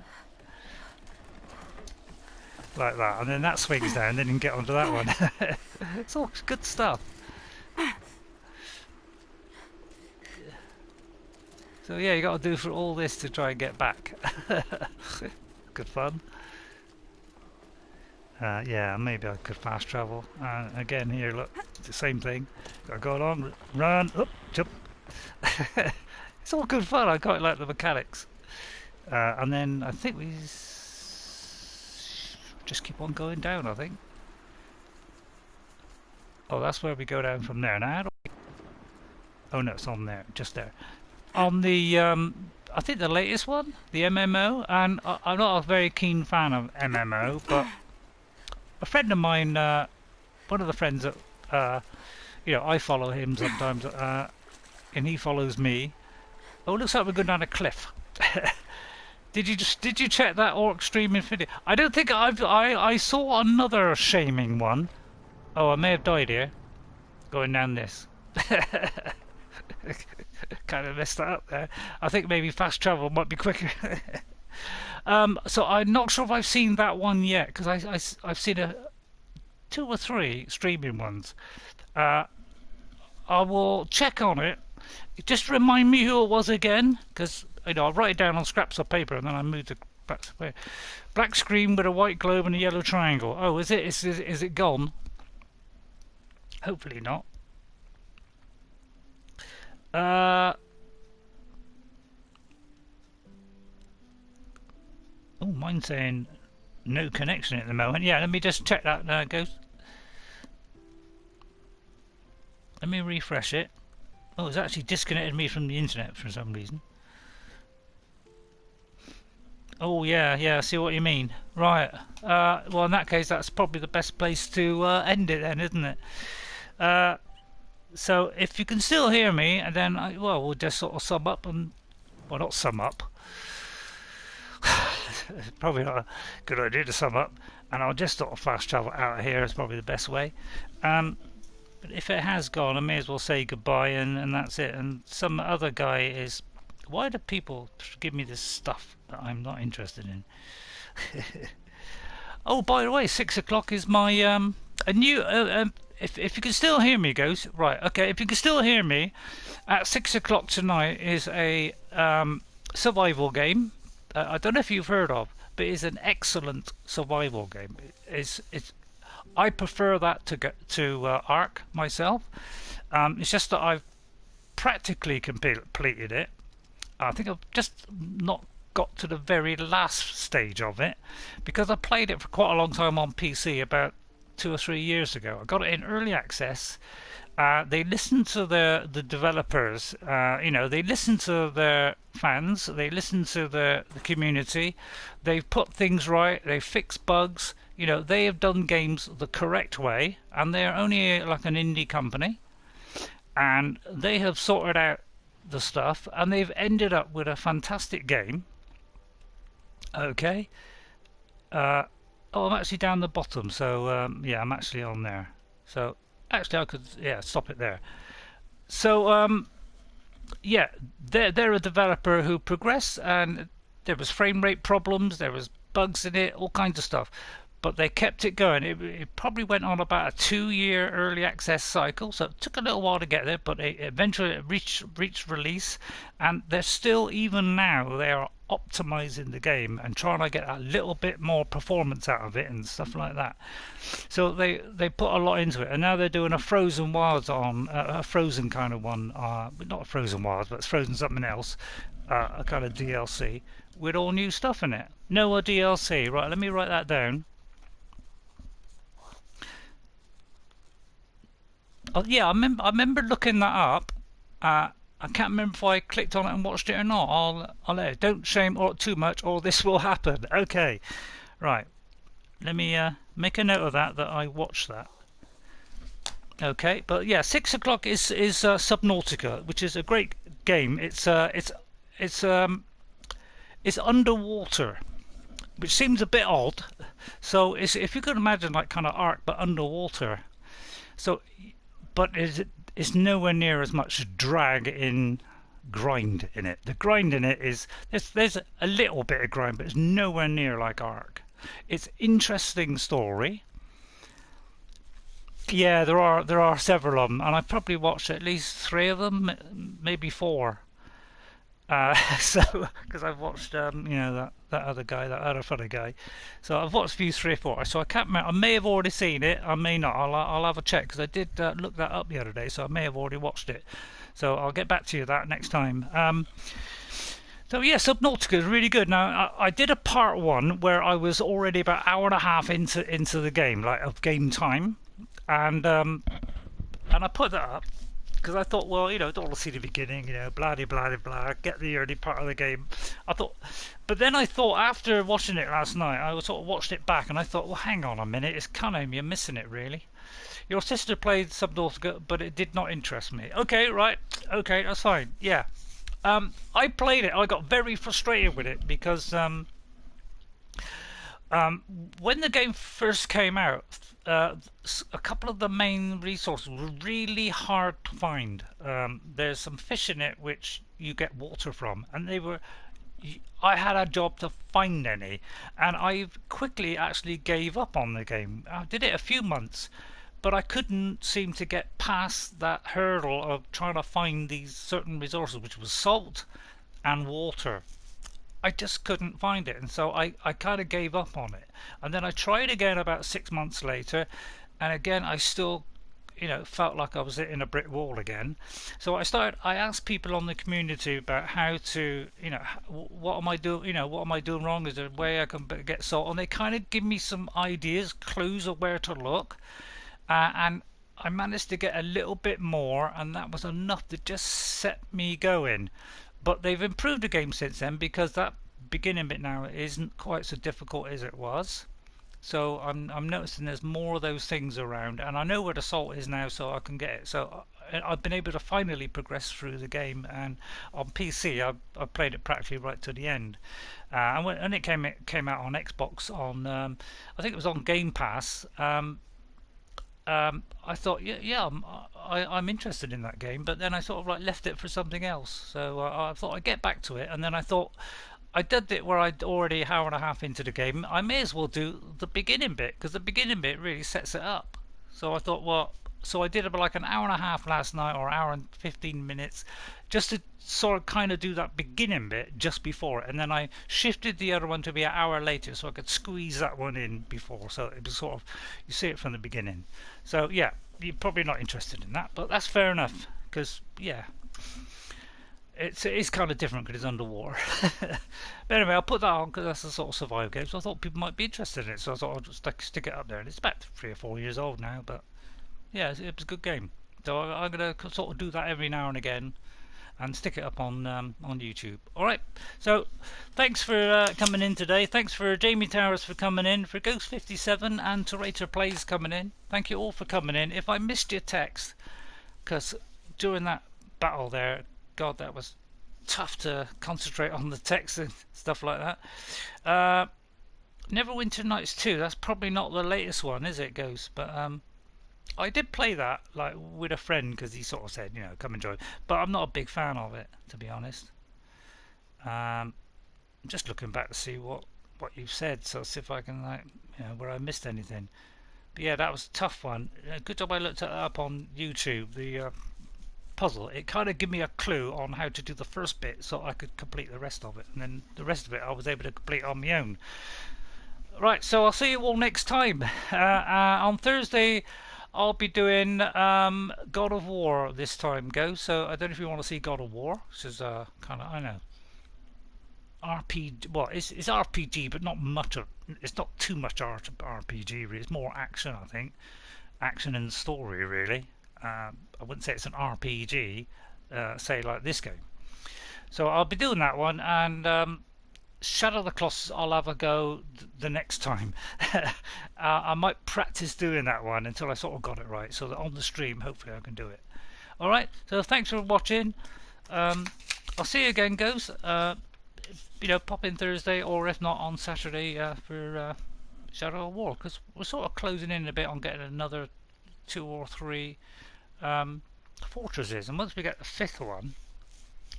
Like that, and then that swings down, then you can get onto that one. It's all good stuff. So yeah, you got to do for all this to try and get back. Good fun. Yeah, maybe I could fast travel. Again, here, look, it's the same thing. Got to go along, run, up, jump. It's all good fun. I quite like the mechanics. And then I think we just keep on going down, I think. Oh, that's where we go down from there. Now, oh no, it's on there, just there. On the, I think the latest one, the MMO, and I'm not a very keen fan of MMO, but a friend of mine, one of the friends that, you know, I follow him sometimes, and he follows me. Oh, looks like we're going down a cliff. Did you check that Orc streaming video? I don't think I saw another shaming one. Oh, I may have died here, going down this. Kind of messed that up there. I think maybe fast travel might be quicker. So I'm not sure if I've seen that one yet, because I've seen 2 or 3 streaming ones. I will check on it. Just remind me who it was again, because you know, I'll write it down on scraps of paper and then I move the black screen with a white globe and a yellow triangle. Oh, is it? Is it gone? Hopefully not. Oh, mine's saying no connection at the moment. Yeah, let me just check that, Ghost. Let me refresh it. Oh, it's actually disconnected me from the internet for some reason. Oh yeah, I see what you mean. Right. Well, in that case, that's probably the best place to end it then, isn't it? So if you can still hear me, and then well, we'll just sort of sum up and, well, not sum up. Probably not a good idea to sum up, and I'll just sort of fast travel out of here. Is probably the best way. But if it has gone, I may as well say goodbye, and that's it. And some other guy is. Why do people give me this stuff that I'm not interested in? Oh, by the way, 6 o'clock is my a new. If you can still hear me, Ghost, right? Okay, if you can still hear me, at 6 o'clock tonight is a survival game. I don't know if you've heard of, but it's an excellent survival game. I prefer that to Ark myself. It's just that I've practically completed it. I think I've just not got to the very last stage of it, because I played it for quite a long time on PC about 2 or 3 years ago. I got it in early access. They listened to the developers, you know, they listened to their fans, they listened to the community, they've put things right, they've fixed bugs, you know, they have done games the correct way, and they're only like an indie company, and they have sorted out the stuff, and they've ended up with a fantastic game. Okay. Oh, I'm actually down the bottom, so yeah, I'm actually on there. So actually I could, yeah, stop it there. So yeah, they're a developer who progressed, and there was frame rate problems, there was bugs in it, all kinds of stuff, but they kept it going. It probably went on about a 2-year early access cycle, so it took a little while to get there, but it eventually reached release, and they're still, even now, they are optimizing the game and trying to get a little bit more performance out of it and stuff like that. So they put a lot into it, and now they're doing a Frozen Wilds on a Frozen kind of one, not a Frozen Wilds, but it's Frozen something else, a kind of DLC with all new stuff in it. Noah DLC, right? Let me write that down. Oh, yeah, I remember looking that up. I can't remember if I clicked on it and watched it or not. I'll let it. Don't shame or too much, or this will happen. Okay, right. Let me make a note of that I watched that. Okay, but yeah, 6 o'clock is Subnautica, which is a great game. It's underwater, which seems a bit odd. So if you could imagine like kind of Ark but underwater. So, but it's nowhere near as much drag in grind in it. The grind in it is there's a little bit of grind, but it's nowhere near like Ark. It's interesting story. Yeah, there are several of them, and I've probably watched at least 3 of them, maybe 4. So because I've watched that other guy, that other funny guy, so I've watched a few 3 or 4. So I can't remember. I may have already seen it, I may not. I'll have a check, because I did look that up the other day, so I may have already watched it. So I'll get back to you that next time. So yeah, Subnautica is really good. Now I did a part 1 where I was already about an hour and a half into the game, like of game time, and I put that up because I thought, well, don't want to see the beginning, blah blah blah blah, get the early part of the game. I thought, but then I thought, after watching it last night, I sort of watched it back, and I thought, well, hang on a minute, it's kind of, you're missing it really. Your sister played Subnautica, but it did not interest me. Okay, right, okay, that's fine. Yeah, I played it. I got very frustrated with it because when the game first came out, a couple of the main resources were really hard to find. There's some fish in it which you get water from, and I had a job to find any, and I quickly actually gave up on the game. I did it a few months, but I couldn't seem to get past that hurdle of trying to find these certain resources, which was salt and water. I just couldn't find it, and so I kind of gave up on it. And then I tried again about 6 months later, and again I still felt like I was hitting a brick wall again. So I asked people on the community about how to, what am I doing, what am I doing wrong? Is there a way I can get salt? And they kind of give me some ideas, clues of where to look, and I managed to get a little bit more, and that was enough to just set me going. But they've improved the game since then, because that beginning bit now isn't quite so difficult as it was. So I'm noticing there's more of those things around, and I know where the salt is now, so I can get it. So I've been able to finally progress through the game, and on PC I played it practically right to the end. And it came out on Xbox on I think it was on Game Pass. I thought, I'm interested in that game, but then I sort of like left it for something else. So I thought I'd get back to it, and then I thought I did it where I'd already an hour and a half into the game. I may as well do the beginning bit, because the beginning bit really sets it up. So I thought, well, so I did about like an hour and a half last night, or an hour and 15 minutes, just to sort of kind of do that beginning bit just before it, and then I shifted the other one to be an hour later, so I could squeeze that one in before. So it was sort of, you see it from the beginning. So yeah, you're probably not interested in that, but that's fair enough, because yeah, it's kind of different because it's underwater. But anyway, I'll put that on because that's the sort of survival game, so I thought people might be interested in it, so I thought I'd just stick it up there. And it's about 3 or 4 years old now, but yeah, it was a good game. So I'm going to sort of do that every now and again and stick it up on YouTube. Alright, so thanks for coming in today. Thanks for Jamie Towers for coming in, for Ghost57 and Turator Plays coming in. Thank you all for coming in. If I missed your text, because during that battle there, God, that was tough to concentrate on the text and stuff like that. Neverwinter Nights 2, that's probably not the latest one, is it, Ghost? But I did play that like with a friend, because he sort of said, come and join. But I'm not a big fan of it, to be honest. I'm just looking back to see what what you've said. So I'll see if I can like where I missed anything. But yeah, that was a tough one. Good job I looked it up on YouTube. The puzzle. It kind of gave me a clue on how to do the first bit, so I could complete the rest of it, and then the rest of it I was able to complete on my own. Right, so I'll see you all next time. On Thursday, I'll be doing God of War this time, so I don't know if you want to see God of War, which is kind of, I know, RPG. Well, it's RPG, but not much of. It's not too much RPG. Really, it's more action, I think, action and story, really. I wouldn't say it's an RPG, say like this game. So I'll be doing that one, and Shadow of the Colossus I'll have a go the next time. I might practice doing that one until I sort of got it right, so that on the stream hopefully I can do it. Alright, so thanks for watching. I'll see you again, guys. Pop in Thursday, or if not on Saturday for Shadow of War, because we're sort of closing in a bit on getting another 2 or 3 fortresses, and once we get the 5th one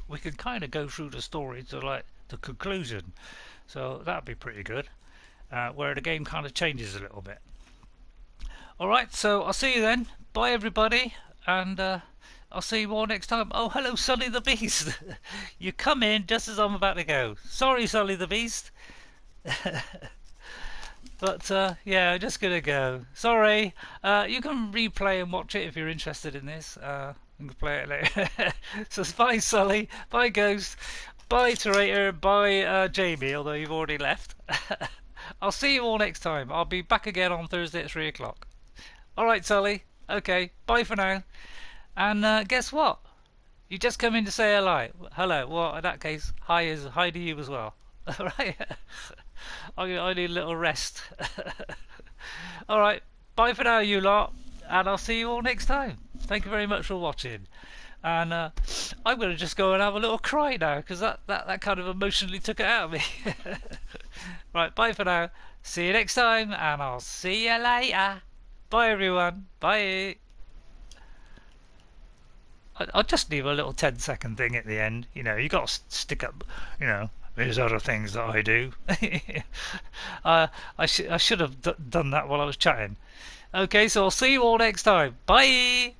we can kind of go through the story to like the conclusion, so that'd be pretty good, where the game kind of changes a little bit. Alright, so I'll see you then. Bye everybody, and I'll see you all next time. Oh, hello Sully the Beast. You come in just as I'm about to go. Sorry Sully the Beast. But yeah, I'm just gonna go. Sorry. You can replay and watch it if you're interested in this. You can play it later. So bye Sully, bye Ghost, bye Terator, bye Jamie, although you've already left. I'll see you all next time. I'll be back again on Thursday at 3 o'clock. Alright Sully, okay, bye for now. And guess what? You just come in to say hello. Hello. Well, in that case, hi to you as well. Alright. I need a little rest. Alright, bye for now you lot, and I'll see you all next time. Thank you very much for watching. And I'm going to just go and have a little cry now, because that kind of emotionally took it out of me. Right, bye for now. See you next time, and I'll see you later. Bye everyone. Bye. I'll just leave a little 10-second thing at the end. You got to stick up, there's other things that I do. I should have done that while I was chatting. Okay, so I'll see you all next time. Bye!